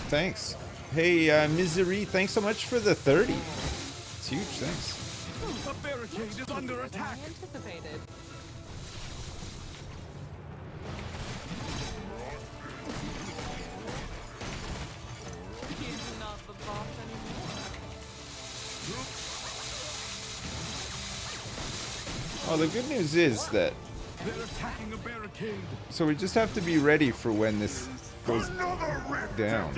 Thanks. Hey, Misery, thanks so much for the 30. It's huge, thanks. The barricade is under attack. Anticipated. He's not the boss anymore. Oh, the good news is that They're attacking a barricade. so we just have to be ready for when this goes down. Yeah.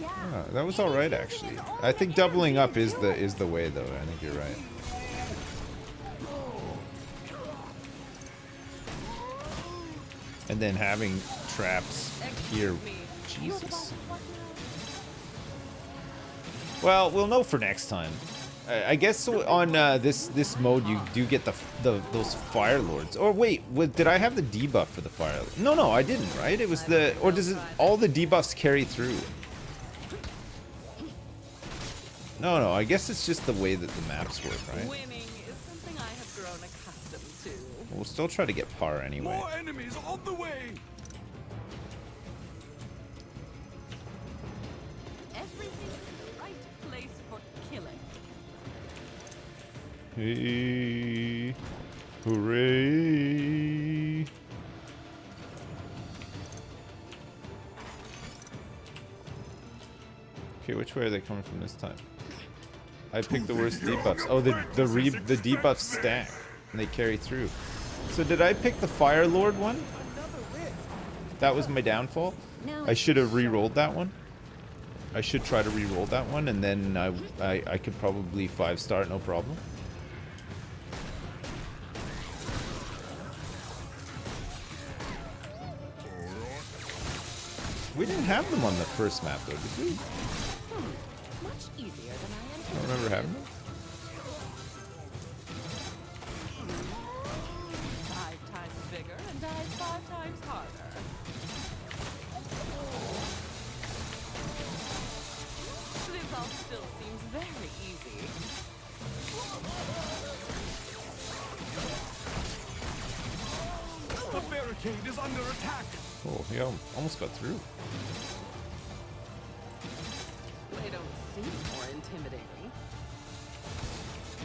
Oh, that was all right actually. I think doubling up is the way though. I think you're right. And then having traps here. Jesus. Well, we'll know for next time. I guess on this mode you do get those fire lords. Or wait, did I have the debuff for the fire? No, I didn't. Right? It was or does it all the debuffs carry through? No. I guess it's just the way that the maps work, right? Winning is something I have grown accustomed to. We'll still try to get par anyway. More enemies on the way. Everything in the right place for killing. Hey, hooray! Okay, which way are they coming from this time? I picked the worst debuffs. Oh, the debuffs stack and they carry through. So did I pick the Fire Lord one? That was my downfall. I should have re-rolled that one. I should try to re-roll that one, and then I could probably 5-star it, no problem. We didn't have them on the first map though, did we? Much easier than I I don't anticipated. remember having them. 5 times bigger and dies 5 times harder. This all still seems very easy. The barricade is under attack. Oh, yeah, almost got through. They don't seem more intimidating.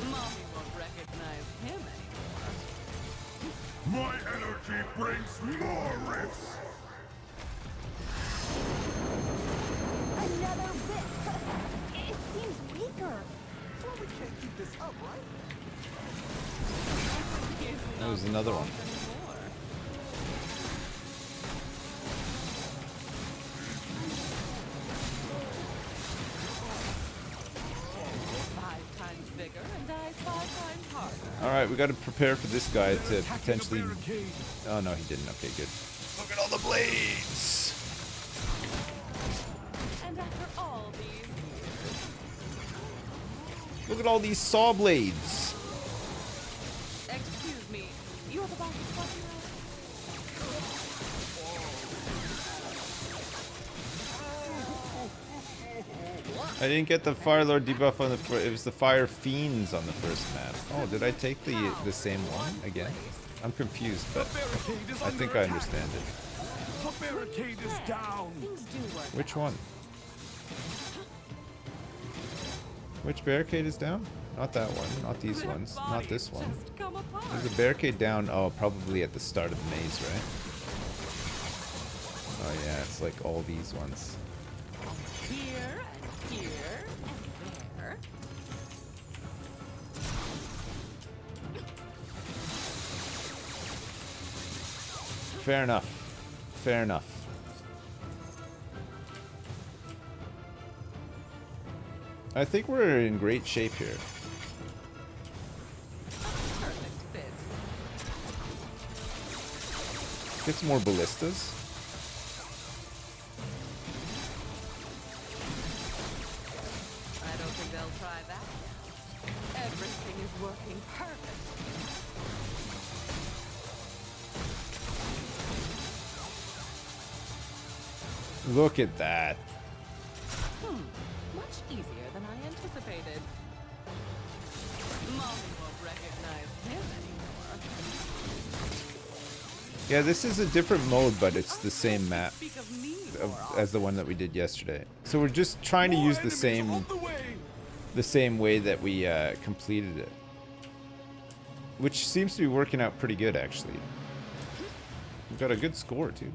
Mommy won't recognize him anymore. My energy brings more rifts. Another whip. It seems weaker. Well, we can't keep this up, right? That was another one. Anymore. 5 times bigger and dies 5 times harder. Alright, we gotta prepare for this guy to Attacking a potentially... barricade. Oh no, he didn't. Okay, good. Look at all the blades! And after all these years, Look at all these saw blades! excuse me, you're the boss of fucking I didn't get the Fire Lord debuff on the it was the Fire Fiends on the first map. Oh, did I take the same one again? I'm confused, but The barricade is I under think I attack. understand it. The barricade is down. things do work. Which one? Which barricade is down? Not that one, not these Their ones, not bodies this one. just come apart. There's a barricade down, oh, probably at the start of the maze, right? Oh yeah, it's like all these ones. Here and here and there. Fair enough. Fair enough. I think we're in great shape here. Perfect fit. Get some more ballistas. I don't think they'll try that now. Everything is working perfect. Look at that. Much easier than I anticipated. Mommy won't recognize him anymore. Yeah, this is a different mode, but it's the same map Speak of me as the one that we did yesterday. So we're just trying to use the same way that we completed it, which seems to be working out pretty good actually. We've got a good score too.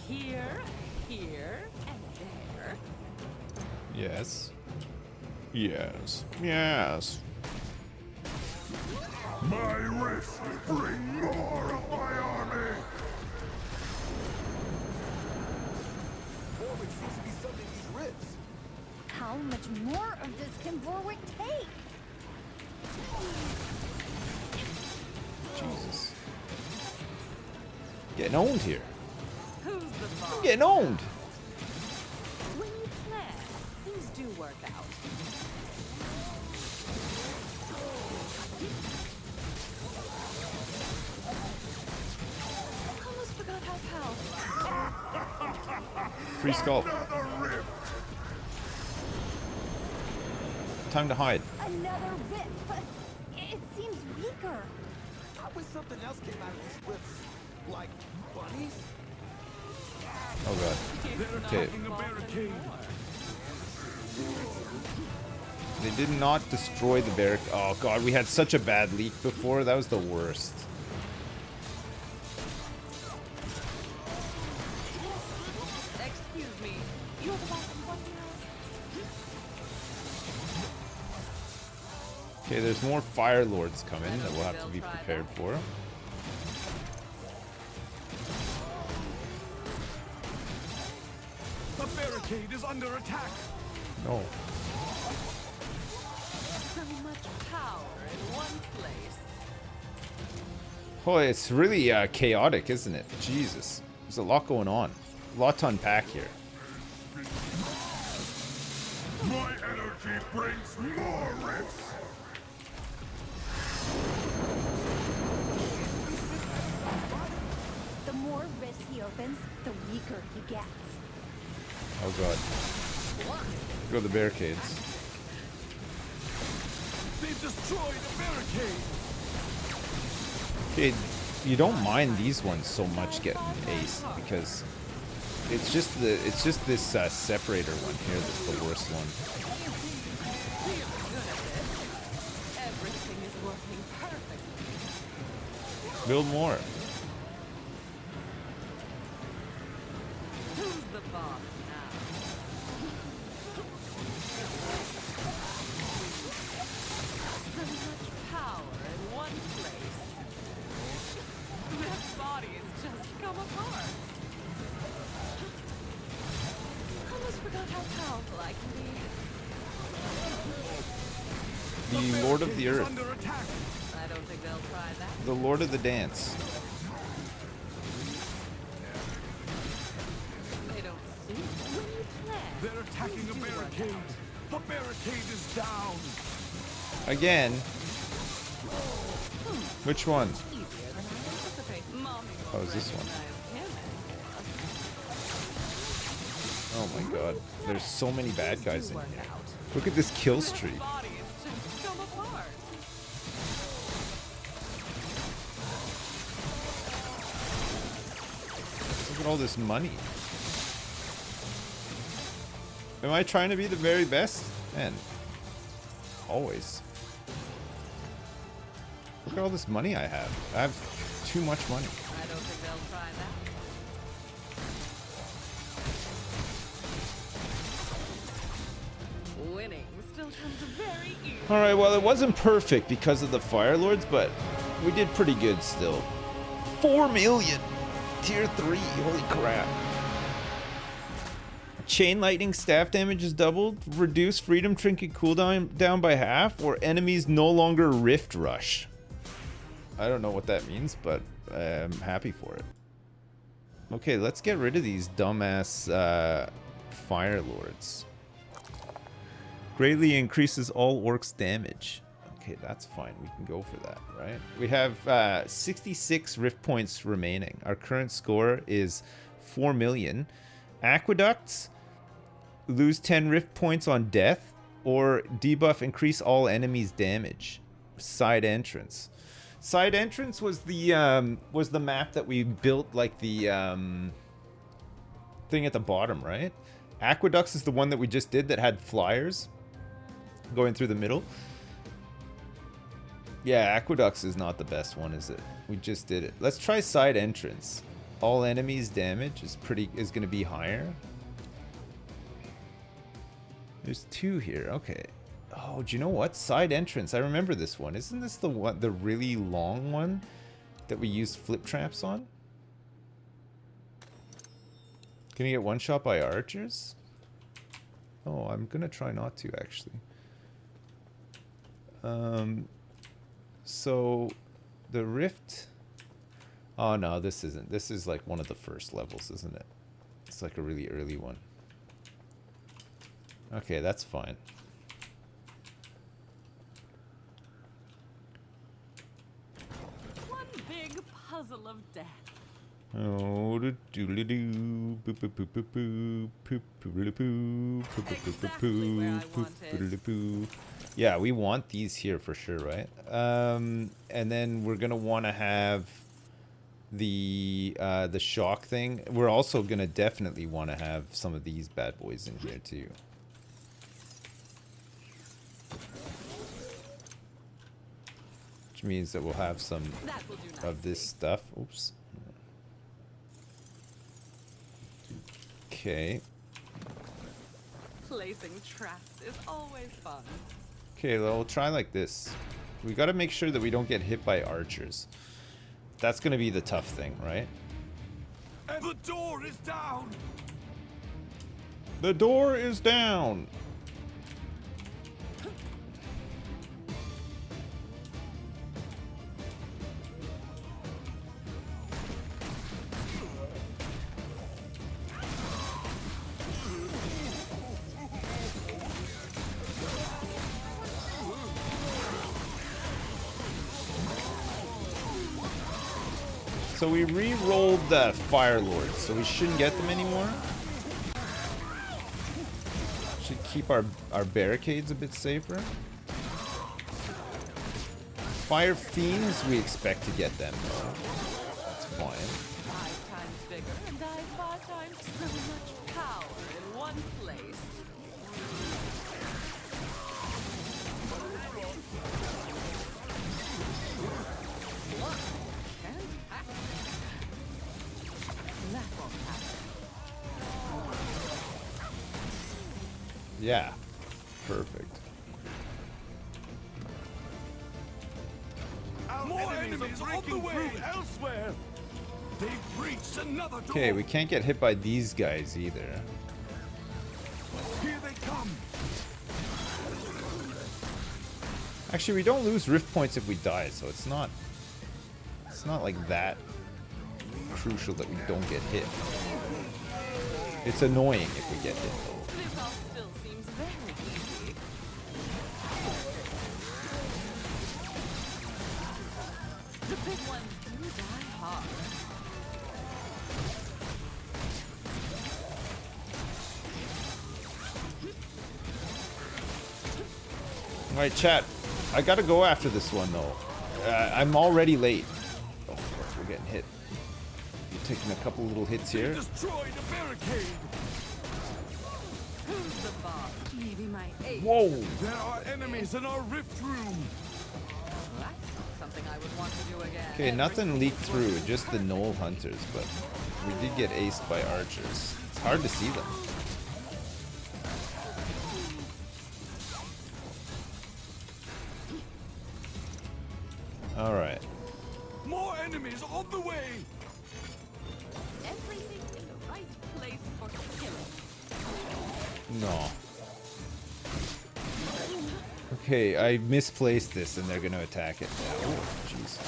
Here, here, and there. Yes. Yes. Yes. My wrist bring more of my army! Warwick seems to be summoning these rifts. How much more of this can Warwick take? Jesus. Getting owned here. Who's the boss? I'm getting owned. When you plan, things do work out. Almost forgot how powerful. Free skull. Another rift! Time to hide. Another whip, but it seems weaker. I wish something else came out of these rifts. Like bunnies? Oh god. Okay. Attacking a barricade. They did not destroy the barrack. Oh god, we had such a bad leak before. That was the worst. Excuse me, you're the boss of one now? Okay, there's more fire lords coming that we'll have to be prepared for. The barricade is under attack. No. So much power in one place. Oh, it's really chaotic, isn't it? Jesus. There's a lot going on. A lot to unpack here. My energy brings more rifts! The more rifts he opens, the weaker he gets. Oh god. Go to the barricades. They've destroyed a barricade. Okay, you don't mind these ones so much getting aced because it's just this separator one here that's the worst one. Really good at this. Everything is working perfectly. Build more. Who's the boss now? So much power in one place. Their bodies just come apart. Almost forgot how powerful I can be. The Lord of the Is Earth. under attack. I don't think they'll try that. The Lord of the Dance. They don't see when you plan. They're attacking a barricade. The barricade is down. Again. Which one? Easier than I anticipate. Mommy won't Oh, is this one? recognize him Oh my god. There's so many bad guys in anymore. here. Work out. Look at this kill streak. Bodies just come apart. Look at all this money. Am I trying to be the very best? Man. Always. Look at all this money I have. I have too much money. I don't think they'll try that. Winning still comes very easy. Alright, well, it wasn't perfect because of the Fire Lords, but we did pretty good still. 4 million! Tier 3, holy crap. Chain Lightning staff damage is doubled, reduce Freedom Trinket cooldown down by half, or enemies no longer Rift Rush. I don't know what that means, but I'm happy for it. Okay, let's get rid of these dumbass Fire Lords. Greatly increases all orcs damage. Okay, that's fine. We can go for that, right? We have 66 Rift points remaining. Our current score is 4 million. Aqueducts, lose 10 Rift points on death, or debuff increase all enemies damage. Side entrance. Side entrance was the map that we built, like the thing at the bottom, right? Aqueducts is the one that we just did that had flyers going through the middle. Yeah, Aqueducts is not the best one, is it? We just did it. Let's try side entrance. All enemies damage is going to be higher. There's 2 here. Okay. Oh, do you know what? Side entrance. I remember this one. Isn't this the one, the really long one that we used flip traps on? Can you get one shot by archers? Oh, I'm gonna try not to actually. So the rift. Oh no, this isn't. This is like one of the first levels, isn't it? It's like a really early one. Okay, that's fine. One big puzzle of death. Oh, do doodly doo, boop boop boop boop boop, poop poodly poo, poop poop poop poop poop, poop poodly poo. Yeah, we want these here for sure, right? And then we're gonna want to have the shock thing. We're also gonna definitely want to have some of these bad boys in here too. Which means that we'll have some of this stuff. Oops. Okay. Placing traps is always fun. Okay, well, we'll try like this. We gotta make sure that we don't get hit by archers. That's gonna be the tough thing, right? And the door is down! The door is down! So we re-rolled the Fire Lords, so we shouldn't get them anymore. Should keep our barricades a bit safer. Fire Fiends, we expect to get them though. That's fine. 5 times bigger and die 5 times so much power in one place. Yeah, perfect. More enemies are on the way elsewhere! They've breached another door! Okay, we can't get hit by these guys either. Here they come! Actually, we don't lose rift points if we die, so it's not like that crucial that we don't get hit. It's annoying if we get hit though. This all still seems very easy. The big ones do die hard. Alright, chat. I gotta go after this one though. I'm already late. Oh, we're getting hit. Taking a couple little hits here. Destroy the barricade! Who's the boss? Maybe my ace. Whoa! There are enemies in our rift room! That's not something I would want to do again. Okay, nothing leaked through, just the Knoll Hunters, but we did get aced by archers. It's hard to see them. Alright. More enemies on the way! Everything in the right place for killing. No. Okay, I misplaced this and they're gonna attack it now. Oh, Jesus.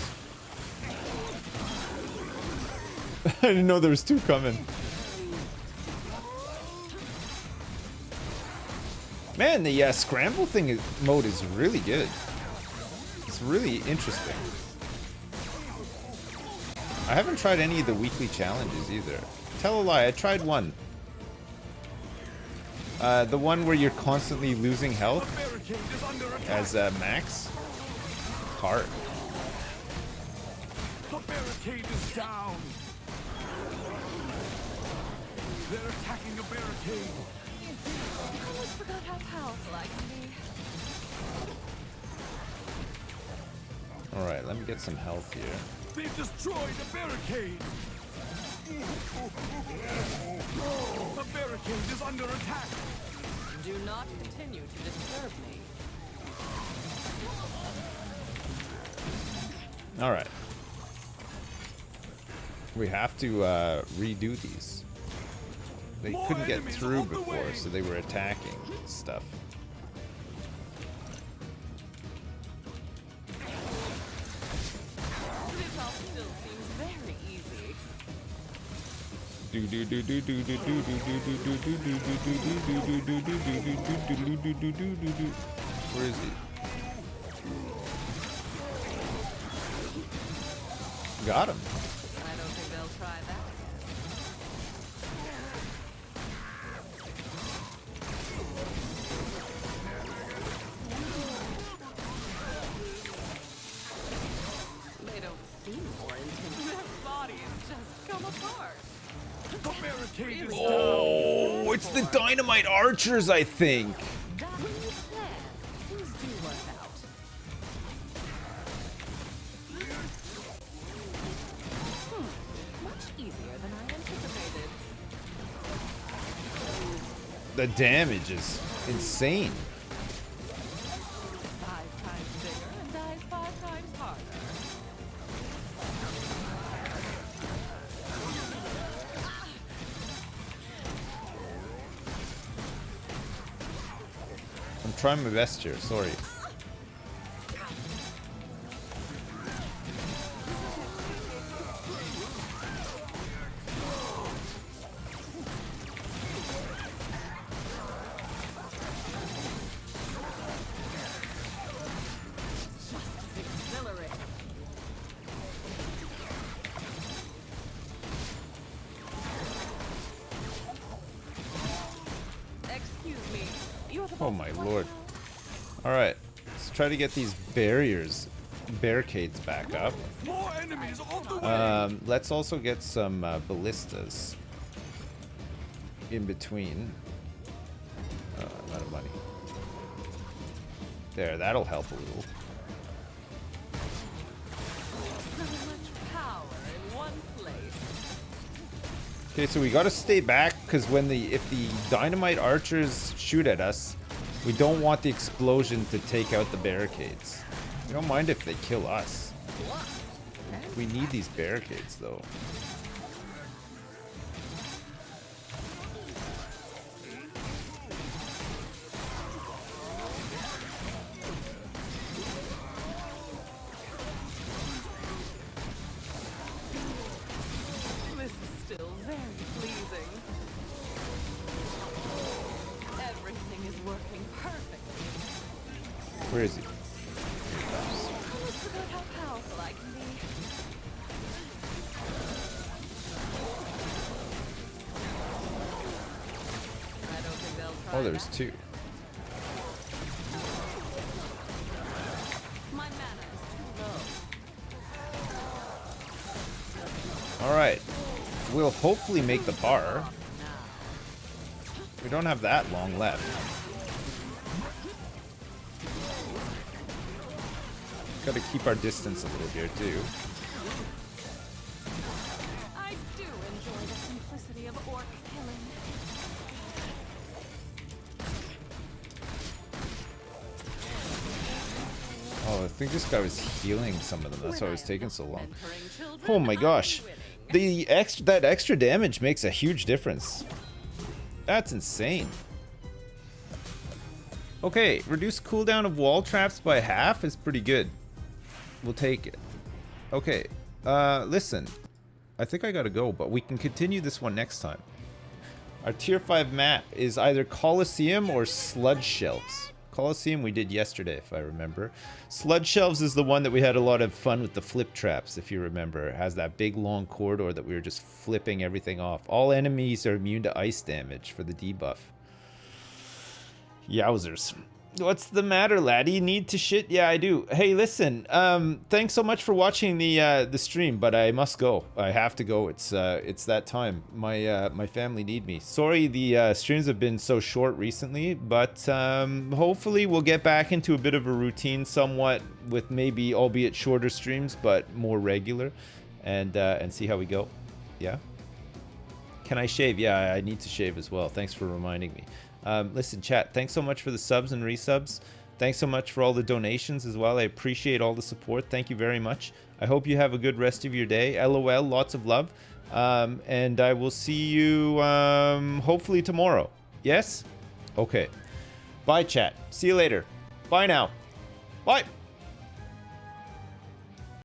I didn't know there was two coming. Man, the Scramble mode is really good. It's really interesting. I haven't tried any of the weekly challenges either. Tell a lie, I tried one. The one where you're constantly losing health as Max. Hard. The barricade is down! They're attacking a barricade! I almost forgot how powerful I can be. Alright, let me get some health here. They've destroyed a barricade! The barricade is under attack! Do not continue to disturb me. Alright. We have to redo these. They couldn't get through before, so they were attacking stuff. This all still seems very easy. Where is he? Got him. I don't think they'll try that again. They don't seem more intense. Their bodies just come apart. The barricade is down! Oh, it's the dynamite archers, I think. That when you plan, things do work out. Much easier than I anticipated. The damage is insane. 5 times bigger and dies 5 times harder. I'm trying my best here, sorry. Exhilarating. Excuse me. You're the Oh boss my of lord. what Alright, let's try to get these barricades back up. More enemies on the way! Let's also get some ballistas in between. I'm out of money. There, that'll help a little. So much power in one place. Okay, so we gotta stay back because if the dynamite archers shoot at us, we don't want the explosion to take out the barricades. We don't mind if they kill us. We need these barricades though. This is still very pleasing. Everything is working perfectly. Where is he? I almost forgot how powerful I can be. I don't think they'll try Oh, there's that. two. My mana is too low. Alright. We'll hopefully make the bar. We don't have that long left. Gotta keep our distance a little here, too. I do enjoy the simplicity of orc killing. Oh, I think this guy was healing some of them. That's why it was taking so long. Mentoring children, Oh my I'm gosh. winning. That extra damage makes a huge difference. That's insane. Okay, reduce cooldown of wall traps by half is pretty good. We'll take it. Okay, listen. I think I gotta go, but we can continue this one next time. Our tier 5 map is either Colosseum or Sludge Shelves. Colosseum we did yesterday, if I remember. Sludge Shelves is the one that we had a lot of fun with the flip traps, if you remember. It has that big long corridor that we were just flipping everything off. All enemies are immune to ice damage for the debuff. Yowzers. What's the matter, laddie? Need to shit? Yeah, I do. Hey, listen. Thanks so much for watching the stream, but I must go. I have to go. It's that time. My family need me. Sorry, the streams have been so short recently, but hopefully we'll get back into a bit of a routine, somewhat, with maybe albeit shorter streams, but more regular, and see how we go. Yeah. Can I shave? Yeah, I need to shave as well. Thanks for reminding me. Listen, chat, thanks so much for the subs and resubs. Thanks so much for all the donations as well. I appreciate all the support. Thank you very much. I hope you have a good rest of your day. LOL, lots of love. And I will see you hopefully tomorrow. Yes? Okay. Bye, chat. See you later. Bye now. Bye.